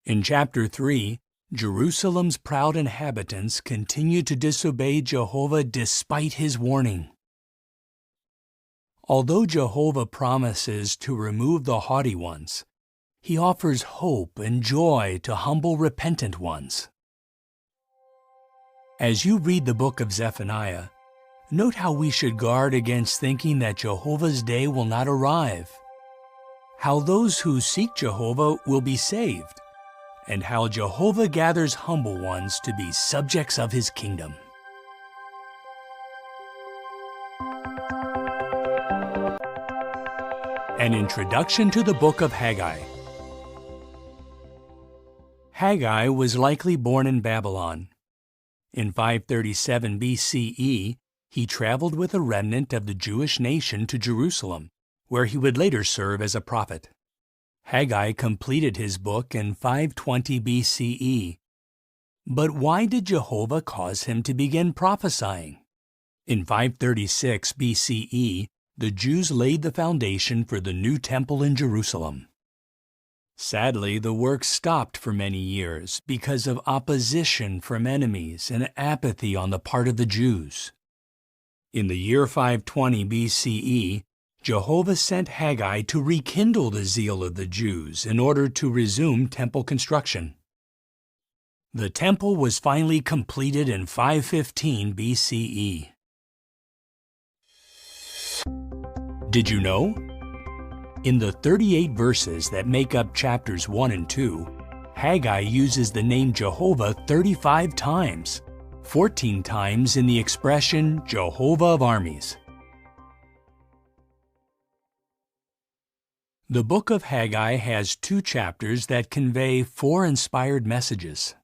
Speaker 1: In chapter 3, Jerusalem's proud inhabitants continue to disobey Jehovah despite His warning. Although Jehovah promises to remove the haughty ones, He offers hope and joy to humble, repentant ones. As you read the book of Zephaniah, note how we should guard against thinking that Jehovah's day will not arrive, how those who seek Jehovah will be saved, and how Jehovah gathers humble ones to be subjects of His kingdom. An introduction to the book of Haggai. Haggai was likely born in Babylon. In 537 BCE, he traveled with a remnant of the Jewish nation to Jerusalem, where he would later serve as a prophet. Haggai completed his book in 520 BCE. But why did Jehovah cause him to begin prophesying? In 536 BCE, the Jews laid the foundation for the new temple in Jerusalem. Sadly, the work stopped for many years because of opposition from enemies and apathy on the part of the Jews. In the year 520 BCE, Jehovah sent Haggai to rekindle the zeal of the Jews in order to resume temple construction. The temple was finally completed in 515 BCE. Did you know? In the 38 verses that make up chapters 1 and 2, Haggai uses the name Jehovah 35 times, 14 times in the expression Jehovah of Armies. The book of Haggai has 2 chapters that convey 4 inspired messages.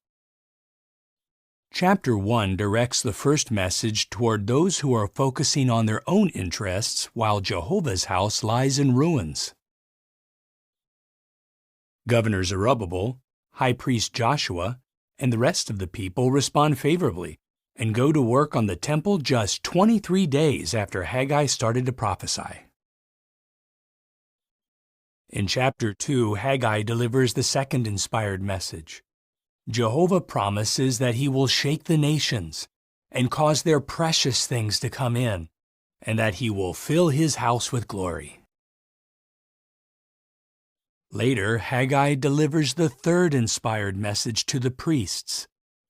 Speaker 1: Chapter 1 directs the first message toward those who are focusing on their own interests while Jehovah's house lies in ruins. Governor Zerubbabel, High Priest Joshua, and the rest of the people respond favorably and go to work on the temple just 23 days after Haggai started to prophesy. In chapter 2, Haggai delivers the second inspired message. Jehovah promises that He will shake the nations and cause their precious things to come in, and that He will fill His house with glory. Later, Haggai delivers the third inspired message to the priests,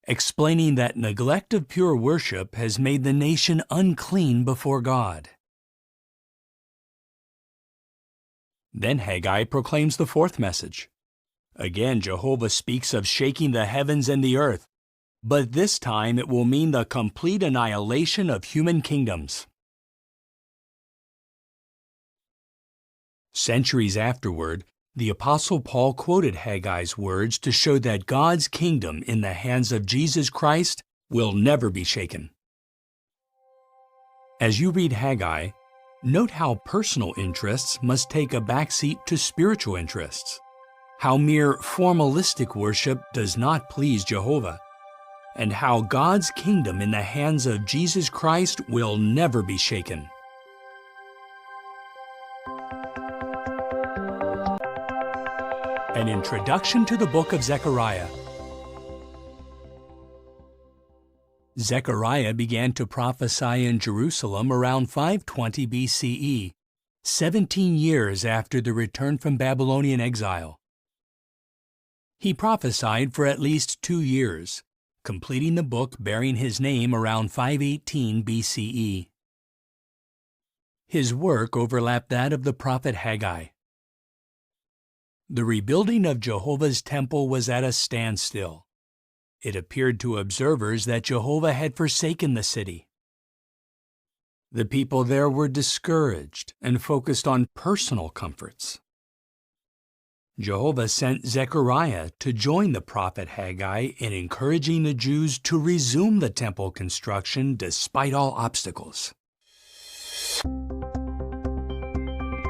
Speaker 1: explaining that neglect of pure worship has made the nation unclean before God. Then Haggai proclaims the fourth message. Again, Jehovah speaks of shaking the heavens and the earth, but this time it will mean the complete annihilation of human kingdoms. Centuries afterward, the Apostle Paul quoted Haggai's words to show that God's kingdom in the hands of Jesus Christ will never be shaken. As you read Haggai, note how personal interests must take a backseat to spiritual interests, how mere formalistic worship does not please Jehovah, and how God's kingdom in the hands of Jesus Christ will never be shaken. An introduction to the book of Zechariah. Zechariah began to prophesy in Jerusalem around 520 BCE, 17 years after the return from Babylonian exile. He prophesied for at least 2 years, completing the book bearing his name around 518 BCE. His work overlapped that of the prophet Haggai. The rebuilding of Jehovah's temple was at a standstill. It appeared to observers that Jehovah had forsaken the city. The people there were discouraged and focused on personal comforts. Jehovah sent Zechariah to join the prophet Haggai in encouraging the Jews to resume the temple construction despite all obstacles.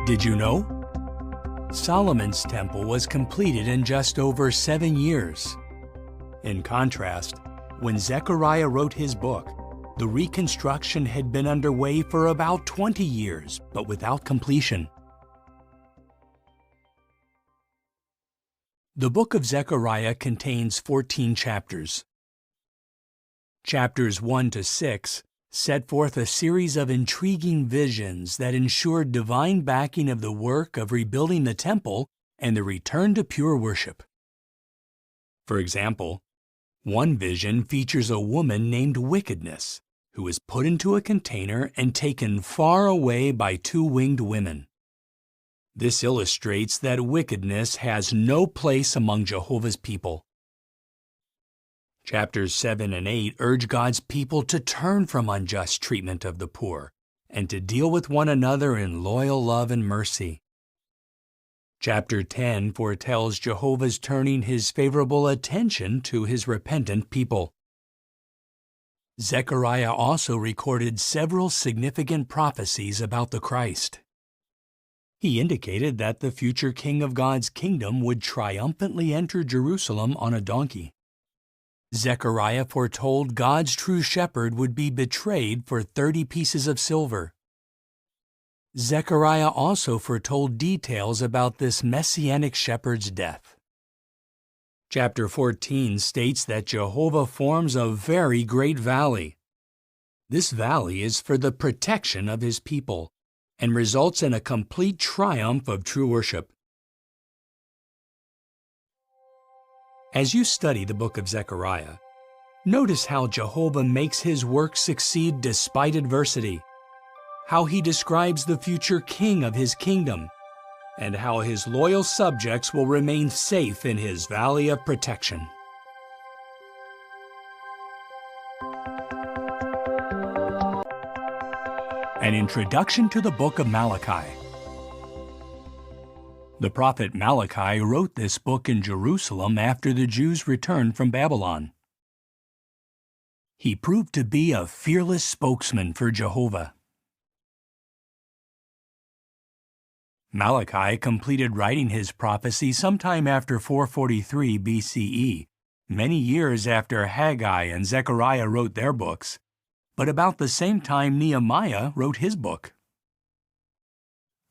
Speaker 1: Did you know? Solomon's temple was completed in just over 7 years. In contrast, when Zechariah wrote his book, the reconstruction had been underway for about 20 years, but without completion. The book of Zechariah contains 14 chapters. Chapters 1 to 6 set forth a series of intriguing visions that ensured divine backing of the work of rebuilding the temple and the return to pure worship. For example, one vision features a woman named Wickedness, who is put into a container and taken far away by 2 winged women. This illustrates that wickedness has no place among Jehovah's people. Chapters 7 and 8 urge God's people to turn from unjust treatment of the poor and to deal with one another in loyal love and mercy. Chapter 10 foretells Jehovah's turning his favorable attention to his repentant people. Zechariah also recorded several significant prophecies about the Christ. He indicated that the future king of God's kingdom would triumphantly enter Jerusalem on a donkey. Zechariah foretold God's true shepherd would be betrayed for 30 pieces of silver. Zechariah also foretold details about this messianic shepherd's death. Chapter 14 states that Jehovah forms a very great valley. This valley is for the protection of his people and results in a complete triumph of true worship. As you study the book of Zechariah, notice how Jehovah makes his work succeed despite adversity, how he describes the future king of his kingdom, and how his loyal subjects will remain safe in his valley of protection. An introduction to the book of Malachi. The prophet Malachi wrote this book in Jerusalem after the Jews returned from Babylon. He proved to be a fearless spokesman for Jehovah. Malachi completed writing his prophecy sometime after 443 BCE, many years after Haggai and Zechariah wrote their books, but about the same time Nehemiah wrote his book.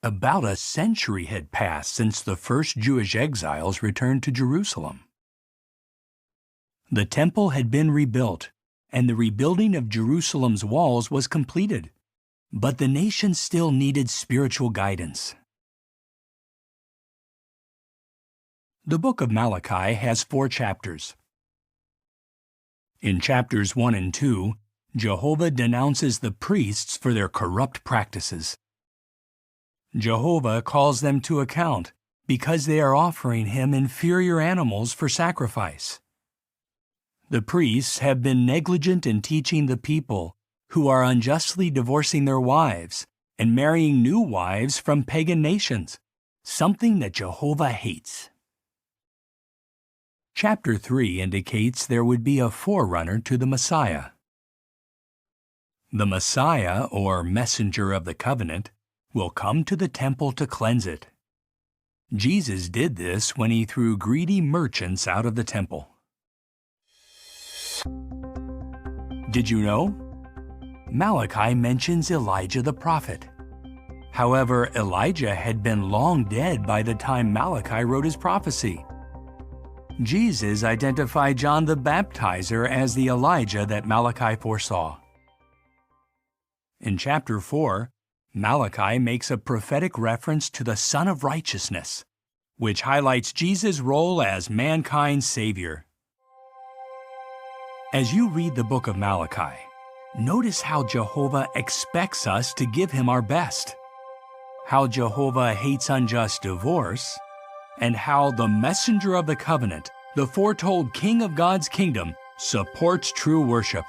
Speaker 1: About a century had passed since the first Jewish exiles returned to Jerusalem. The temple had been rebuilt, and the rebuilding of Jerusalem's walls was completed, but the nation still needed spiritual guidance. The book of Malachi has 4 chapters. In chapters 1 and 2, Jehovah denounces the priests for their corrupt practices. Jehovah calls them to account because they are offering him inferior animals for sacrifice. The priests have been negligent in teaching the people, who are unjustly divorcing their wives and marrying new wives from pagan nations, something that Jehovah hates. Chapter 3 indicates there would be a forerunner to the Messiah. The Messiah, or messenger of the covenant, will come to the temple to cleanse it. Jesus did this when he threw greedy merchants out of the temple. Did you know? Malachi mentions Elijah the prophet. However, Elijah had been long dead by the time Malachi wrote his prophecy. Jesus identified John the Baptizer as the Elijah that Malachi foresaw. In chapter 4, Malachi makes a prophetic reference to the Son of Righteousness, which highlights Jesus' role as mankind's Savior. As you read the book of Malachi, notice how Jehovah expects us to give Him our best, how Jehovah hates unjust divorce, and how the messenger of the covenant, the foretold King of God's kingdom, supports true worship.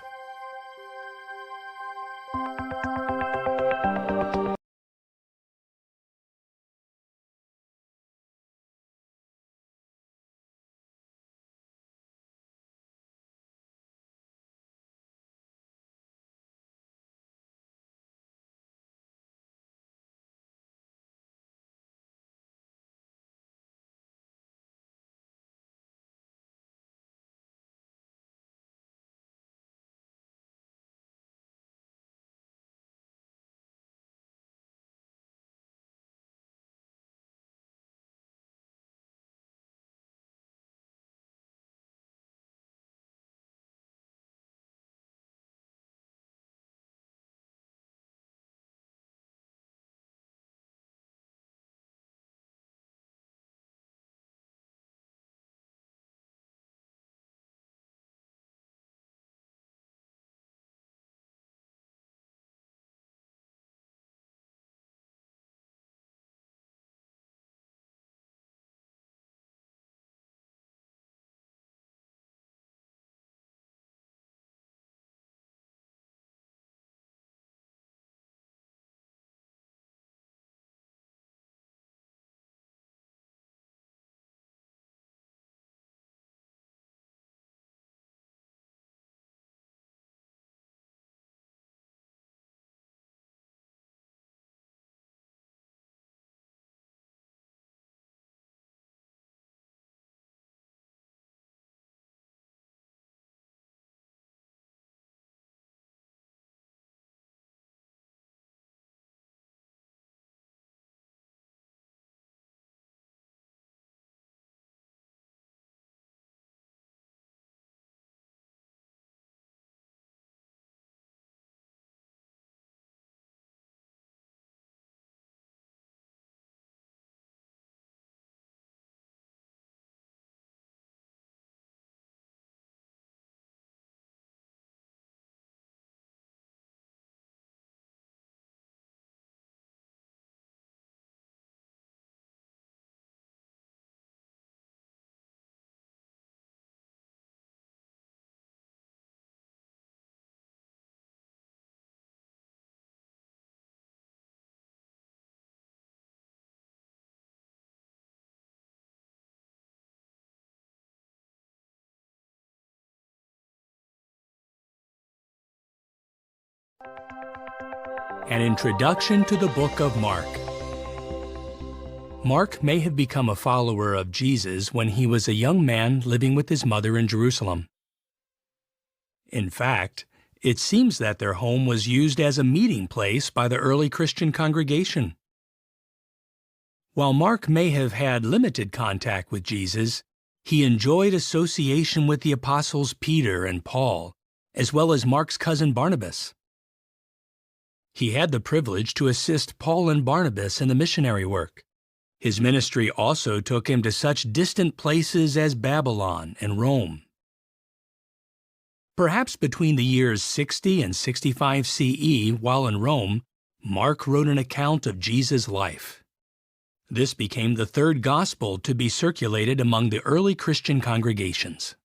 Speaker 1: An introduction to the book of Mark. Mark may have become a follower of Jesus when he was a young man living with his mother in Jerusalem. In fact, it seems that their home was used as a meeting place by the early Christian congregation. While Mark may have had limited contact with Jesus, he enjoyed association with the apostles Peter and Paul, as well as Mark's cousin Barnabas. He had the privilege to assist Paul and Barnabas in the missionary work. His ministry also took him to such distant places as Babylon and Rome. Perhaps between the years 60 and 65 CE, while in Rome, Mark wrote an account of Jesus' life. This became the third gospel to be circulated among the early Christian congregations.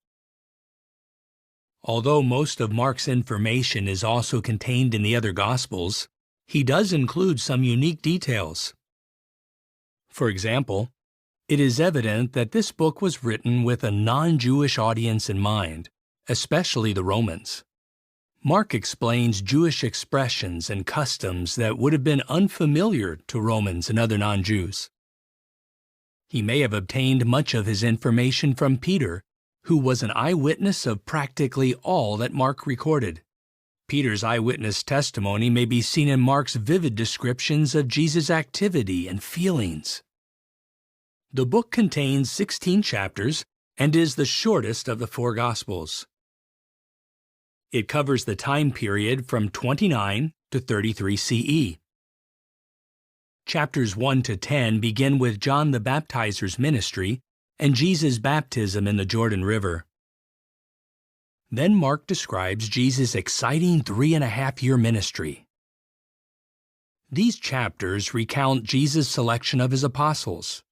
Speaker 1: Although most of Mark's information is also contained in the other Gospels, he does include some unique details. For example, it is evident that this book was written with a non-Jewish audience in mind, especially the Romans. Mark explains Jewish expressions and customs that would have been unfamiliar to Romans and other non-Jews. He may have obtained much of his information from Peter, who was an eyewitness of practically all that Mark recorded. Peter's eyewitness testimony may be seen in Mark's vivid descriptions of Jesus' activity and feelings. The book contains 16 chapters and is the shortest of the four Gospels. It covers the time period from 29 to 33 CE. Chapters 1 to 10 begin with John the Baptizer's ministry and Jesus' baptism in the Jordan River. Then Mark describes Jesus' exciting 3.5-year ministry. These chapters recount Jesus' selection of his apostles,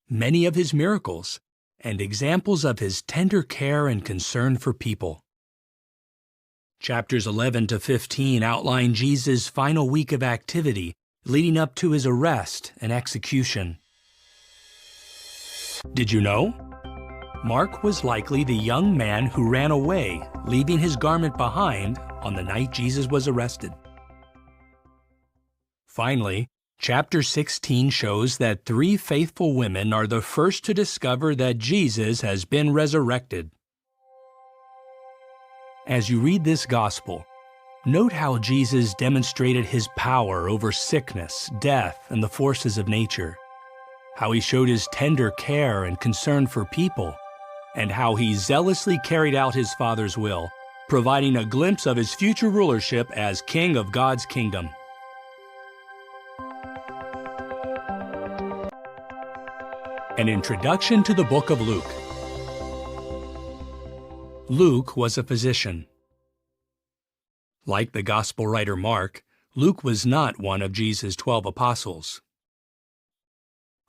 Speaker 1: many of his miracles, and examples of his tender care and concern for people. Chapters 11 to 15 outline Jesus' final week of activity leading up to his arrest and execution. Did you know? Mark was likely the young man who ran away, leaving his garment behind on the night Jesus was arrested. Finally, chapter 16 shows that 3 faithful women are the first to discover that Jesus has been resurrected. As you read this gospel, note how Jesus demonstrated his power over sickness, death, and the forces of nature, how he showed his tender care and concern for people, and how he zealously carried out his Father's will, providing a glimpse of his future rulership as King of God's kingdom. An introduction to the book of Luke. Luke was a physician. Like the gospel writer Mark, Luke was not one of Jesus' 12 apostles.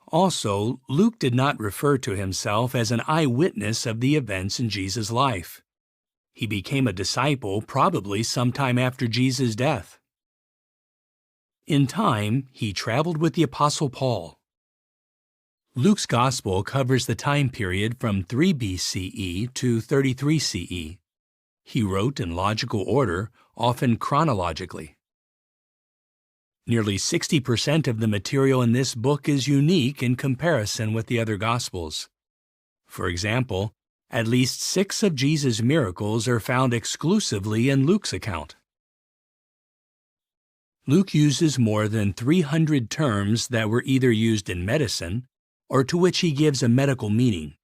Speaker 1: Also, Luke did not refer to himself as an eyewitness of the events in Jesus' life. He became a disciple probably sometime after Jesus' death. In time, he traveled with the Apostle Paul. Luke's Gospel covers the time period from 3 BCE to 33 CE. He wrote in logical order, often chronologically. Nearly 60% of the material in this book is unique in comparison with the other Gospels. For example, at least 6 of Jesus' miracles are found exclusively in Luke's account. Luke uses more than 300 terms that were either used in medicine or to which he gives a medical meaning.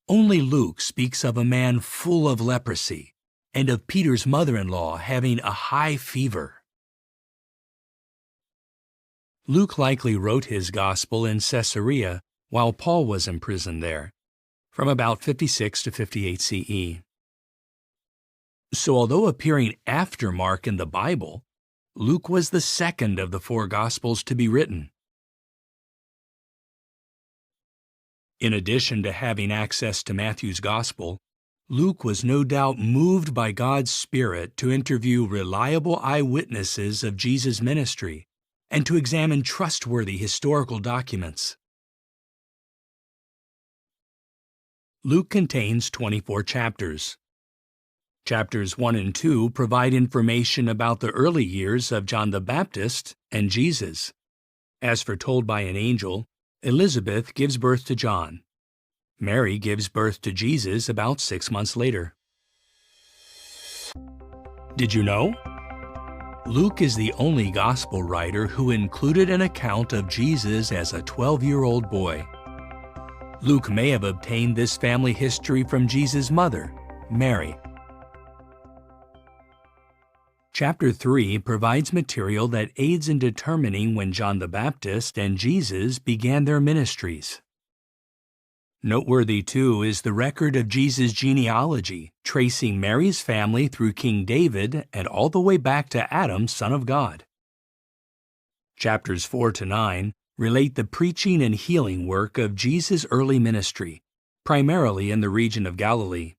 Speaker 1: Only Luke speaks of a man full of leprosy and of Peter's mother-in-law having a high fever. Luke likely wrote his gospel in Caesarea while Paul was imprisoned there, from about 56 to 58 CE. So although appearing after Mark in the Bible, Luke was the second of the 4 Gospels to be written. In addition to having access to Matthew's Gospel, Luke was no doubt moved by God's Spirit to interview reliable eyewitnesses of Jesus' ministry and to examine trustworthy historical documents. Luke contains 24 chapters. Chapters 1 and 2 provide information about the early years of John the Baptist and Jesus. As foretold by an angel, Elizabeth gives birth to John. Mary gives birth to Jesus about 6 months later. Did you know? Luke is the only gospel writer who included an account of Jesus as a 12-year-old boy. Luke may have obtained this family history from Jesus' mother, Mary. Chapter 3 provides material that aids in determining when John the Baptist and Jesus began their ministries. Noteworthy, too, is the record of Jesus' genealogy, tracing Mary's family through King David and all the way back to Adam, son of God. Chapters 4 to 9 relate the preaching and healing work of Jesus' early ministry, primarily in the region of Galilee.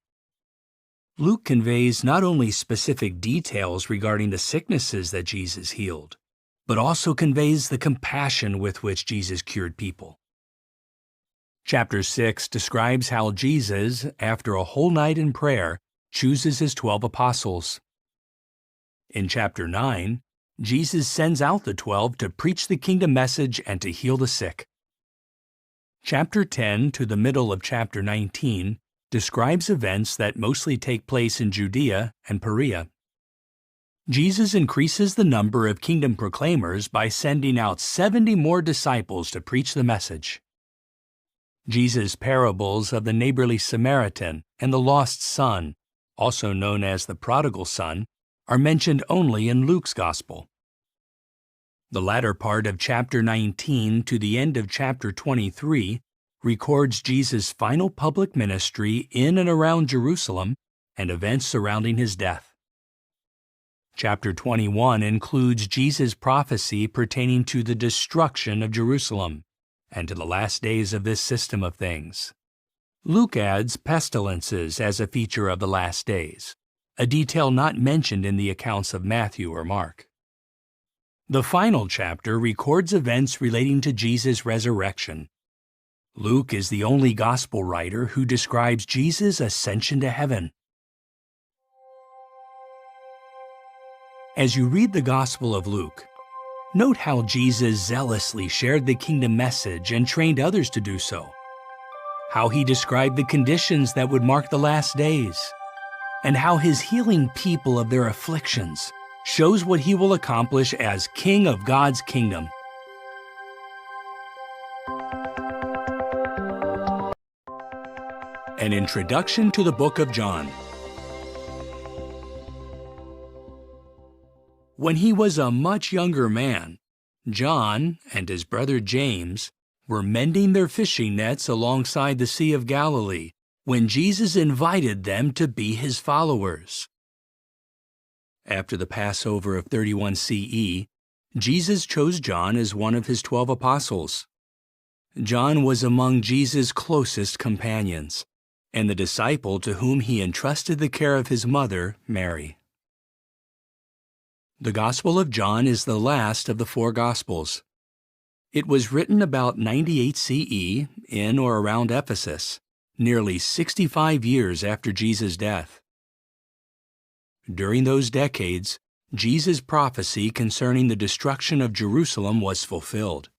Speaker 1: Luke conveys not only specific details regarding the sicknesses that Jesus healed, but also conveys the compassion with which Jesus cured people. Chapter 6 describes how Jesus, after a whole night in prayer, chooses his 12 apostles. In chapter 9, Jesus sends out the 12 to preach the kingdom message and to heal the sick. Chapter 10 to the middle of chapter 19 describes events that mostly take place in Judea and Perea. Jesus increases the number of kingdom proclaimers by sending out 70 more disciples to preach the message. Jesus' parables of the neighborly Samaritan and the lost son, also known as the prodigal son, are mentioned only in Luke's Gospel. The latter part of chapter 19 to the end of chapter 23 records Jesus' final public ministry in and around Jerusalem and events surrounding his death. Chapter 21 includes Jesus' prophecy pertaining to the destruction of Jerusalem and to the last days of this system of things. Luke adds pestilences as a feature of the last days, a detail not mentioned in the accounts of Matthew or Mark. The final chapter records events relating to Jesus' resurrection. Luke is the only gospel writer who describes Jesus' ascension to heaven. As you read the Gospel of Luke, note how Jesus zealously shared the kingdom message and trained others to do so, how he described the conditions that would mark the last days, and how his healing people of their afflictions shows what he will accomplish as King of God's kingdom. An introduction to the book of John. When he was a much younger man, John and his brother James were mending their fishing nets alongside the Sea of Galilee when Jesus invited them to be his followers. After the Passover of 31 CE, Jesus chose John as one of his 12 apostles. John was among Jesus' closest companions, and the disciple to whom he entrusted the care of his mother, Mary. The Gospel of John is the last of the 4 Gospels. It was written about 98 CE in or around Ephesus, nearly 65 years after Jesus' death. During those decades, Jesus' prophecy concerning the destruction of Jerusalem was fulfilled.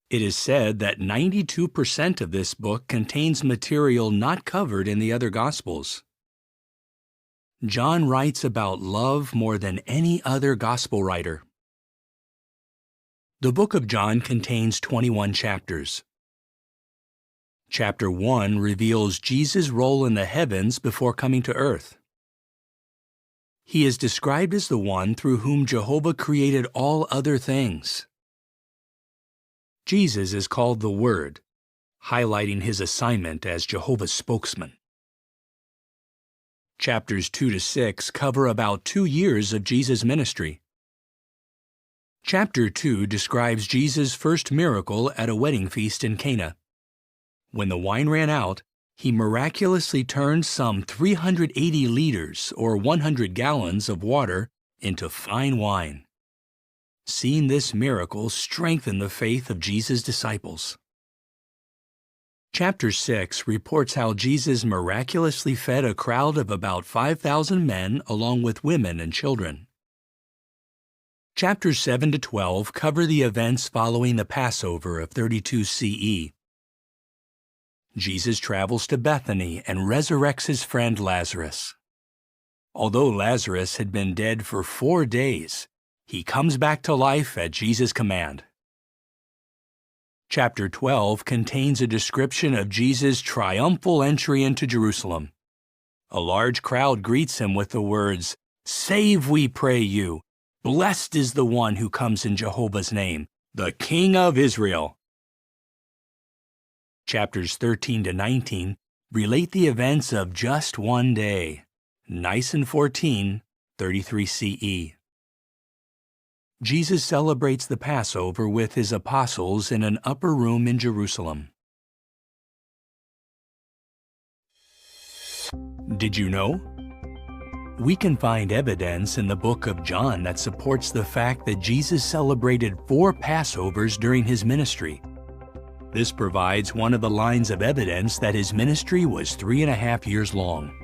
Speaker 1: It is said that 92% of this book contains material not covered in the other Gospels. John writes about love more than any other Gospel writer. The book of John contains 21 chapters. Chapter 1 reveals Jesus' role in the heavens before coming to earth. He is described as the one through whom Jehovah created all other things. Jesus is called the Word, highlighting his assignment as Jehovah's spokesman. Chapters 2 to 6 cover about 2 years of Jesus' ministry. Chapter 2 describes Jesus' first miracle at a wedding feast in Cana. When the wine ran out, he miraculously turned some 380 liters or 100 gallons of water into fine wine. Seeing this miracle strengthened the faith of Jesus' disciples. Chapter 6 reports how Jesus miraculously fed a crowd of about 5,000 men along with women and children. Chapters 7 to 12 cover the events following the Passover of 32 CE. Jesus travels to Bethany and resurrects his friend Lazarus. Although Lazarus had been dead for 4 days, he comes back to life at Jesus' command. Chapter 12 contains a description of Jesus' triumphal entry into Jerusalem. A large crowd greets him with the words, "Save, we pray you! Blessed is the one who comes in Jehovah's name, the King of Israel." Chapters 13 to 19 relate the events of just one day, Nisan 14, 33 CE. Jesus celebrates the Passover with his apostles in an upper room in Jerusalem. Did you know? We can find evidence in the book of John that supports the fact that Jesus celebrated 4 Passovers during his ministry. This provides one of the lines of evidence that his ministry was 3.5 years long.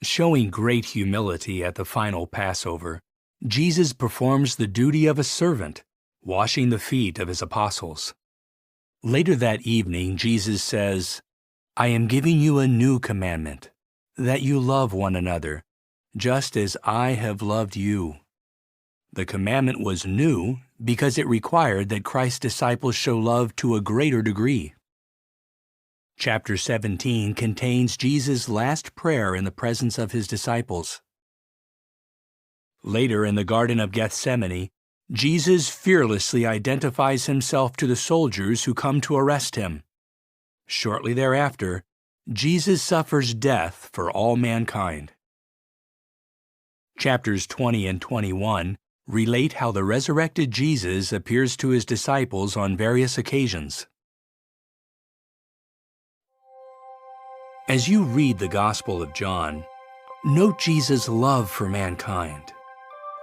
Speaker 1: Showing great humility at the final Passover, Jesus performs the duty of a servant, washing the feet of his apostles. Later that evening, Jesus says, "I am giving you a new commandment, that you love one another, just as I have loved you." The commandment was new because it required that Christ's disciples show love to a greater degree. Chapter 17 contains Jesus' last prayer in the presence of his disciples. Later in the Garden of Gethsemane, Jesus fearlessly identifies himself to the soldiers who come to arrest him. Shortly thereafter, Jesus suffers death for all mankind. Chapters 20 and 21 relate how the resurrected Jesus appears to his disciples on various occasions. As you read the Gospel of John, note Jesus' love for mankind,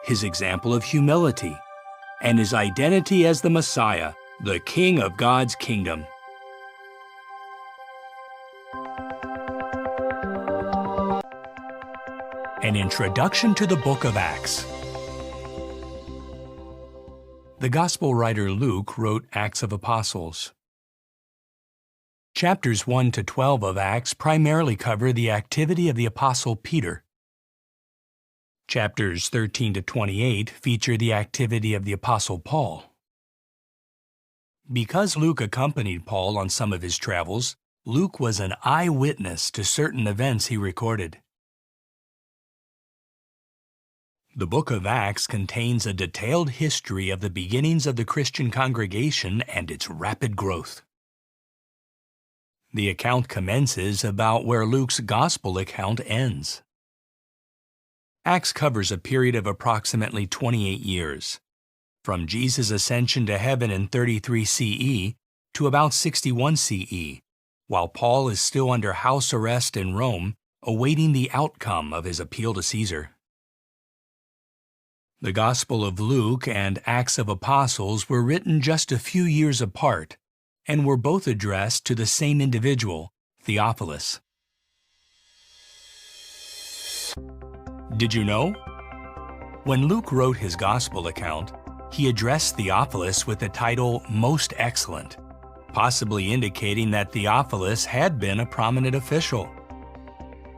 Speaker 1: his example of humility, and his identity as the Messiah, the King of God's kingdom. An introduction to the book of Acts. The Gospel writer Luke wrote Acts of Apostles. Chapters 1 to 12 of Acts primarily cover the activity of the Apostle Peter. Chapters 13 to 28 feature the activity of the Apostle Paul. Because Luke accompanied Paul on some of his travels, Luke was an eyewitness to certain events he recorded. The book of Acts contains a detailed history of the beginnings of the Christian congregation and its rapid growth. The account commences about where Luke's gospel account ends. Acts covers a period of approximately 28 years, from Jesus' ascension to heaven in 33 CE to about 61 CE, while Paul is still under house arrest in Rome, awaiting the outcome of his appeal to Caesar. The Gospel of Luke and Acts of Apostles were written just a few years apart and were both addressed to the same individual, Theophilus. Did you know? When Luke wrote his Gospel account, he addressed Theophilus with the title Most Excellent, possibly indicating that Theophilus had been a prominent official.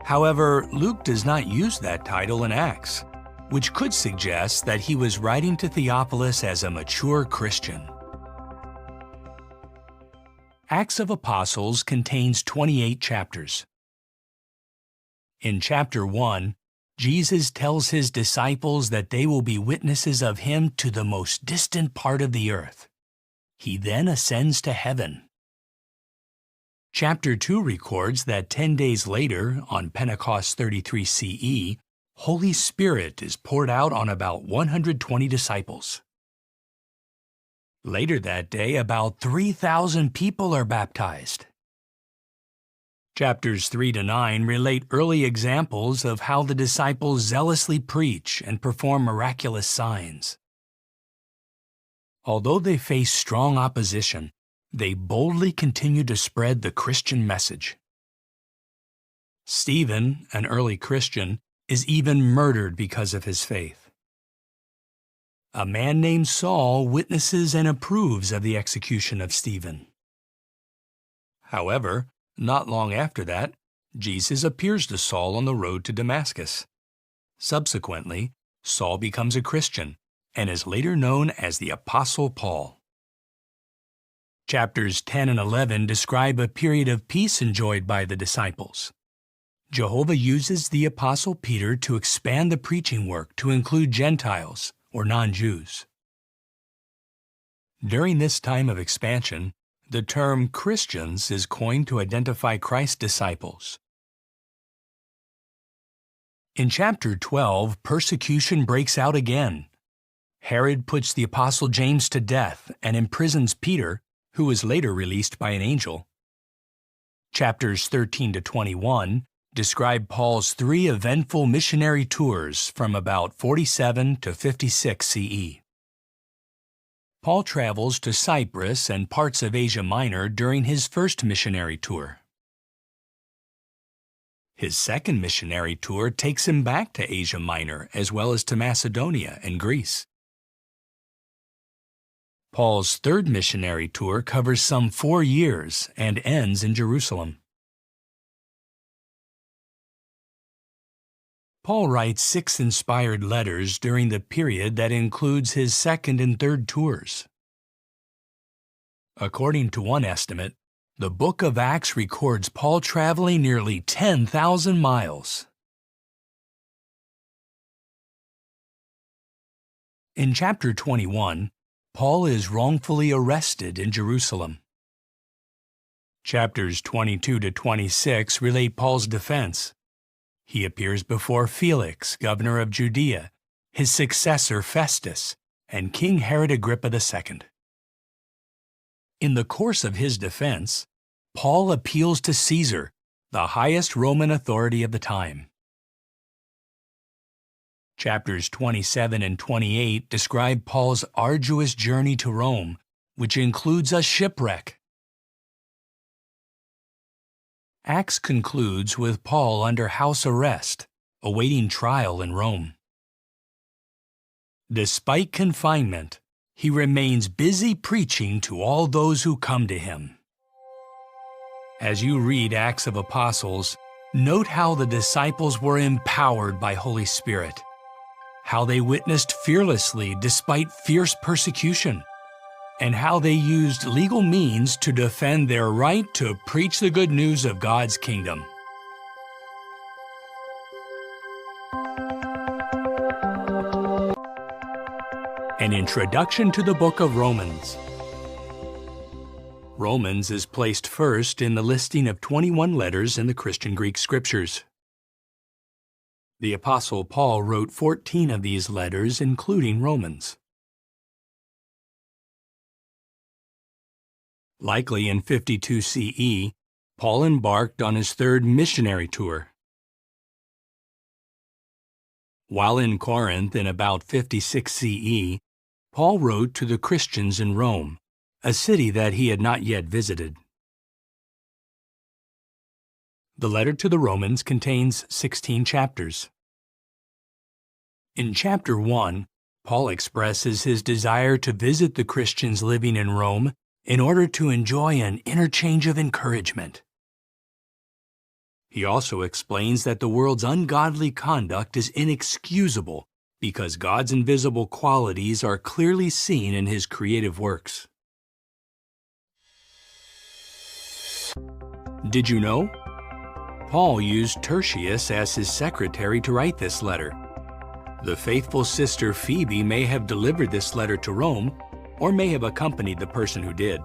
Speaker 1: However, Luke does not use that title in Acts, which could suggest that he was writing to Theophilus as a mature Christian. Acts of Apostles contains 28 chapters. In chapter 1, Jesus tells his disciples that they will be witnesses of him to the most distant part of the earth. He then ascends to heaven. Chapter 2 records that 10 days later, on Pentecost 33 CE, Holy Spirit is poured out on about 120 disciples. Later that day, about 3,000 people are baptized. Chapters 3 to 9 relate early examples of how the disciples zealously preach and perform miraculous signs. Although they face strong opposition, they boldly continue to spread the Christian message. Stephen, an early Christian, is even murdered because of his faith. A man named Saul witnesses and approves of the execution of Stephen. However, not long after that, Jesus appears to Saul on the road to Damascus. Subsequently, Saul becomes a Christian and is later known as the Apostle Paul. Chapters 10 and 11 describe a period of peace enjoyed by the disciples. Jehovah uses the Apostle Peter to expand the preaching work to include Gentiles, or non-Jews. During this time of expansion, the term Christians is coined to identify Christ's disciples. In chapter 12, persecution breaks out again. Herod puts the Apostle James to death and imprisons Peter, who is later released by an angel. Chapters 13 to 21 describe Paul's 3 eventful missionary tours from about 47 to 56 CE. Paul travels to Cyprus and parts of Asia Minor during his first missionary tour. His second missionary tour takes him back to Asia Minor as well as to Macedonia and Greece. Paul's third missionary tour covers some 4 years and ends in Jerusalem. Paul writes 6 inspired letters during the period that includes his second and third tours. According to one estimate, the book of Acts records Paul traveling nearly 10,000 miles. In chapter 21, Paul is wrongfully arrested in Jerusalem. Chapters 22 to 26 relate Paul's defense. He appears before Felix, governor of Judea, his successor Festus, and King Herod Agrippa II. In the course of his defense, Paul appeals to Caesar, the highest Roman authority of the time. Chapters 27 and 28 describe Paul's arduous journey to Rome, which includes a shipwreck. Acts concludes with Paul under house arrest, awaiting trial in Rome. Despite confinement, he remains busy preaching to all those who come to him. As you read Acts of Apostles, note how the disciples were empowered by Holy Spirit, how they witnessed fearlessly despite fierce persecution, and how they used legal means to defend their right to preach the good news of God's kingdom. An introduction to the book of Romans. Romans is placed first in the listing of 21 letters in the Christian Greek scriptures. The Apostle Paul wrote 14 of these letters, including Romans. Likely in 52 CE, Paul embarked on his third missionary tour. While in Corinth in about 56 CE, Paul wrote to the Christians in Rome, a city that he had not yet visited. The letter to the Romans contains 16 chapters. In chapter 1, Paul expresses his desire to visit the Christians living in Rome in order to enjoy an interchange of encouragement. He also explains that the world's ungodly conduct is inexcusable because God's invisible qualities are clearly seen in his creative works. Did you know? Paul used Tertius as his secretary to write this letter. The faithful sister Phoebe may have delivered this letter to Rome, or may have accompanied the person who did.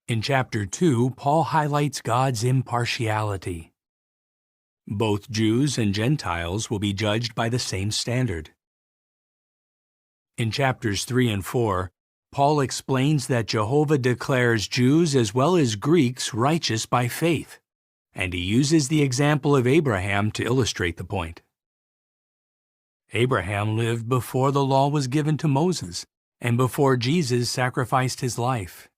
Speaker 1: In chapter 2, Paul highlights God's impartiality. Both Jews and Gentiles will be judged by the same standard. In chapters 3 and 4, Paul explains that Jehovah declares Jews as well as Greeks righteous by faith, and he uses the example of Abraham to illustrate the point. Abraham lived before the law was given to Moses and before Jesus sacrificed his life.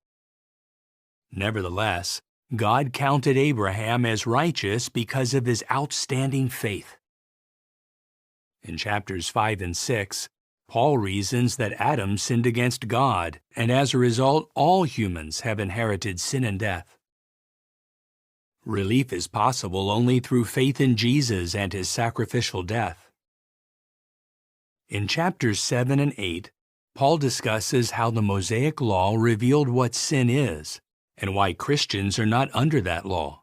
Speaker 1: Nevertheless, God counted Abraham as righteous because of his outstanding faith. In chapters 5 and 6, Paul reasons that Adam sinned against God, and as a result, all humans have inherited sin and death. Relief is possible only through faith in Jesus and his sacrificial death. In chapters 7 and 8, Paul discusses how the Mosaic Law revealed what sin is, and why Christians are not under that law.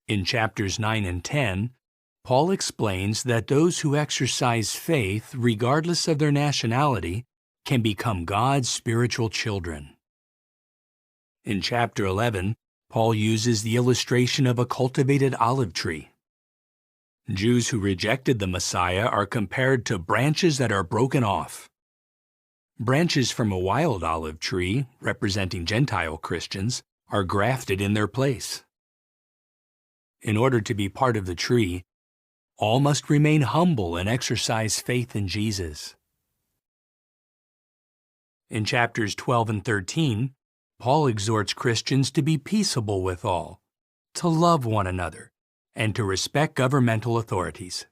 Speaker 1: In chapters 9 and 10, Paul explains that those who exercise faith, regardless of their nationality, can become God's spiritual children. In chapter 11, Paul uses the illustration of a cultivated olive tree. Jews who rejected the Messiah are compared to branches that are broken off. Branches from a wild olive tree, representing Gentile Christians, are grafted in their place. In order to be part of the tree, all must remain humble and exercise faith in Jesus. In chapters 12 and 13, Paul exhorts Christians to be peaceable with all, to love one another, and to respect governmental authorities.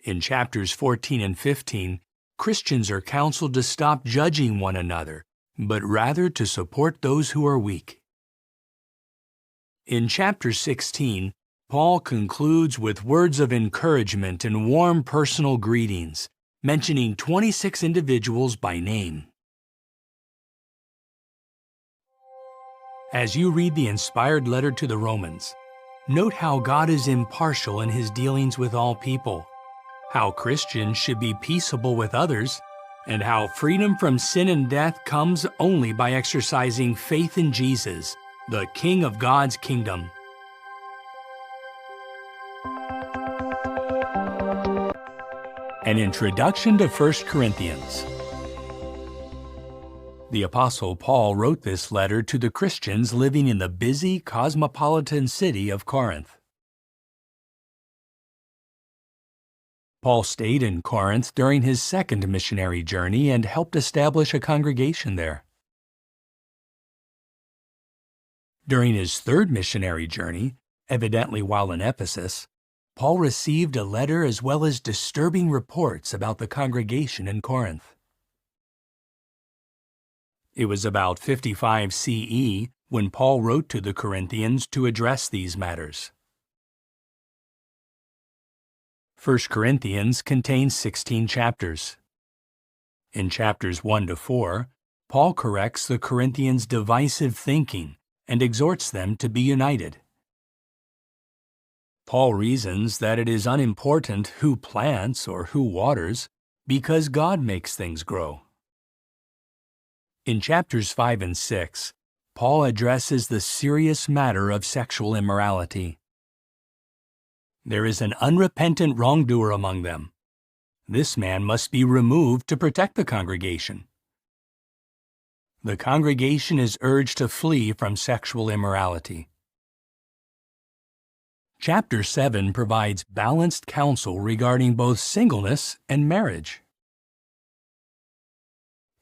Speaker 1: In chapters 14 and 15, Christians are counseled to stop judging one another, but rather to support those who are weak. In chapter 16, Paul concludes with words of encouragement and warm personal greetings, mentioning 26 individuals by name. As you read the inspired letter to the Romans, note how God is impartial in his dealings with all people, how Christians should be peaceable with others, and how freedom from sin and death comes only by exercising faith in Jesus, the King of God's kingdom. An introduction to 1 Corinthians. The Apostle Paul wrote this letter to the Christians living in the busy cosmopolitan city of Corinth. Paul stayed in Corinth during his second missionary journey and helped establish a congregation there. During his third missionary journey, evidently while in Ephesus, Paul received a letter as well as disturbing reports about the congregation in Corinth. It was about 55 CE when Paul wrote to the Corinthians to address these matters. 1 Corinthians contains 16 chapters. In chapters 1 to 4, Paul corrects the Corinthians' divisive thinking and exhorts them to be united. Paul reasons that it is unimportant who plants or who waters, because God makes things grow. In chapters 5 and 6, Paul addresses the serious matter of sexual immorality. There is an unrepentant wrongdoer among them. This man must be removed to protect the congregation. The congregation is urged to flee from sexual immorality. Chapter 7 provides balanced counsel regarding both singleness and marriage.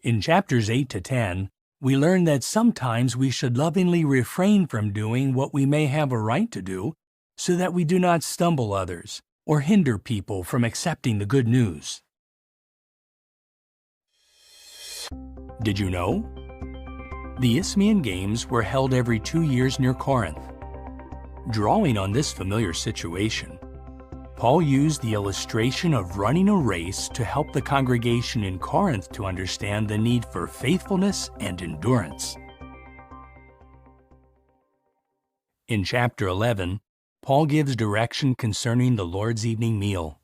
Speaker 1: In chapters 8 to 10, we learn that sometimes we should lovingly refrain from doing what we may have a right to do, so that we do not stumble others or hinder people from accepting the good news. Did you know? The Isthmian Games were held every 2 years near Corinth. Drawing on this familiar situation, Paul used the illustration of running a race to help the congregation in Corinth to understand the need for faithfulness and endurance. In chapter 11, Paul gives direction concerning the Lord's evening meal.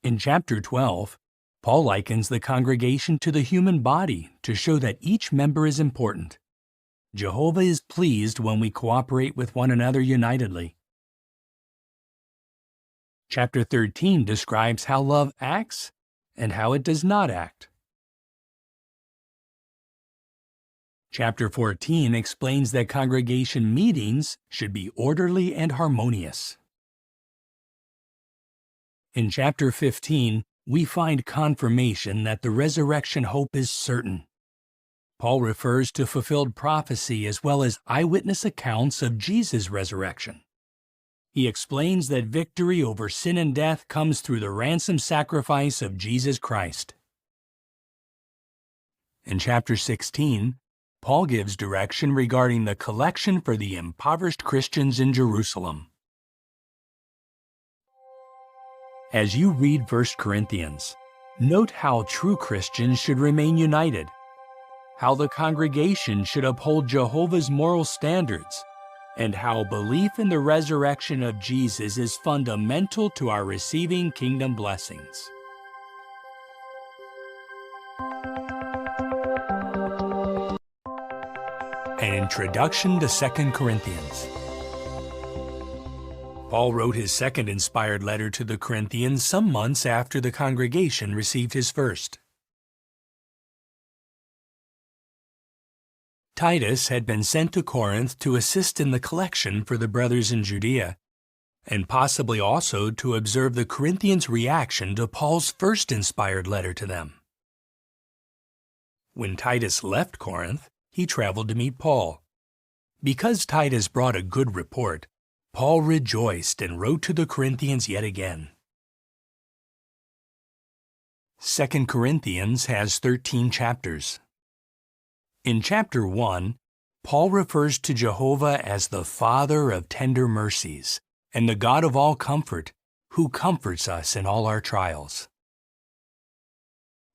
Speaker 1: In chapter 12, Paul likens the congregation to the human body to show that each member is important. Jehovah is pleased when we cooperate with one another unitedly. Chapter 13 describes how love acts and how it does not act. Chapter 14 explains that congregation meetings should be orderly and harmonious. In chapter 15, we find confirmation that the resurrection hope is certain. Paul refers to fulfilled prophecy as well as eyewitness accounts of Jesus' resurrection. He explains that victory over sin and death comes through the ransom sacrifice of Jesus Christ. In chapter 16, Paul gives direction regarding the collection for the impoverished Christians in Jerusalem. As you read 1 Corinthians, note how true Christians should remain united, how the congregation should uphold Jehovah's moral standards, and how belief in the resurrection of Jesus is fundamental to our receiving kingdom blessings. An introduction to 2 Corinthians. Paul wrote his second inspired letter to the Corinthians some months after the congregation received his first. Titus had been sent to Corinth to assist in the collection for the brothers in Judea, and possibly also to observe the Corinthians' reaction to Paul's first inspired letter to them. When Titus left Corinth, he traveled to meet Paul. Because Titus brought a good report, Paul rejoiced and wrote to the Corinthians yet again. 2 Corinthians has 13 chapters. In chapter 1, Paul refers to Jehovah as the Father of tender mercies and the God of all comfort, who comforts us in all our trials.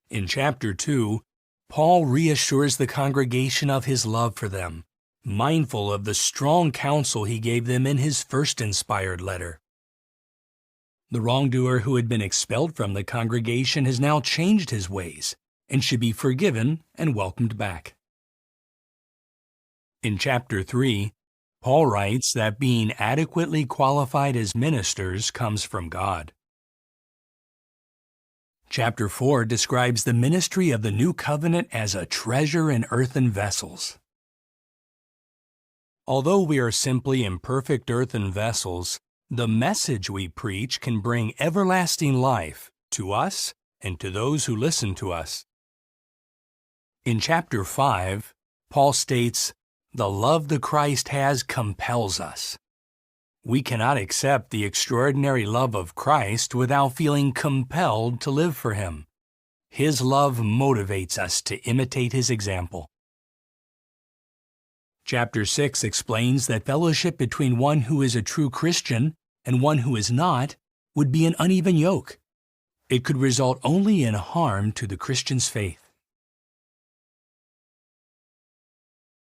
Speaker 1: In chapter 2, Paul reassures the congregation of his love for them, mindful of the strong counsel he gave them in his first inspired letter. The wrongdoer who had been expelled from the congregation has now changed his ways and should be forgiven and welcomed back. In chapter 3, Paul writes that being adequately qualified as ministers comes from God. Chapter 4 describes the ministry of the new covenant as a treasure in earthen vessels. Although we are simply imperfect earthen vessels, the message we preach can bring everlasting life to us and to those who listen to us. In chapter 5, Paul states, "The love the Christ has compels us." We cannot accept the extraordinary love of Christ without feeling compelled to live for Him. His love motivates us to imitate His example. Chapter 6 explains that fellowship between one who is a true Christian and one who is not would be an uneven yoke. It could result only in harm to the Christian's faith.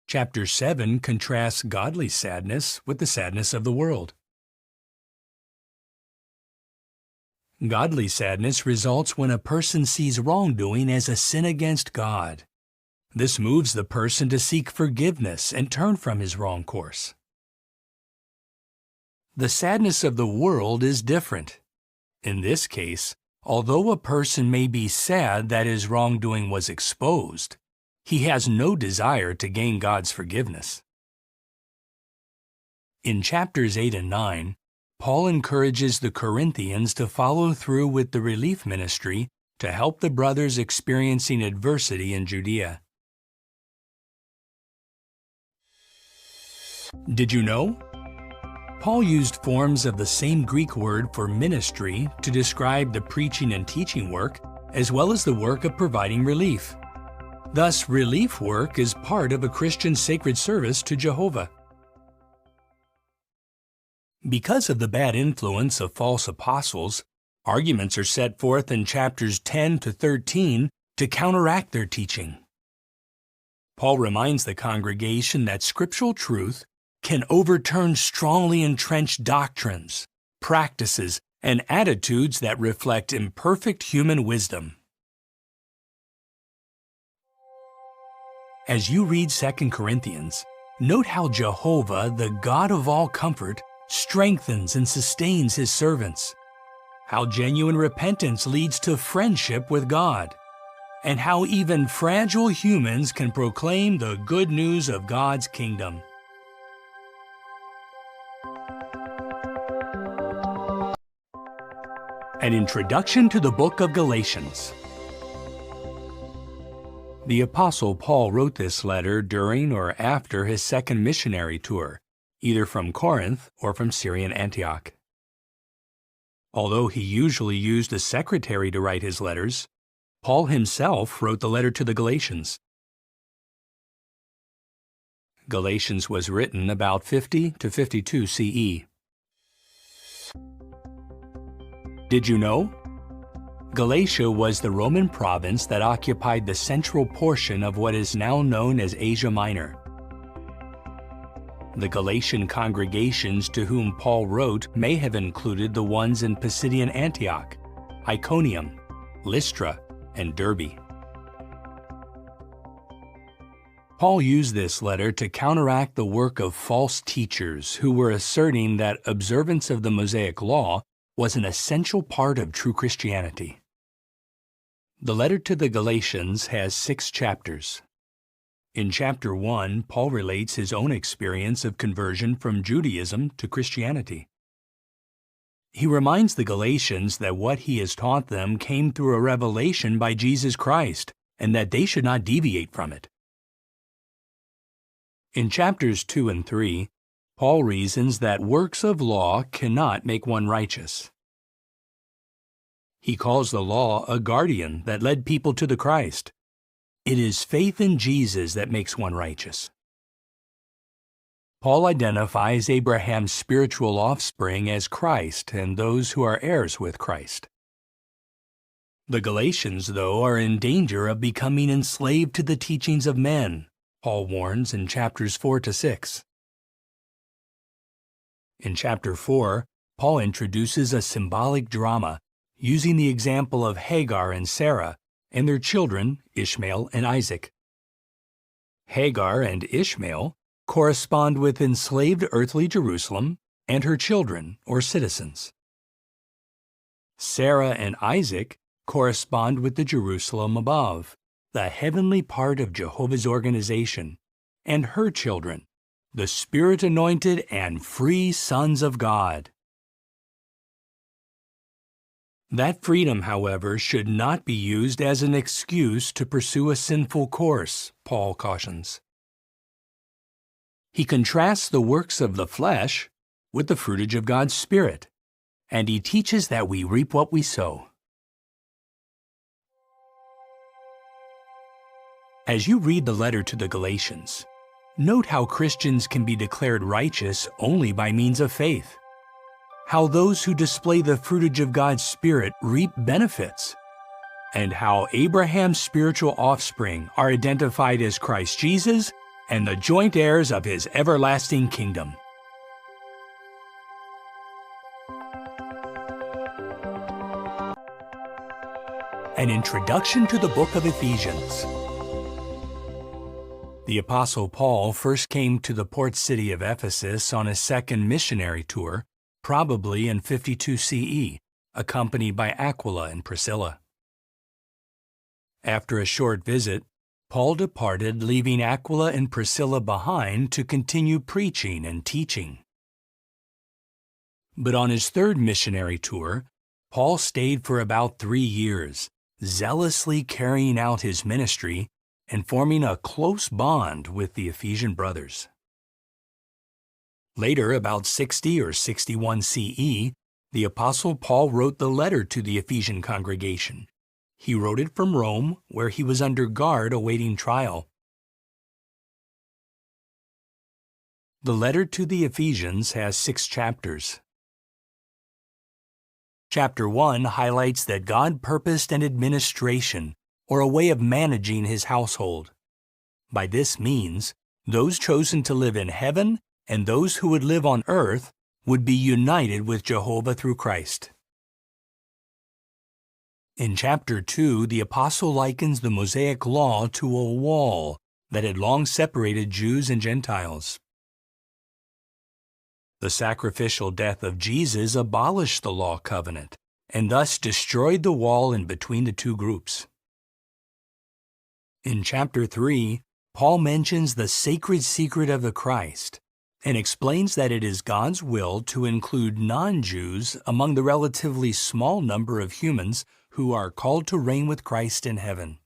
Speaker 1: Chapter 7 contrasts godly sadness with the sadness of the world. Godly sadness results when a person sees wrongdoing as a sin against God. This moves the person to seek forgiveness and turn from his wrong course. The sadness of the world is different. In this case, although a person may be sad that his wrongdoing was exposed, he has no desire to gain God's forgiveness. In chapters 8 and 9, Paul encourages the Corinthians to follow through with the relief ministry to help the brothers experiencing adversity in Judea. Did you know? Paul used forms of the same Greek word for ministry to describe the preaching and teaching work, as well as the work of providing relief. Thus, relief work is part of a Christian sacred service to Jehovah. Because of the bad influence of false apostles, arguments are set forth in chapters 10 to 13 to counteract their teaching. Paul reminds the congregation that scriptural truth can overturn strongly entrenched doctrines, practices, and attitudes that reflect imperfect human wisdom. As you read 2 Corinthians, note how Jehovah, the God of all comfort, strengthens and sustains His servants, how genuine repentance leads to friendship with God, and how even fragile humans can proclaim the good news of God's kingdom. An introduction to the book of Galatians. The Apostle Paul wrote this letter during or after his second missionary tour, either from Corinth or from Syrian Antioch. Although he usually used a secretary to write his letters, Paul himself wrote the letter to the Galatians. Galatians was written about 50 to 52 CE. Did you know? Galatia was the Roman province that occupied the central portion of what is now known as Asia Minor. The Galatian congregations to whom Paul wrote may have included the ones in Pisidian Antioch, Iconium, Lystra, and Derbe. Paul used this letter to counteract the work of false teachers who were asserting that observance of the Mosaic Law was an essential part of true Christianity. The letter to the Galatians has 6 chapters. In chapter 1, Paul relates his own experience of conversion from Judaism to Christianity. He reminds the Galatians that what he has taught them came through a revelation by Jesus Christ, and that they should not deviate from it. In chapters 2 and 3, Paul reasons that works of law cannot make one righteous. He calls the law a guardian that led people to the Christ. It is faith in Jesus that makes one righteous. Paul identifies Abraham's spiritual offspring as Christ and those who are heirs with Christ. The Galatians, though, are in danger of becoming enslaved to the teachings of men, Paul warns in chapters 4 to 6. In chapter 4, Paul introduces a symbolic drama using the example of Hagar and Sarah and their children, Ishmael and Isaac. Hagar and Ishmael correspond with enslaved earthly Jerusalem and her children or citizens. Sarah and Isaac correspond with the Jerusalem above, the heavenly part of Jehovah's organization, and her children, the Spirit-anointed and free sons of God. That freedom, however, should not be used as an excuse to pursue a sinful course, Paul cautions. He contrasts the works of the flesh with the fruitage of God's Spirit, and he teaches that we reap what we sow. As you read the letter to the Galatians, note how Christians can be declared righteous only by means of faith, how those who display the fruitage of God's Spirit reap benefits, and how Abraham's spiritual offspring are identified as Christ Jesus and the joint heirs of his everlasting kingdom. An introduction to the book of Ephesians. The Apostle Paul first came to the port city of Ephesus on his second missionary tour, probably in 52 CE, accompanied by Aquila and Priscilla. After a short visit, Paul departed, leaving Aquila and Priscilla behind to continue preaching and teaching. But on his third missionary tour, Paul stayed for about 3 years, zealously carrying out his ministry and forming a close bond with the Ephesian brothers. Later, about 60 or 61 CE, the Apostle Paul wrote the letter to the Ephesian congregation. He wrote it from Rome, where he was under guard awaiting trial. The letter to the Ephesians has 6 chapters. Chapter 1 highlights that God purposed an administration, or a way of managing his household. By this means, those chosen to live in heaven and those who would live on earth would be united with Jehovah through Christ. In chapter 2, the apostle likens the Mosaic law to a wall that had long separated Jews and Gentiles. The sacrificial death of Jesus abolished the law covenant and thus destroyed the wall in between the two groups. In chapter 3, Paul mentions the sacred secret of the Christ and explains that it is God's will to include non-Jews among the relatively small number of humans who are called to reign with Christ in heaven.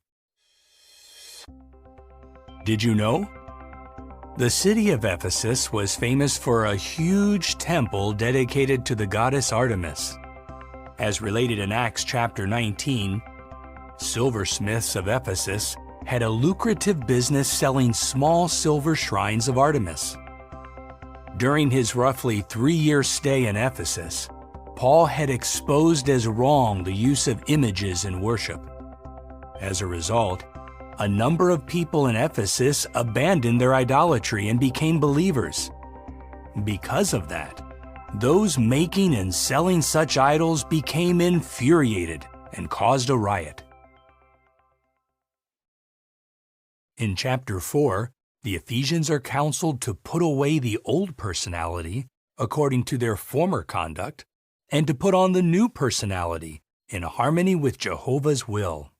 Speaker 1: Did you know? The city of Ephesus was famous for a huge temple dedicated to the goddess Artemis. As related in Acts chapter 19, silversmiths of Ephesus had a lucrative business selling small silver shrines of Artemis. During his roughly 3-year stay in Ephesus, Paul had exposed as wrong the use of images in worship. As a result, a number of people in Ephesus abandoned their idolatry and became believers. Because of that, those making and selling such idols became infuriated and caused a riot. In chapter 4, the Ephesians are counseled to put away the old personality, according to their former conduct, and to put on the new personality, in harmony with Jehovah's will.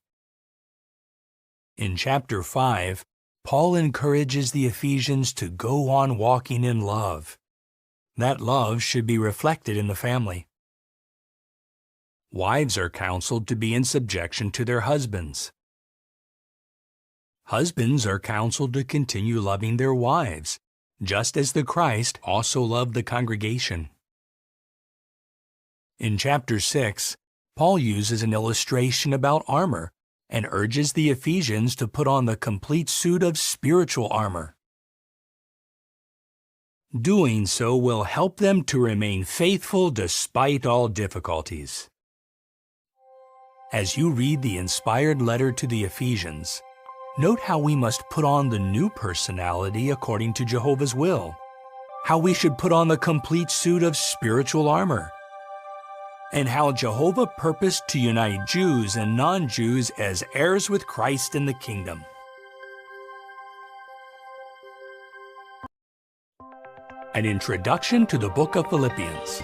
Speaker 1: In chapter 5, Paul encourages the Ephesians to go on walking in love. That love should be reflected in the family. Wives are counseled to be in subjection to their husbands. Husbands are counseled to continue loving their wives, just as the Christ also loved the congregation. In chapter 6, Paul uses an illustration about armor and urges the Ephesians to put on the complete suit of spiritual armor. Doing so will help them to remain faithful despite all difficulties. As you read the inspired letter to the Ephesians, note how we must put on the new personality according to Jehovah's will, how we should put on the complete suit of spiritual armor, and how Jehovah purposed to unite Jews and non-Jews as heirs with Christ in the kingdom. An introduction to the book of Philippians.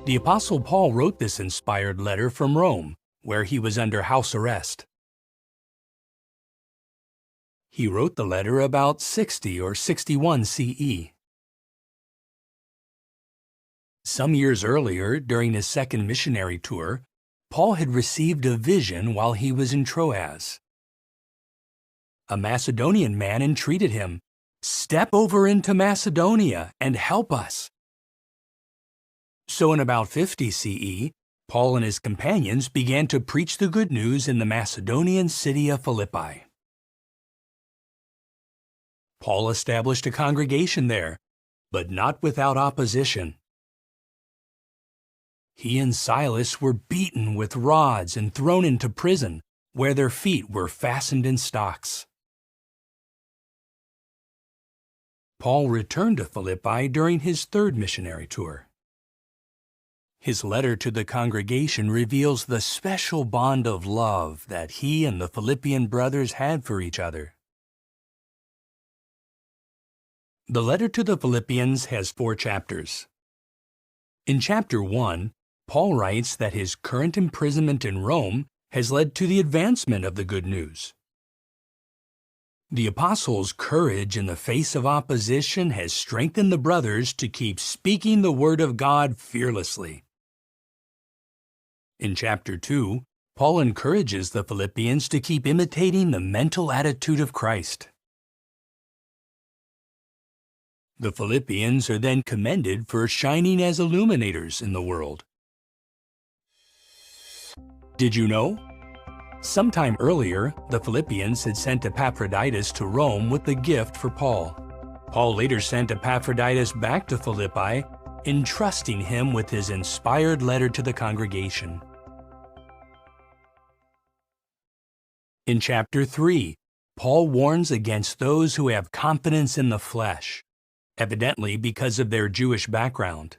Speaker 1: The Apostle Paul wrote this inspired letter from Rome, where he was under house arrest. He wrote the letter about 60 or 61 CE. Some years earlier, during his second missionary tour, Paul had received a vision while he was in Troas. A Macedonian man entreated him, "Step over into Macedonia and help us." So in about 50 CE, Paul and his companions began to preach the good news in the Macedonian city of Philippi. Paul established a congregation there, but not without opposition. He and Silas were beaten with rods and thrown into prison, where their feet were fastened in stocks. Paul returned to Philippi during his third missionary tour. His letter to the congregation reveals the special bond of love that he and the Philippian brothers had for each other. The letter to the Philippians has 4 chapters. In chapter 1, Paul writes that his current imprisonment in Rome has led to the advancement of the good news. The apostles' courage in the face of opposition has strengthened the brothers to keep speaking the word of God fearlessly. In chapter 2, Paul encourages the Philippians to keep imitating the mental attitude of Christ. The Philippians are then commended for shining as illuminators in the world. Did you know? Sometime earlier, the Philippians had sent Epaphroditus to Rome with a gift for Paul. Paul later sent Epaphroditus back to Philippi, entrusting him with his inspired letter to the congregation. In chapter 3, Paul warns against those who have confidence in the flesh, evidently because of their Jewish background.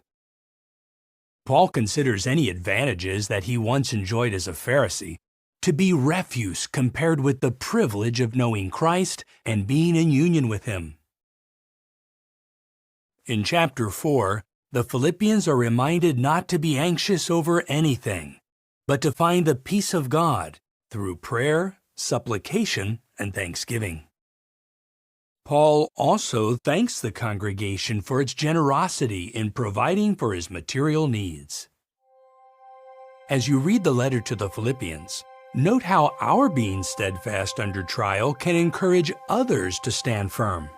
Speaker 1: Paul considers any advantages that he once enjoyed as a Pharisee to be refuse compared with the privilege of knowing Christ and being in union with Him. In chapter 4, the Philippians are reminded not to be anxious over anything, but to find the peace of God through prayer, supplication, and thanksgiving. Paul also thanks the congregation for its generosity in providing for his material needs. As you read the letter to the Philippians, note how our being steadfast under trial can encourage others to stand firm.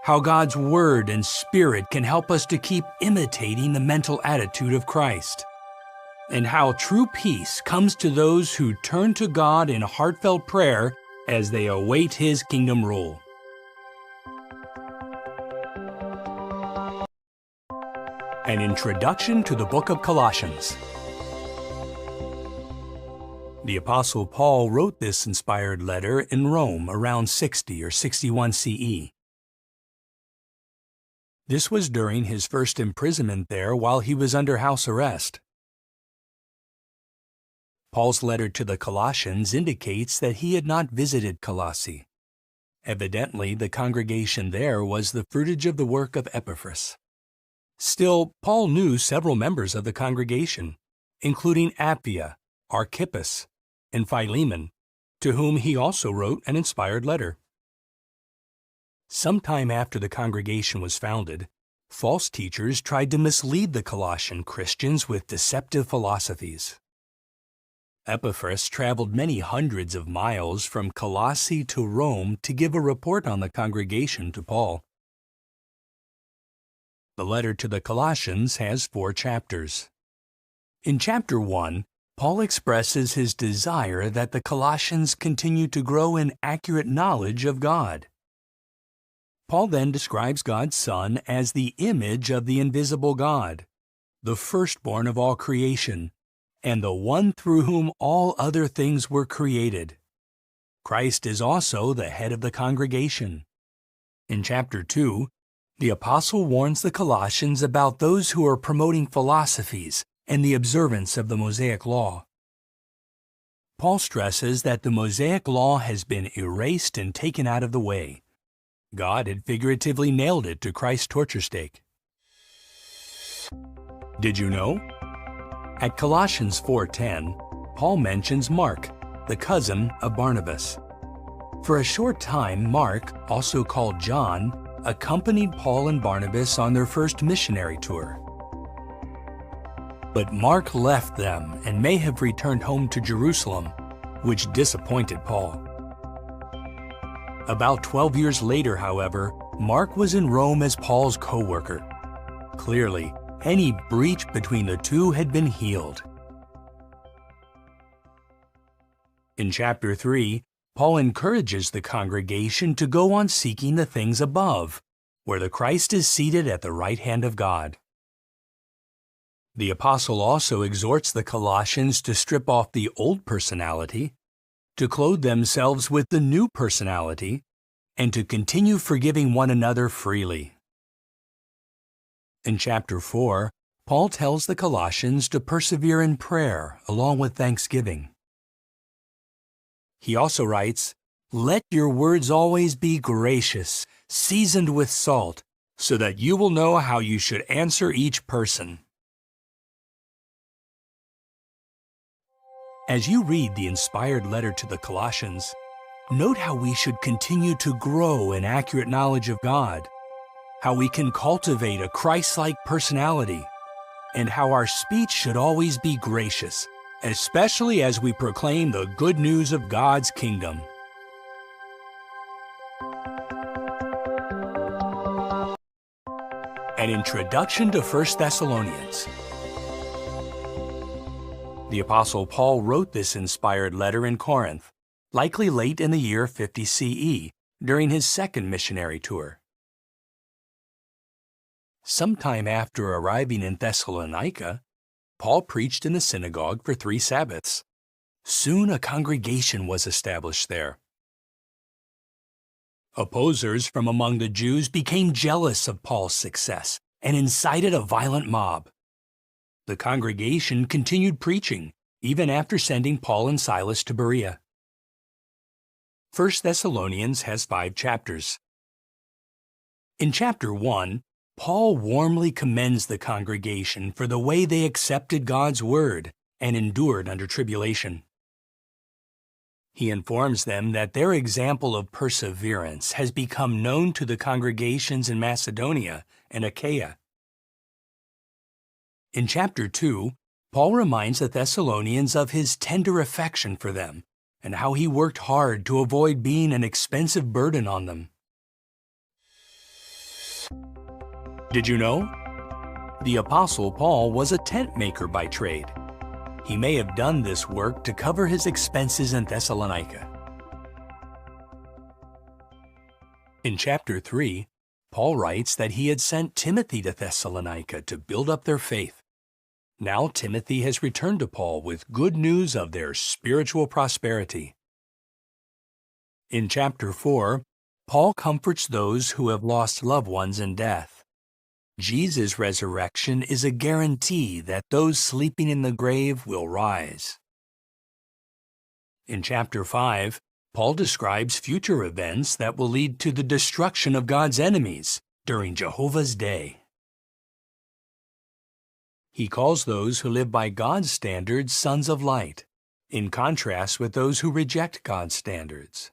Speaker 1: How God's Word and Spirit can help us to keep imitating the mental attitude of Christ. And how true peace comes to those who turn to God in heartfelt prayer as they await His kingdom rule. An introduction to the book of Colossians. The Apostle Paul wrote this inspired letter in Rome around 60 or 61 CE. This was during his first imprisonment there while he was under house arrest. Paul's letter to the Colossians indicates that he had not visited Colossae. Evidently, the congregation there was the fruitage of the work of Epaphras. Still, Paul knew several members of the congregation, including Apphia, Archippus, and Philemon, to whom he also wrote an inspired letter. Sometime after the congregation was founded, false teachers tried to mislead the Colossian Christians with deceptive philosophies. Epaphras traveled many hundreds of miles from Colossae to Rome to give a report on the congregation to Paul. The letter to the Colossians has 4 chapters. In chapter 1, Paul expresses his desire that the Colossians continue to grow in accurate knowledge of God. Paul then describes God's Son as the image of the invisible God, the firstborn of all creation, and the one through whom all other things were created. Christ is also the head of the congregation. In chapter 2, the apostle warns the Colossians about those who are promoting philosophies and the observance of the Mosaic Law. Paul stresses that the Mosaic Law has been erased and taken out of the way. God had figuratively nailed it to Christ's torture stake. Did you know? At Colossians 4:10, Paul mentions Mark, the cousin of Barnabas. For a short time, Mark, also called John, accompanied Paul and Barnabas on their first missionary tour. But Mark left them and may have returned home to Jerusalem, which disappointed Paul. About 12 years later, however, Mark was in Rome as Paul's co-worker. Clearly, any breach between the two had been healed. In chapter 3, Paul encourages the congregation to go on seeking the things above, where the Christ is seated at the right hand of God. The apostle also exhorts the Colossians to strip off the old personality, to clothe themselves with the new personality, and to continue forgiving one another freely. In chapter 4, Paul tells the Colossians to persevere in prayer along with thanksgiving. He also writes, "Let your words always be gracious, seasoned with salt, so that you will know how you should answer each person." As you read the inspired letter to the Colossians, note how we should continue to grow in accurate knowledge of God, how we can cultivate a Christ-like personality, and how our speech should always be gracious, especially as we proclaim the good news of God's kingdom. An introduction to 1 Thessalonians. The Apostle Paul wrote this inspired letter in Corinth, likely late in the year 50 CE, during his second missionary tour. Sometime after arriving in Thessalonica, Paul preached in the synagogue for 3 Sabbaths. Soon a congregation was established there. Opposers from among the Jews became jealous of Paul's success and incited a violent mob. The congregation continued preaching, even after sending Paul and Silas to Berea. 1 Thessalonians has 5 chapters. In chapter 1, Paul warmly commends the congregation for the way they accepted God's word and endured under tribulation. He informs them that their example of perseverance has become known to the congregations in Macedonia and Achaia. In chapter 2, Paul reminds the Thessalonians of his tender affection for them and how he worked hard to avoid being an expensive burden on them. Did you know? The Apostle Paul was a tent maker by trade. He may have done this work to cover his expenses in Thessalonica. In chapter 3, Paul writes that he had sent Timothy to Thessalonica to build up their faith. Now Timothy has returned to Paul with good news of their spiritual prosperity. In chapter 4, Paul comforts those who have lost loved ones in death. Jesus' resurrection is a guarantee that those sleeping in the grave will rise. In chapter 5, Paul describes future events that will lead to the destruction of God's enemies during Jehovah's day. He calls those who live by God's standards sons of light, in contrast with those who reject God's standards.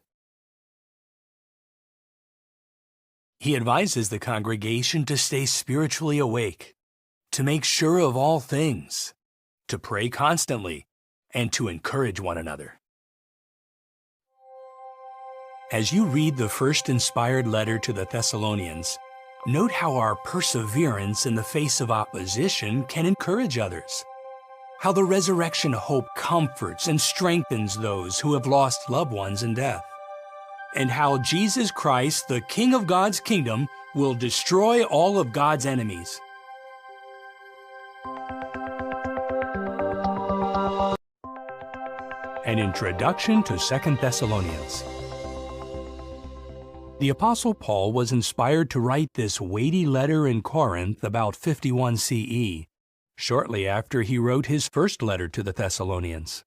Speaker 1: He advises the congregation to stay spiritually awake, to make sure of all things, to pray constantly, and to encourage one another. As you read the first inspired letter to the Thessalonians, note how our perseverance in the face of opposition can encourage others, how the resurrection hope comforts and strengthens those who have lost loved ones in death. and how Jesus Christ, the King of God's kingdom, will destroy all of God's enemies. An introduction to 2 Thessalonians. The Apostle Paul was inspired to write this weighty letter in Corinth about 51 CE, shortly after he wrote his first letter to the Thessalonians.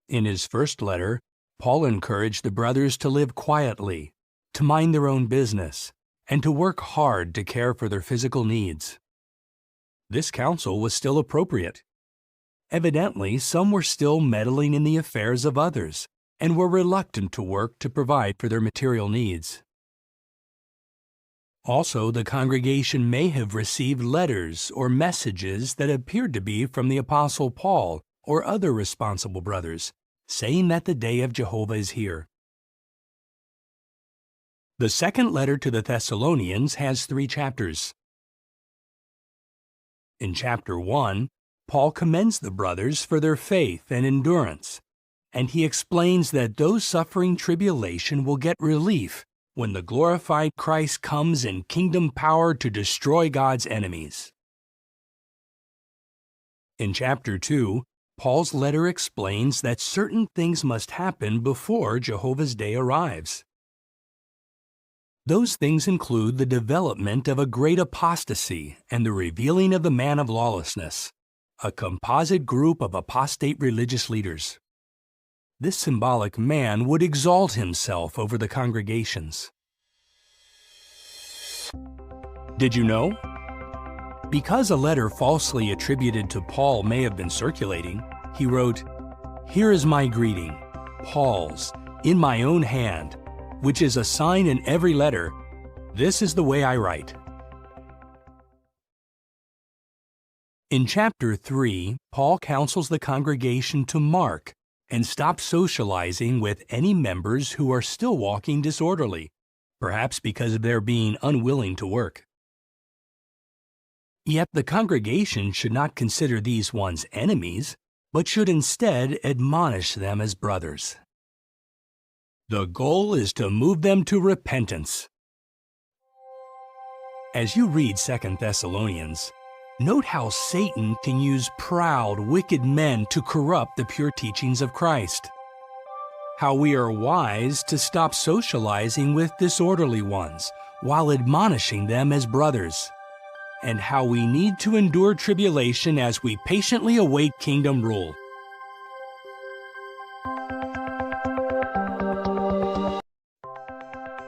Speaker 1: In his first letter, Paul encouraged the brothers to live quietly, to mind their own business, and to work hard to care for their physical needs. This counsel was still appropriate. Evidently, some were still meddling in the affairs of others and were reluctant to work to provide for their material needs. Also, the congregation may have received letters or messages that appeared to be from the Apostle Paul or other responsible brothers, saying that the day of Jehovah is here. The second letter to the Thessalonians has 3 chapters. In chapter 1, Paul commends the brothers for their faith and endurance, and he explains that those suffering tribulation will get relief when the glorified Christ comes in kingdom power to destroy God's enemies. In chapter 2, Paul's letter explains that certain things must happen before Jehovah's day arrives. Those things include the development of a great apostasy and the revealing of the man of lawlessness, a composite group of apostate religious leaders. This symbolic man would exalt himself over the congregations. Did you know? Because a letter falsely attributed to Paul may have been circulating, he wrote, "Here is my greeting, Paul's, in my own hand, which is a sign in every letter. This is the way I write." In chapter 3, Paul counsels the congregation to mark and stop socializing with any members who are still walking disorderly, perhaps because of their being unwilling to work. Yet the congregation should not consider these ones enemies, but should instead admonish them as brothers. The goal is to move them to repentance. As you read 2 Thessalonians, note how Satan can use proud, wicked men to corrupt the pure teachings of Christ. How we are wise to stop socializing with disorderly ones while admonishing them as brothers. And how we need to endure tribulation as we patiently await kingdom rule.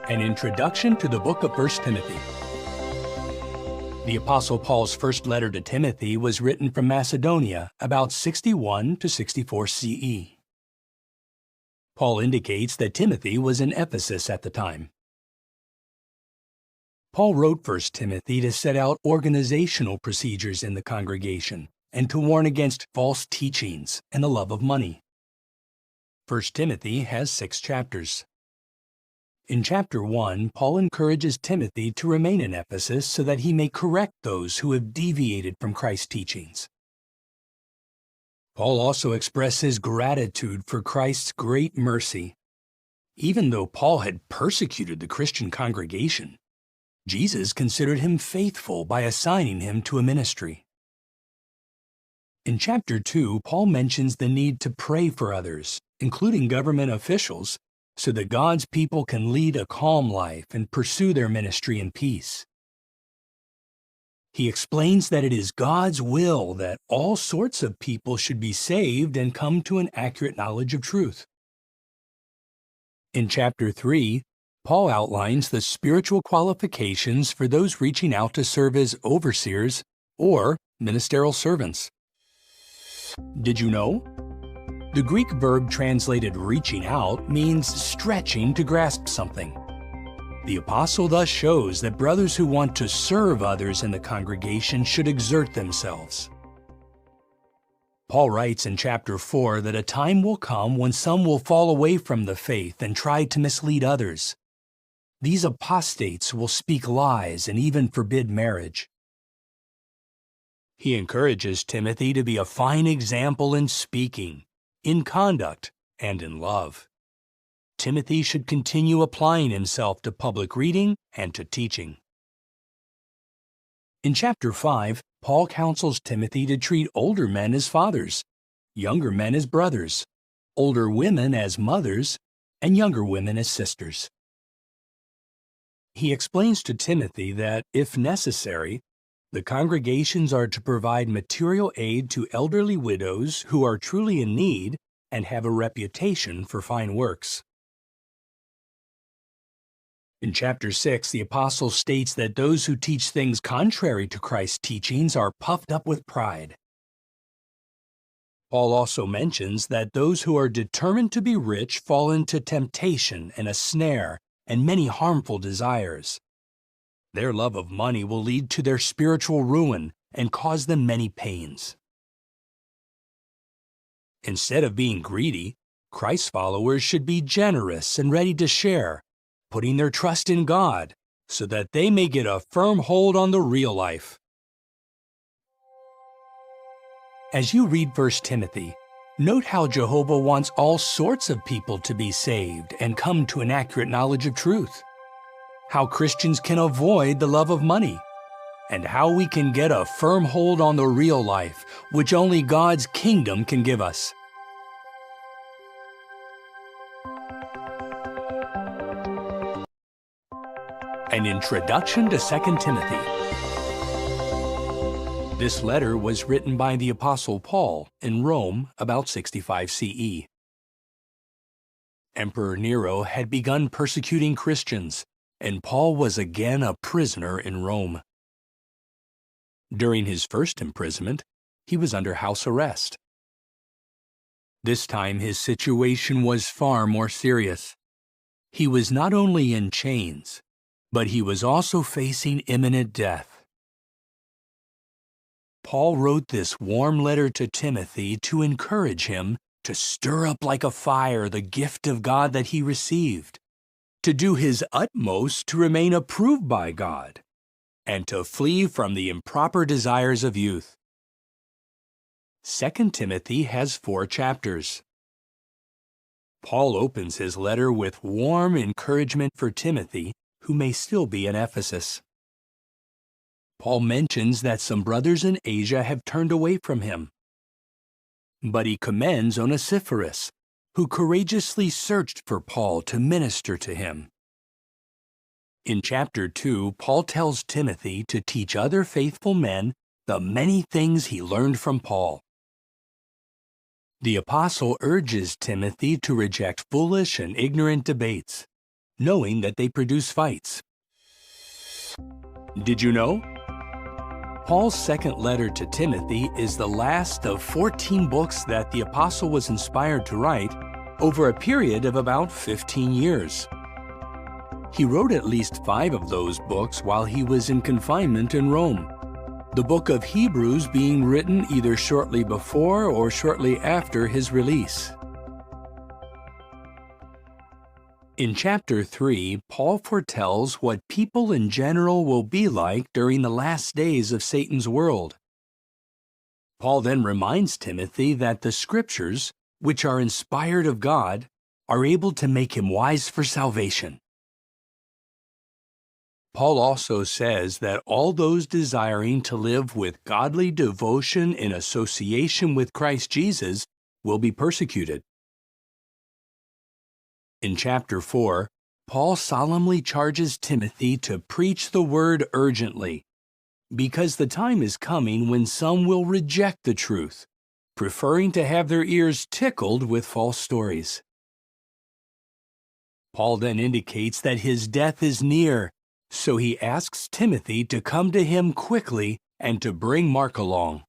Speaker 1: An introduction to the book of 1 Timothy. The Apostle Paul's first letter to Timothy was written from Macedonia about 61 to 64 CE. Paul indicates that Timothy was in Ephesus at the time. Paul wrote 1 Timothy to set out organizational procedures in the congregation and to warn against false teachings and the love of money. 1 Timothy has 6 chapters. In chapter 1, Paul encourages Timothy to remain in Ephesus so that he may correct those who have deviated from Christ's teachings. Paul also expresses gratitude for Christ's great mercy. Even though Paul had persecuted the Christian congregation, Jesus considered him faithful by assigning him to a ministry. In chapter 2, Paul mentions the need to pray for others, including government officials, so that God's people can lead a calm life and pursue their ministry in peace. He explains that it is God's will that all sorts of people should be saved and come to an accurate knowledge of truth. In chapter 3, Paul outlines the spiritual qualifications for those reaching out to serve as overseers or ministerial servants. Did you know? The Greek verb translated reaching out means stretching to grasp something. The apostle thus shows that brothers who want to serve others in the congregation should exert themselves. Paul writes in chapter 4 that a time will come when some will fall away from the faith and try to mislead others. These apostates will speak lies and even forbid marriage. He encourages Timothy to be a fine example in speaking, in conduct, and in love. Timothy should continue applying himself to public reading and to teaching. In chapter 5, Paul counsels Timothy to treat older men as fathers, younger men as brothers, older women as mothers, and younger women as sisters. He explains to Timothy that, if necessary, the congregations are to provide material aid to elderly widows who are truly in need and have a reputation for fine works. In chapter 6, the apostle states that those who teach things contrary to Christ's teachings are puffed up with pride. Paul also mentions that those who are determined to be rich fall into temptation and a snare and many harmful desires. Their love of money will lead to their spiritual ruin and cause them many pains. Instead of being greedy, Christ's followers should be generous and ready to share, putting their trust in God so that they may get a firm hold on the real life. As you read 1 Timothy, note how Jehovah wants all sorts of people to be saved and come to an accurate knowledge of truth, how Christians can avoid the love of money, and how we can get a firm hold on the real life, which only God's kingdom can give us. An introduction to 2 Timothy. This letter was written by the Apostle Paul in Rome about 65 CE. Emperor Nero had begun persecuting Christians, and Paul was again a prisoner in Rome. During his first imprisonment, he was under house arrest. This time his situation was far more serious. He was not only in chains, but he was also facing imminent death. Paul wrote this warm letter to Timothy to encourage him to stir up like a fire the gift of God that he received, to do his utmost to remain approved by God, and to flee from the improper desires of youth. 2 Timothy has 4 chapters. Paul opens his letter with warm encouragement for Timothy, who may still be in Ephesus. Paul mentions that some brothers in Asia have turned away from him. But he commends Onesiphorus, who courageously searched for Paul to minister to him. In chapter 2, Paul tells Timothy to teach other faithful men the many things he learned from Paul. The apostle urges Timothy to reject foolish and ignorant debates, knowing that they produce fights. Did you know? Paul's second letter to Timothy is the last of 14 books that the apostle was inspired to write over a period of about 15 years. He wrote at least 5 of those books while he was in confinement in Rome, the book of Hebrews being written either shortly before or shortly after his release. In chapter 3, Paul foretells what people in general will be like during the last days of Satan's world. Paul then reminds Timothy that the Scriptures, which are inspired of God, are able to make him wise for salvation. Paul also says that all those desiring to live with godly devotion in association with Christ Jesus will be persecuted. In chapter 4, Paul solemnly charges Timothy to preach the word urgently, because the time is coming when some will reject the truth, preferring to have their ears tickled with false stories. Paul then indicates that his death is near, so he asks Timothy to come to him quickly and to bring Mark along.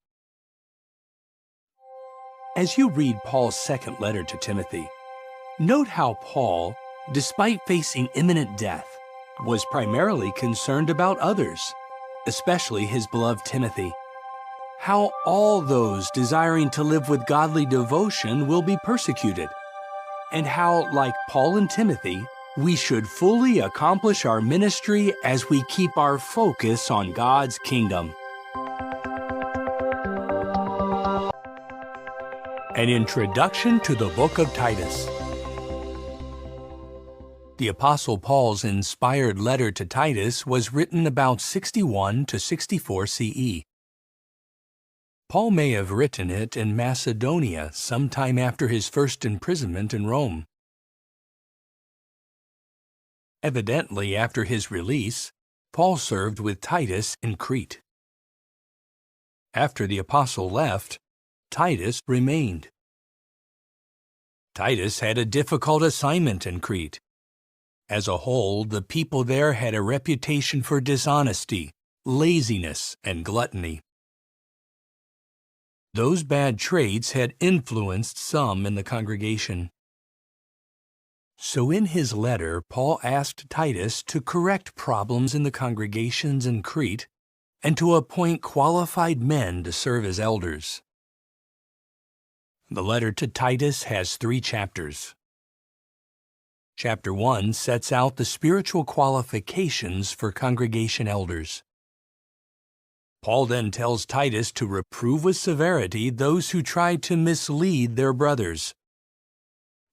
Speaker 1: As you read Paul's second letter to Timothy, note how Paul, despite facing imminent death, was primarily concerned about others, especially his beloved Timothy. How all those desiring to live with godly devotion will be persecuted, and how, like Paul and Timothy, we should fully accomplish our ministry as we keep our focus on God's kingdom. An introduction to the book of Titus. The Apostle Paul's inspired letter to Titus was written about 61 to 64 CE. Paul may have written it in Macedonia sometime after his first imprisonment in Rome. Evidently, after his release, Paul served with Titus in Crete. After the apostle left, Titus remained. Titus had a difficult assignment in Crete. As a whole, the people there had a reputation for dishonesty, laziness, and gluttony. Those bad traits had influenced some in the congregation. So in his letter, Paul asked Titus to correct problems in the congregations in Crete and to appoint qualified men to serve as elders. The letter to Titus has 3 chapters. Chapter 1 sets out the spiritual qualifications for congregation elders. Paul then tells Titus to reprove with severity those who try to mislead their brothers.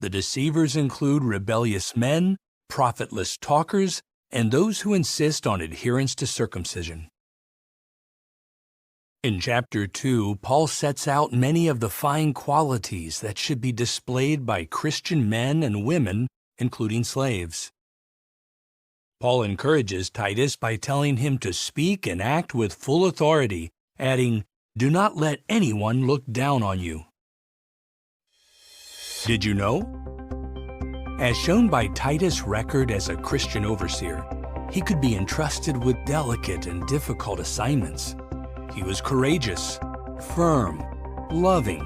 Speaker 1: The deceivers include rebellious men, profitless talkers, and those who insist on adherence to circumcision. In chapter 2, Paul sets out many of the fine qualities that should be displayed by Christian men and women, including slaves. Paul encourages Titus by telling him to speak and act with full authority, adding, "Do not let anyone look down on you." Did you know? As shown by Titus' record as a Christian overseer, he could be entrusted with delicate and difficult assignments. He was courageous, firm, loving,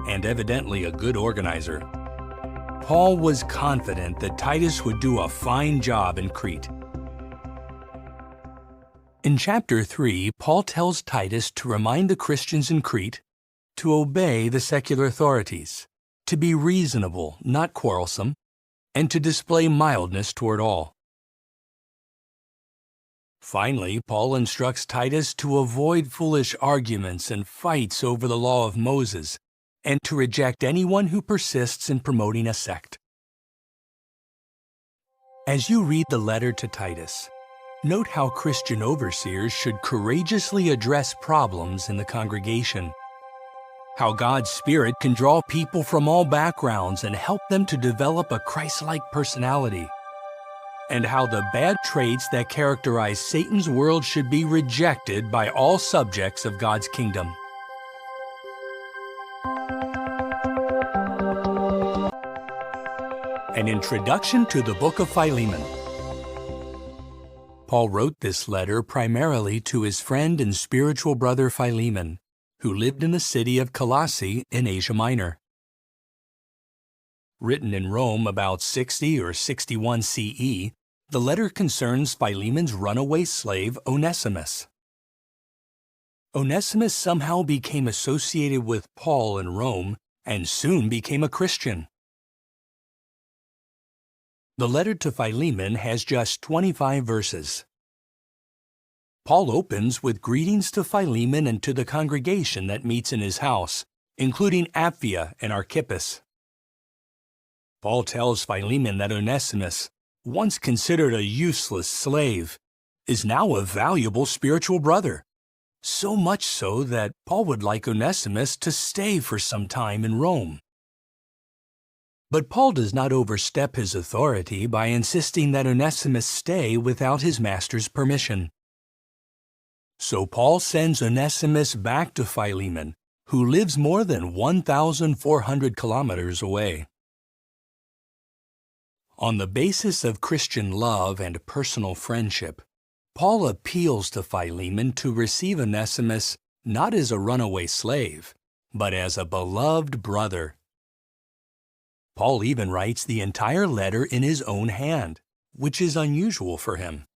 Speaker 1: and evidently a good organizer. Paul was confident that Titus would do a fine job in Crete. In chapter 3, Paul tells Titus to remind the Christians in Crete to obey the secular authorities, to be reasonable, not quarrelsome, and to display mildness toward all. Finally, Paul instructs Titus to avoid foolish arguments and fights over the law of Moses, and to reject anyone who persists in promoting a sect. As you read the letter to Titus, note how Christian overseers should courageously address problems in the congregation, how God's Spirit can draw people from all backgrounds and help them to develop a Christ-like personality, and how the bad traits that characterize Satan's world should be rejected by all subjects of God's kingdom. An introduction to the book of Philemon. Paul wrote this letter primarily to his friend and spiritual brother Philemon, who lived in the city of Colossae in Asia Minor. Written in Rome about 60 or 61 CE, the letter concerns Philemon's runaway slave Onesimus. Onesimus somehow became associated with Paul in Rome and soon became a Christian. The letter to Philemon has just 25 verses. Paul opens with greetings to Philemon and to the congregation that meets in his house, including Apphia and Archippus. Paul tells Philemon that Onesimus, once considered a useless slave, is now a valuable spiritual brother, so much so that Paul would like Onesimus to stay for some time in Rome. But Paul does not overstep his authority by insisting that Onesimus stay without his master's permission. So Paul sends Onesimus back to Philemon, who lives more than 1,400 kilometers away. On the basis of Christian love and personal friendship, Paul appeals to Philemon to receive Onesimus not as a runaway slave, but as a beloved brother. Paul even writes the entire letter in his own hand, which is unusual for him.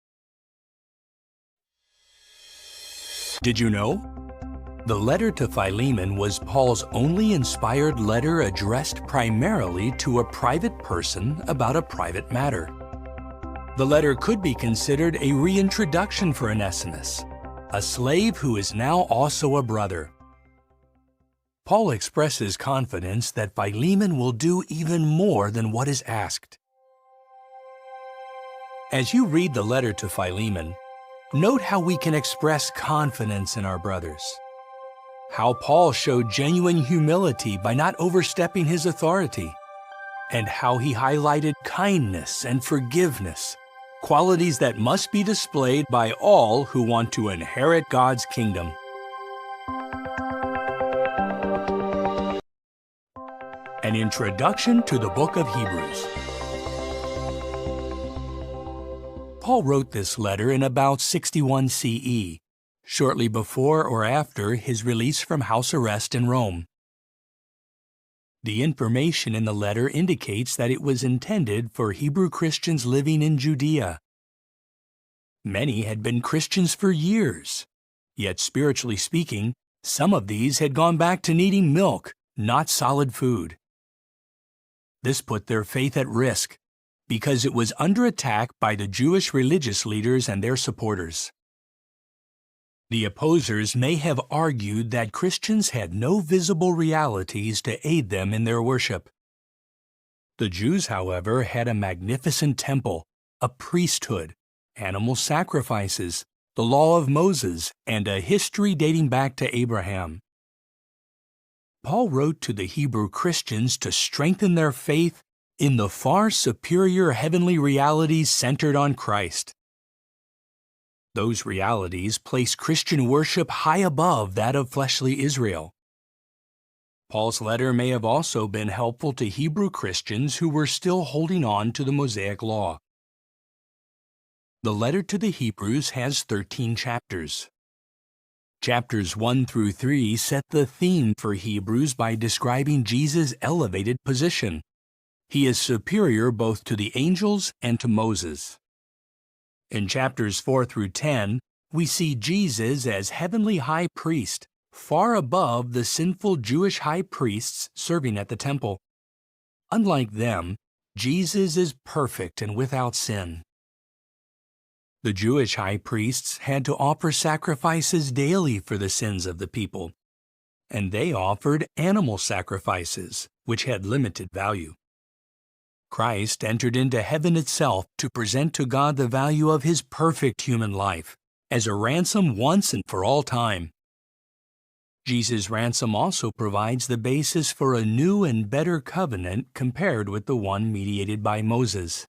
Speaker 1: Did you know? The letter to Philemon was Paul's only inspired letter addressed primarily to a private person about a private matter. The letter could be considered a reintroduction for Onesimus, a slave who is now also a brother. Paul expresses confidence that Philemon will do even more than what is asked. As you read the letter to Philemon, note how we can express confidence in our brothers. How Paul showed genuine humility by not overstepping his authority, and how he highlighted kindness and forgiveness, qualities that must be displayed by all who want to inherit God's kingdom. An introduction to the book of Hebrews. Paul wrote this letter in about 61 CE, shortly before or after his release from house arrest in Rome. The information in the letter indicates that it was intended for Hebrew Christians living in Judea. Many had been Christians for years, yet spiritually speaking, some of these had gone back to needing milk, not solid food. This put their faith at risk, because it was under attack by the Jewish religious leaders and their supporters. The opposers may have argued that Christians had no visible realities to aid them in their worship. The Jews, however, had a magnificent temple, a priesthood, animal sacrifices, the law of Moses, and a history dating back to Abraham. Paul wrote to the Hebrew Christians to strengthen their faith in the far superior heavenly realities centered on Christ. Those realities place Christian worship high above that of fleshly Israel. Paul's letter may have also been helpful to Hebrew Christians who were still holding on to the Mosaic Law. The letter to the Hebrews has 13 chapters. Chapters 1 through 3 set the theme for Hebrews by describing Jesus' elevated position. He is superior both to the angels and to Moses. In chapters 4 through 10, we see Jesus as heavenly high priest, far above the sinful Jewish high priests serving at the temple. Unlike them, Jesus is perfect and without sin. The Jewish high priests had to offer sacrifices daily for the sins of the people, and they offered animal sacrifices, which had limited value. Christ entered into heaven itself to present to God the value of his perfect human life as a ransom once and for all time. Jesus' ransom also provides the basis for a new and better covenant compared with the one mediated by Moses.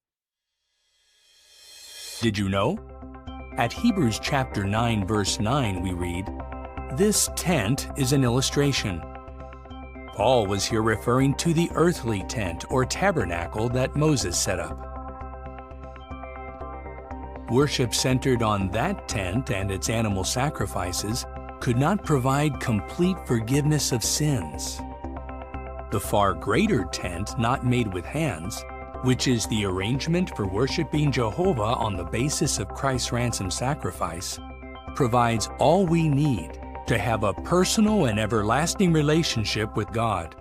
Speaker 1: Did you know? At Hebrews chapter 9 verse 9 we read, "This tent is an illustration." Paul was here referring to the earthly tent or tabernacle that Moses set up. Worship centered on that tent and its animal sacrifices could not provide complete forgiveness of sins. The far greater tent not made with hands, which is the arrangement for worshiping Jehovah on the basis of Christ's ransom sacrifice, provides all we need to have a personal and everlasting relationship with God.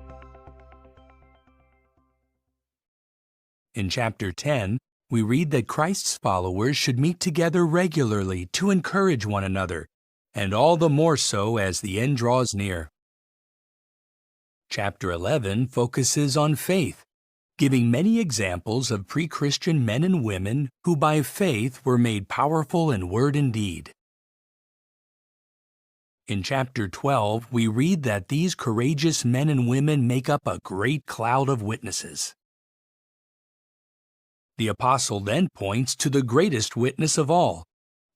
Speaker 1: In chapter 10, we read that Christ's followers should meet together regularly to encourage one another, and all the more so as the end draws near. Chapter 11 focuses on faith, giving many examples of pre-Christian men and women who by faith were made powerful in word and deed. In chapter 12, we read that these courageous men and women make up a great cloud of witnesses. The apostle then points to the greatest witness of all,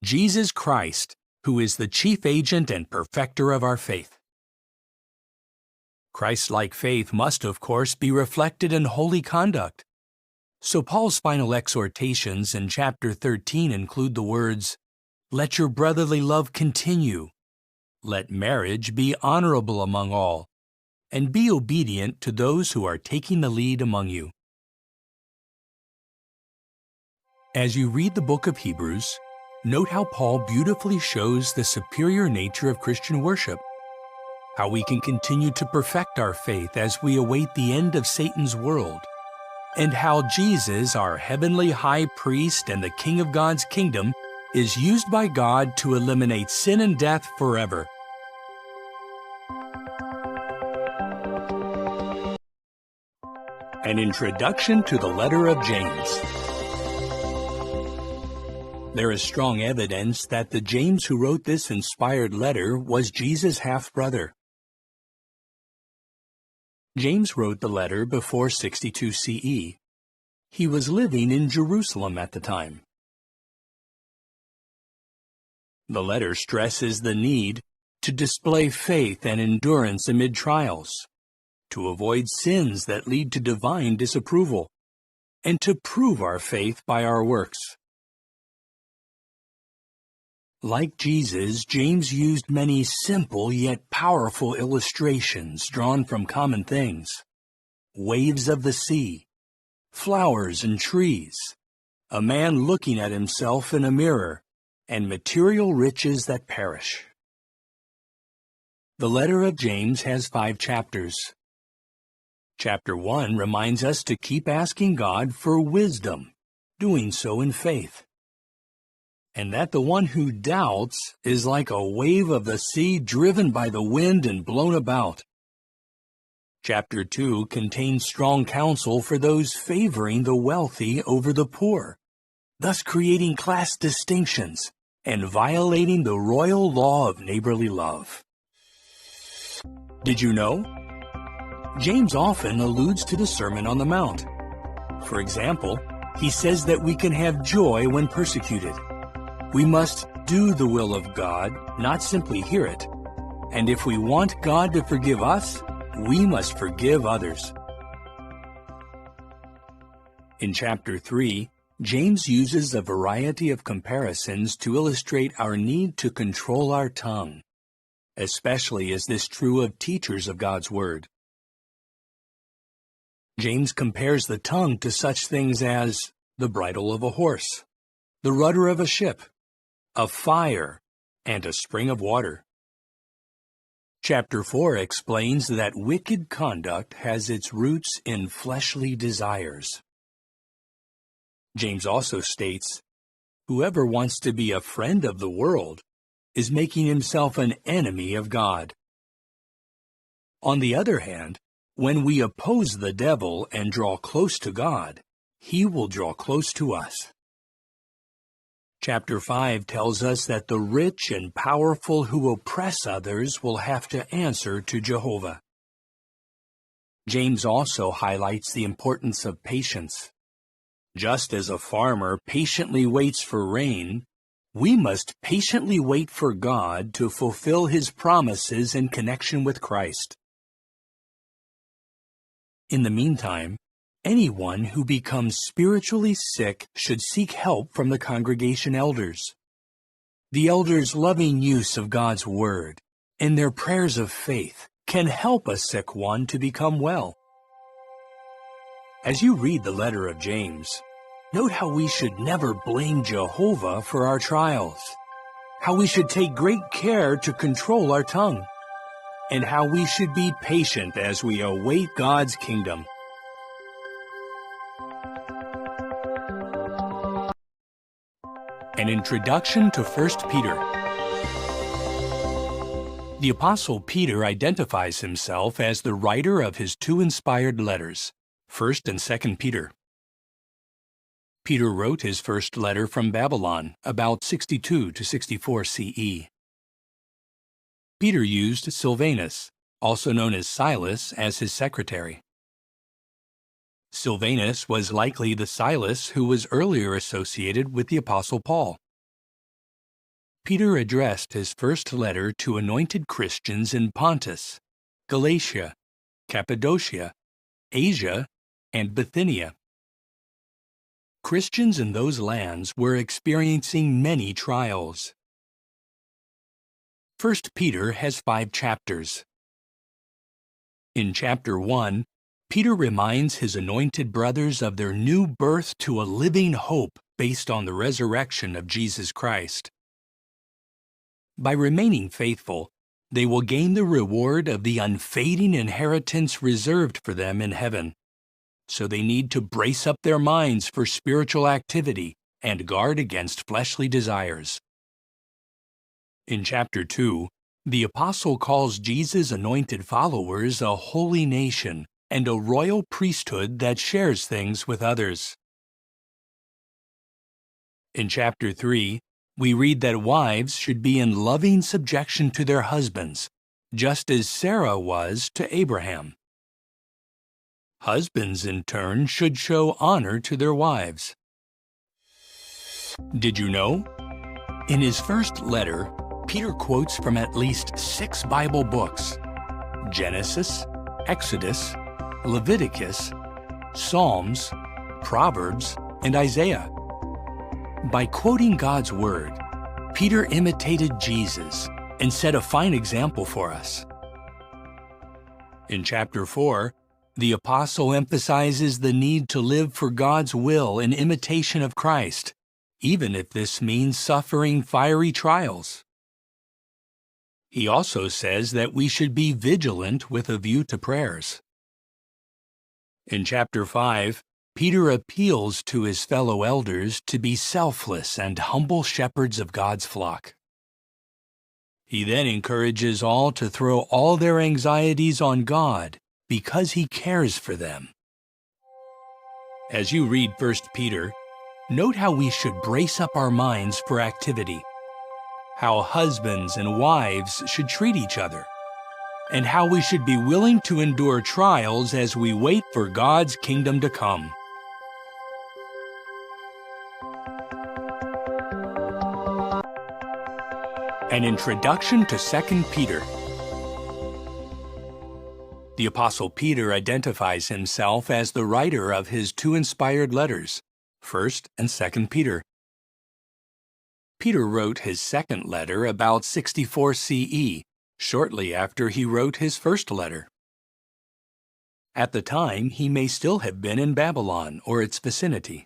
Speaker 1: Jesus Christ, who is the chief agent and perfecter of our faith. Christ-like faith must, of course, be reflected in holy conduct. So Paul's final exhortations in chapter 13 include the words, "Let your brotherly love continue. Let marriage be honorable among all, and be obedient to those who are taking the lead among you." As you read the book of Hebrews, note how Paul beautifully shows the superior nature of Christian worship, how we can continue to perfect our faith as we await the end of Satan's world, and how Jesus, our heavenly high priest and the King of God's kingdom, is used by God to eliminate sin and death forever. An introduction to the letter of James. There is strong evidence that the James who wrote this inspired letter was Jesus' half-brother. James wrote the letter before 62 CE. He was living in Jerusalem at the time. The letter stresses the need to display faith and endurance amid trials, to avoid sins that lead to divine disapproval, and to prove our faith by our works. Like Jesus, James used many simple yet powerful illustrations drawn from common things: waves of the sea, flowers and trees, a man looking at himself in a mirror, and material riches that perish. The letter of James has 5 chapters. Chapter 1 reminds us to keep asking God for wisdom, doing so in faith, and that the one who doubts is like a wave of the sea driven by the wind and blown about. Chapter 2 contains strong counsel for those favoring the wealthy over the poor, thus creating class distinctions and violating the royal law of neighborly love. Did you know? James often alludes to the Sermon on the Mount. For example, he says that we can have joy when persecuted. We must do the will of God, not simply hear it. And if we want God to forgive us, we must forgive others. In chapter 3, James uses a variety of comparisons to illustrate our need to control our tongue. Especially is this true of teachers of God's Word. James compares the tongue to such things as the bridle of a horse, the rudder of a ship, a fire, and a spring of water. Chapter 4 explains that wicked conduct has its roots in fleshly desires. James also states, "Whoever wants to be a friend of the world is making himself an enemy of God." On the other hand, when we oppose the devil and draw close to God, he will draw close to us. Chapter 5 tells us that the rich and powerful who oppress others will have to answer to Jehovah. James also highlights the importance of patience. Just as a farmer patiently waits for rain, we must patiently wait for God to fulfill His promises in connection with Christ. In the meantime, anyone who becomes spiritually sick should seek help from the congregation elders. The elders' loving use of God's Word and their prayers of faith can help a sick one to become well. As you read the letter of James, note how we should never blame Jehovah for our trials, how we should take great care to control our tongue, and how we should be patient as we await God's kingdom. An introduction to 1 Peter. The Apostle Peter identifies himself as the writer of his 2 inspired letters, 1 and 2 Peter. Peter wrote his first letter from Babylon about 62 to 64 CE. Peter used Silvanus, also known as Silas, as his secretary. Silvanus was likely the Silas who was earlier associated with the Apostle Paul. Peter addressed his first letter to anointed Christians in Pontus, Galatia, Cappadocia, Asia, and Bithynia. Christians in those lands were experiencing many trials. 1 Peter has 5 chapters. In chapter 1, Peter reminds his anointed brothers of their new birth to a living hope based on the resurrection of Jesus Christ. By remaining faithful, they will gain the reward of the unfading inheritance reserved for them in heaven. So they need to brace up their minds for spiritual activity and guard against fleshly desires. In chapter 2, the apostle calls Jesus' anointed followers a holy nation and a royal priesthood that shares things with others. In chapter 3, we read that wives should be in loving subjection to their husbands, just as Sarah was to Abraham. Husbands, in turn, should show honor to their wives. Did you know? In his first letter, Peter quotes from at least 6 Bible books: Genesis, Exodus, Leviticus, Psalms, Proverbs, and Isaiah. By quoting God's Word, Peter imitated Jesus and set a fine example for us. In chapter 4, the apostle emphasizes the need to live for God's will in imitation of Christ, even if this means suffering fiery trials. He also says that we should be vigilant with a view to prayers. In chapter 5, Peter appeals to his fellow elders to be selfless and humble shepherds of God's flock. He then encourages all to throw all their anxieties on God because He cares for them. As you read 1 Peter, note how we should brace up our minds for activity, how husbands and wives should treat each other, and how we should be willing to endure trials as we wait for God's kingdom to come. An introduction to 2 Peter. The Apostle Peter identifies himself as the writer of his 2 inspired letters, 1 and 2 Peter. Peter wrote his second letter about 64 CE, shortly after he wrote his first letter. At the time, he may still have been in Babylon or its vicinity.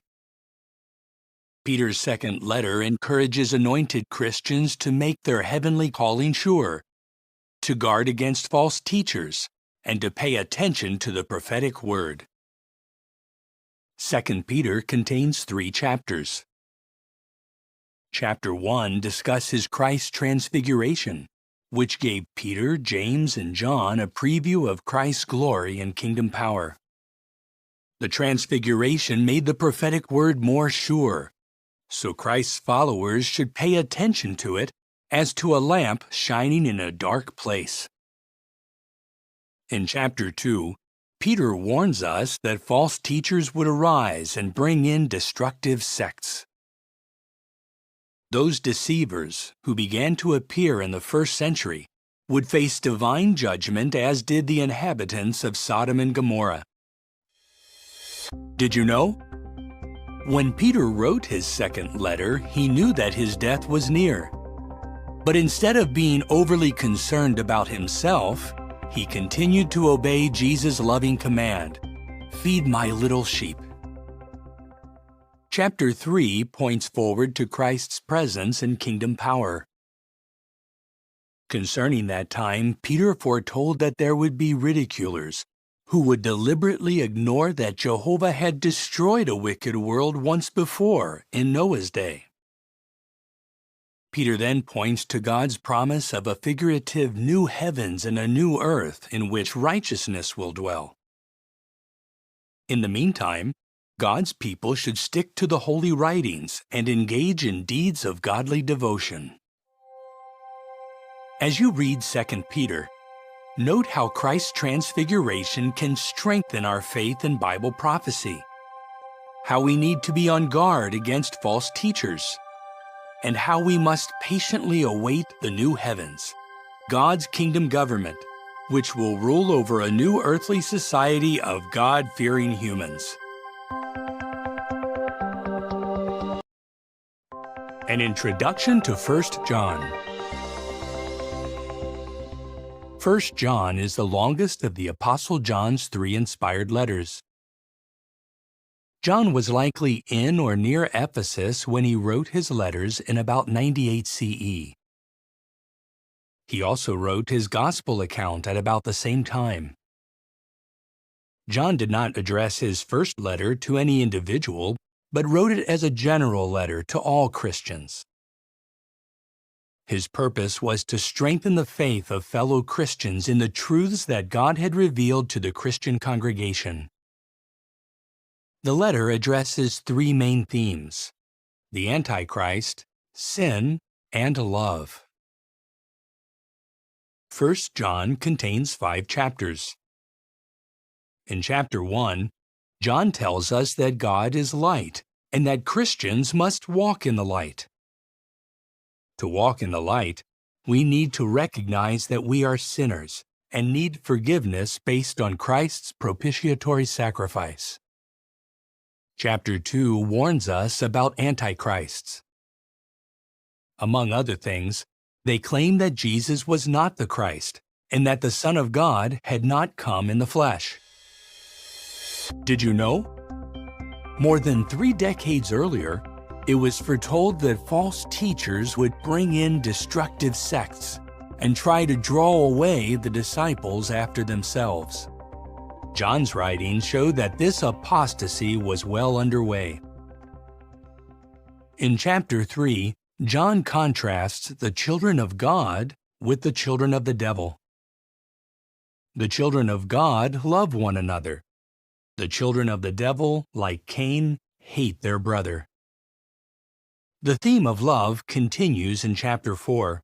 Speaker 1: Peter's second letter encourages anointed Christians to make their heavenly calling sure, to guard against false teachers, and to pay attention to the prophetic word. 2 Peter contains 3 chapters. Chapter 1 discusses Christ's transfiguration, which gave Peter, James, and John a preview of Christ's glory and kingdom power. The transfiguration made the prophetic word more sure, so Christ's followers should pay attention to it as to a lamp shining in a dark place. In chapter 2, Peter warns us that false teachers would arise and bring in destructive sects. Those deceivers, who began to appear in the first century, would face divine judgment as did the inhabitants of Sodom and Gomorrah. Did you know? When Peter wrote his second letter, he knew that his death was near. But instead of being overly concerned about himself, he continued to obey Jesus' loving command, "Feed my little sheep." Chapter 3 points forward to Christ's presence and kingdom power. Concerning that time, Peter foretold that there would be ridiculers who would deliberately ignore that Jehovah had destroyed a wicked world once before in Noah's day. Peter then points to God's promise of a figurative new heavens and a new earth in which righteousness will dwell. In the meantime, God's people should stick to the holy writings and engage in deeds of godly devotion. As you read 2 Peter, note how Christ's transfiguration can strengthen our faith in Bible prophecy, how we need to be on guard against false teachers, and how we must patiently await the new heavens, God's kingdom government, which will rule over a new earthly society of God-fearing humans. An introduction to 1 John. 1 John is the longest of the Apostle John's 3 inspired letters. John was likely in or near Ephesus when he wrote his letters in about 98 CE. He also wrote his gospel account at about the same time. John did not address his first letter to any individual, but wrote it as a general letter to all Christians. His purpose was to strengthen the faith of fellow Christians in the truths that God had revealed to the Christian congregation. The letter addresses 3 main themes: the Antichrist, sin, and love. 1 John contains 5 chapters. In chapter 1, John tells us that God is light and that Christians must walk in the light. To walk in the light, we need to recognize that we are sinners and need forgiveness based on Christ's propitiatory sacrifice. Chapter 2 warns us about antichrists. Among other things, they claim that Jesus was not the Christ and that the Son of God had not come in the flesh. Did you know? More than 3 decades earlier, it was foretold that false teachers would bring in destructive sects and try to draw away the disciples after themselves. John's writings show that this apostasy was well underway. In chapter 3, John contrasts the children of God with the children of the devil. The children of God love one another. The children of the devil, like Cain, hate their brother. The theme of love continues in chapter 4.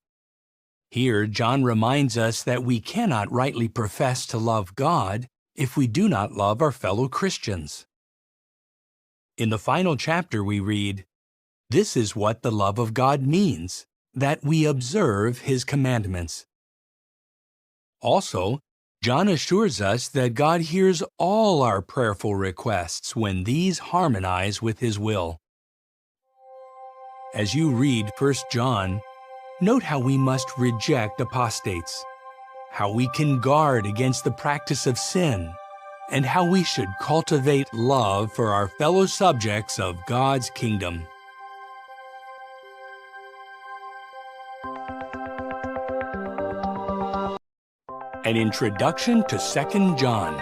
Speaker 1: Here, John reminds us that we cannot rightly profess to love God if we do not love our fellow Christians. In the final chapter we read, "This is what the love of God means, that we observe His commandments." Also, John assures us that God hears all our prayerful requests when these harmonize with His will. As you read 1 John, note how we must reject apostates, how we can guard against the practice of sin, and how we should cultivate love for our fellow subjects of God's kingdom. An introduction to 2 John.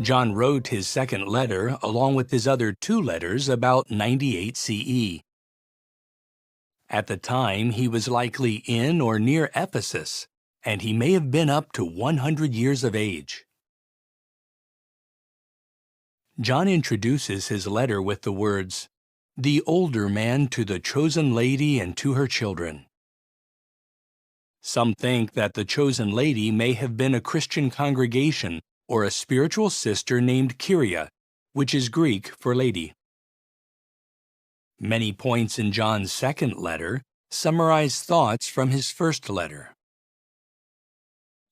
Speaker 1: John wrote his second letter along with his other 2 letters about 98 CE. At the time, he was likely in or near Ephesus, and he may have been up to 100 years of age. John introduces his letter with the words, "The older man to the chosen lady and to her children." Some think that the chosen lady may have been a Christian congregation or a spiritual sister named Kyria, which is Greek for lady. Many points in John's second letter summarize thoughts from his first letter.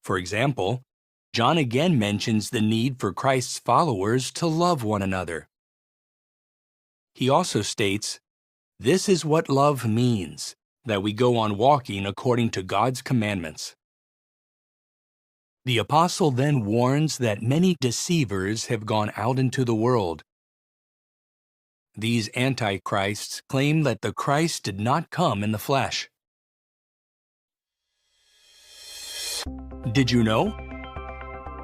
Speaker 1: For example, John again mentions the need for Christ's followers to love one another. He also states, "This is what love means, that we go on walking according to God's commandments." The apostle then warns that many deceivers have gone out into the world. These antichrists claim that the Christ did not come in the flesh. Did you know?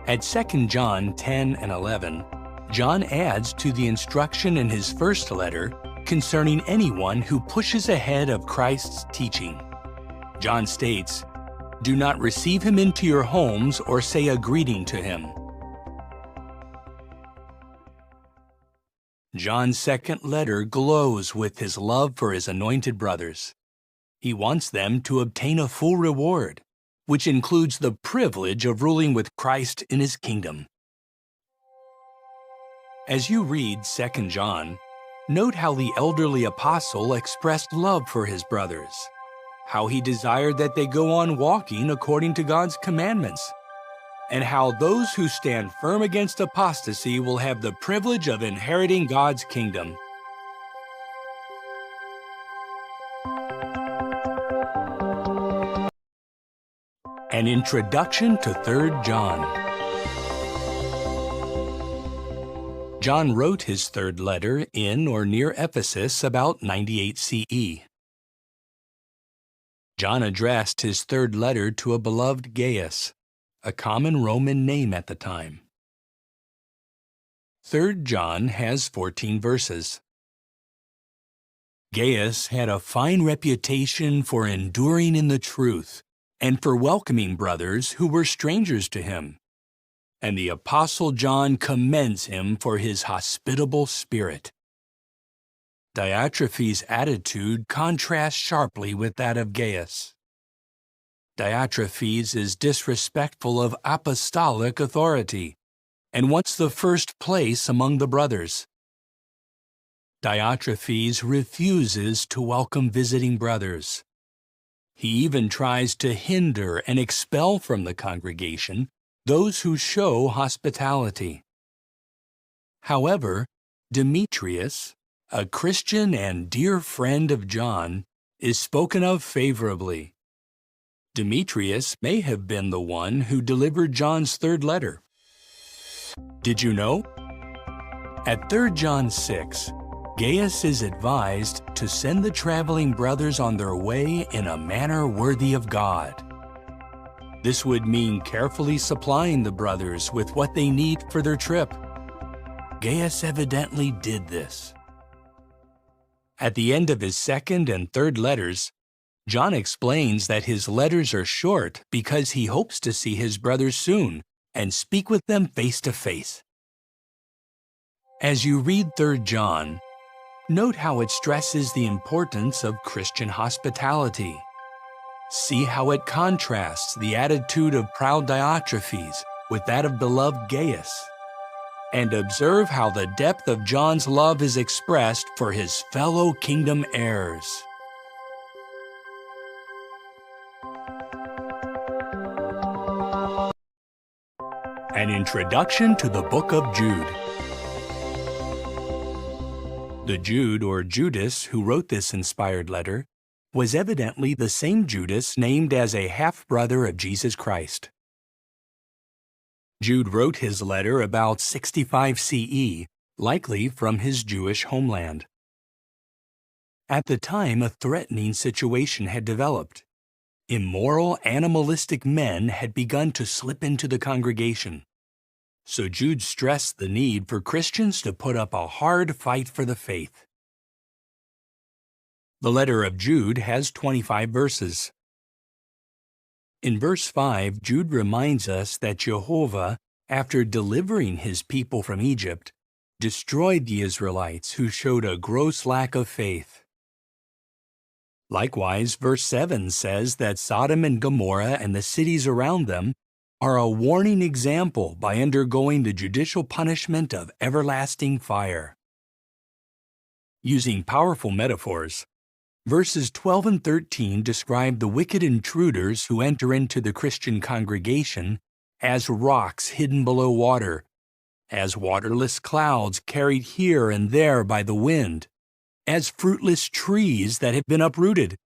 Speaker 1: At 2 John 10 and 11, John adds to the instruction in his first letter concerning anyone who pushes ahead of Christ's teaching. John states, "Do not receive him into your homes or say a greeting to him." John's second letter glows with his love for his anointed brothers. He wants them to obtain a full reward, which includes the privilege of ruling with Christ in his kingdom. As you read 2 John, note how the elderly apostle expressed love for his brothers, how he desired that they go on walking according to God's commandments, and how those who stand firm against apostasy will have the privilege of inheriting God's kingdom. An introduction to 3 John. John wrote his third letter in or near Ephesus about 98 CE. John addressed his third letter to a beloved Gaius, a common Roman name at the time. 3 John has 14 verses. Gaius had a fine reputation for enduring in the truth and for welcoming brothers who were strangers to him. and the Apostle John commends him for his hospitable spirit. Diotrephes' attitude contrasts sharply with that of Gaius. Diotrephes is disrespectful of apostolic authority and wants the first place among the brothers. Diotrephes refuses to welcome visiting brothers. He even tries to hinder and expel from the congregation those who show hospitality. However, Demetrius, a Christian and dear friend of John, is spoken of favorably. Demetrius may have been the one who delivered John's third letter. Did you know? At 3 John 6, Gaius is advised to send the traveling brothers on their way in a manner worthy of God. This would mean carefully supplying the brothers with what they need for their trip. Gaius evidently did this. At the end of his second and third letters, John explains that his letters are short because he hopes to see his brothers soon and speak with them face to face. As you read 3 John, note how it stresses the importance of Christian hospitality. See how it contrasts the attitude of proud Diotrephes with that of beloved Gaius. And observe how the depth of John's love is expressed for his fellow kingdom heirs. An introduction to the book of Jude. The Jude or Judas who wrote this inspired letter was evidently the same Judas named as a half-brother of Jesus Christ. Jude wrote his letter about 65 CE, likely from his Jewish homeland. At the time, a threatening situation had developed. Immoral, animalistic men had begun to slip into the congregation. So Jude stressed the need for Christians to put up a hard fight for the faith. The letter of Jude has 25 verses. In verse 5, Jude reminds us that Jehovah, after delivering his people from Egypt, destroyed the Israelites who showed a gross lack of faith. Likewise, verse 7 says that Sodom and Gomorrah and the cities around them are a warning example by undergoing the judicial punishment of everlasting fire. Using powerful metaphors, verses 12 and 13 describe the wicked intruders who enter into the Christian congregation as rocks hidden below water, as waterless clouds carried here and there by the wind, as fruitless trees that have been uprooted,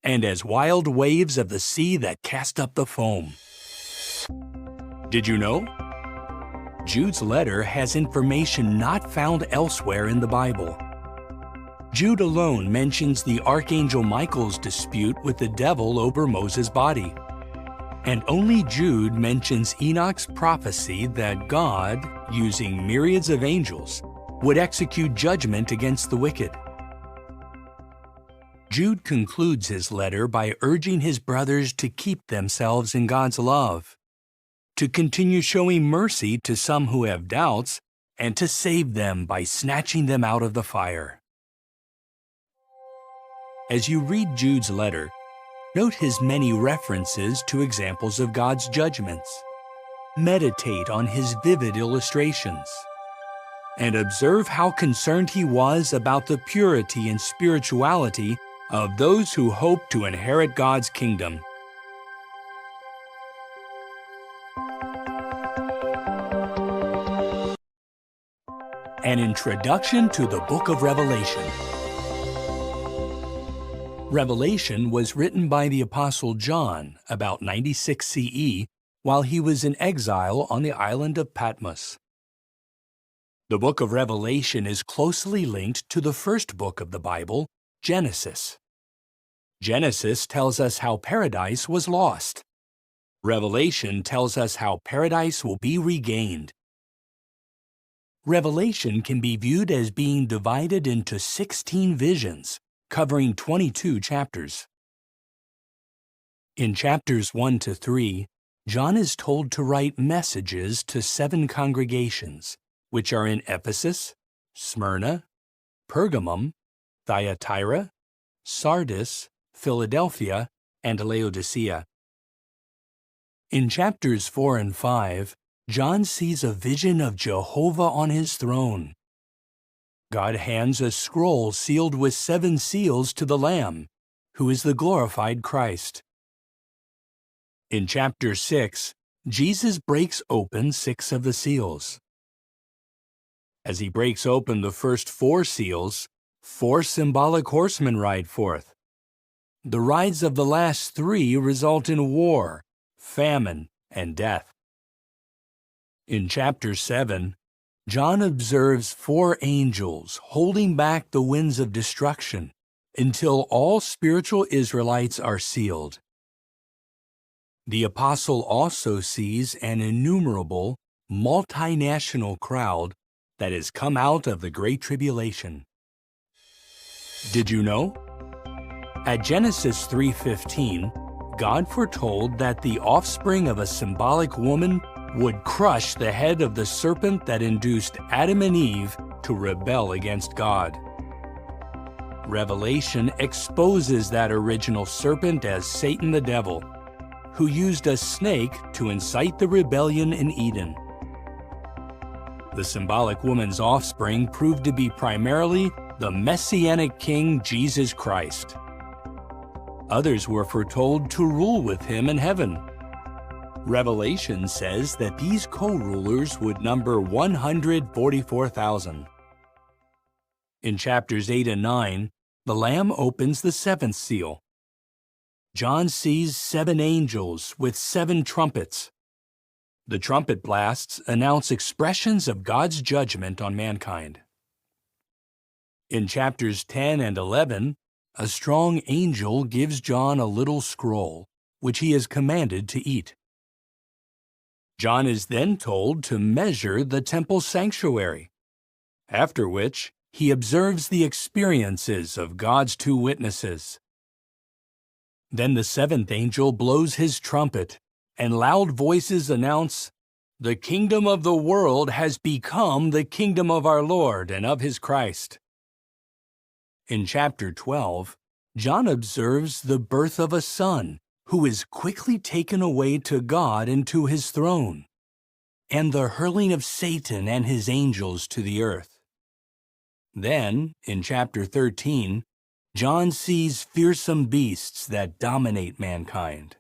Speaker 1: and as wild waves of the sea that cast up the foam. Did you know? Jude's letter has information not found elsewhere in the Bible. Jude alone mentions the Archangel Michael's dispute with the devil over Moses' body. And only Jude mentions Enoch's prophecy that God, using myriads of angels, would execute judgment against the wicked. Jude concludes his letter by urging his brothers to keep themselves in God's love, to continue showing mercy to some who have doubts, and to save them by snatching them out of the fire. As you read Jude's letter, note his many references to examples of God's judgments. Meditate on his vivid illustrations, and observe how concerned he was about the purity and spirituality of those who hope to inherit God's kingdom. An introduction to the book of Revelation. Revelation was written by the Apostle John about 96 CE while he was in exile on the island of Patmos. The book of Revelation is closely linked to the first book of the Bible, Genesis. Genesis tells us how paradise was lost. Revelation tells us how paradise will be regained. Revelation can be viewed as being divided into 16 visions, covering 22 chapters. In chapters 1 to 3, John is told to write messages to 7 congregations, which are in Ephesus, Smyrna, Pergamum, Thyatira, Sardis, Philadelphia, and Laodicea. In chapters 4 and 5, John sees a vision of Jehovah on his throne. God hands a scroll sealed with 7 seals to the Lamb, who is the glorified Christ. In chapter 6, Jesus breaks open 6 of the seals. As he breaks open the first 4 seals, 4 symbolic horsemen ride forth. The rides of the last 3 result in war, famine, and death. In chapter 7, John observes 4 angels holding back the winds of destruction until all spiritual Israelites are sealed. The apostle also sees an innumerable, multinational crowd that has come out of the Great Tribulation. Did you know? At Genesis 3:15, God foretold that the offspring of a symbolic woman would crush the head of the serpent that induced Adam and Eve to rebel against God. Revelation exposes that original serpent as Satan the devil, who used a snake to incite the rebellion in Eden. The symbolic woman's offspring proved to be primarily the Messianic King Jesus Christ. Others were foretold to rule with him in heaven. Revelation says that these co-rulers would number 144,000. In chapters 8 and 9, the Lamb opens the 7th seal. John sees 7 angels with 7 trumpets. The trumpet blasts announce expressions of God's judgment on mankind. In chapters 10 and 11, a strong angel gives John a little scroll, which he is commanded to eat. John is then told to measure the temple sanctuary, after which he observes the experiences of God's 2 witnesses. Then the 7th angel blows his trumpet, and loud voices announce, "The kingdom of the world has become the kingdom of our Lord and of his Christ." In chapter 12, John observes the birth of a son who is quickly taken away to God and to his throne, and the hurling of Satan and his angels to the earth. Then, in chapter 13, John sees fearsome beasts that dominate mankind.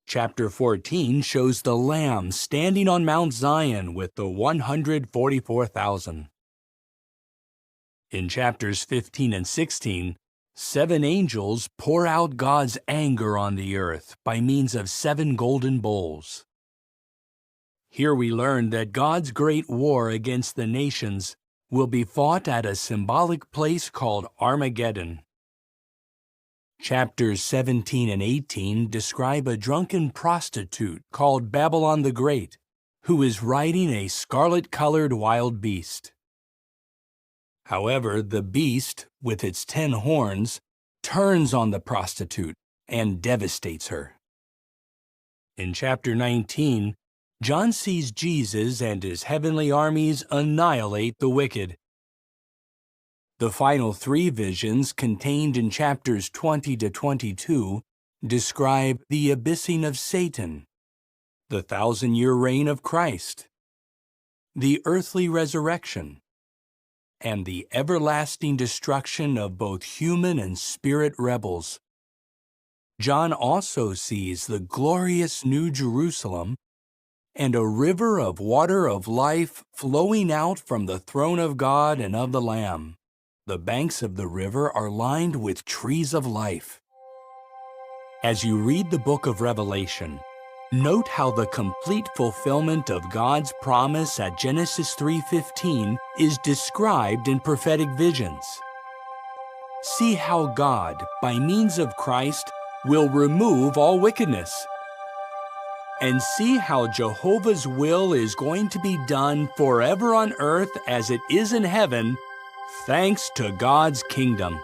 Speaker 1: Chapter 14 shows the Lamb standing on Mount Zion with the 144,000. In chapters 15 and 16, 7 angels pour out God's anger on the earth by means of 7 golden bowls. Here we learn that God's great war against the nations will be fought at a symbolic place called Armageddon. Chapters 17 and 18 describe a drunken prostitute called Babylon the Great, who is riding a scarlet-colored wild beast. However, the beast, with its 10 horns, turns on the prostitute and devastates her. In chapter 19, John sees Jesus and his heavenly armies annihilate the wicked. The final 3 visions contained in chapters 20 to 22 describe the abyssing of Satan, the 1,000-year reign of Christ, the earthly resurrection, and the everlasting destruction of both human and spirit rebels. John also sees the glorious New Jerusalem and a river of water of life flowing out from the throne of God and of the Lamb. The banks of the river are lined with trees of life. As you read the book of Revelation, note how the complete fulfillment of God's promise at Genesis 3:15 is described in prophetic visions. See how God, by means of Christ, will remove all wickedness. And see how Jehovah's will is going to be done forever on earth as it is in heaven, thanks to God's kingdom.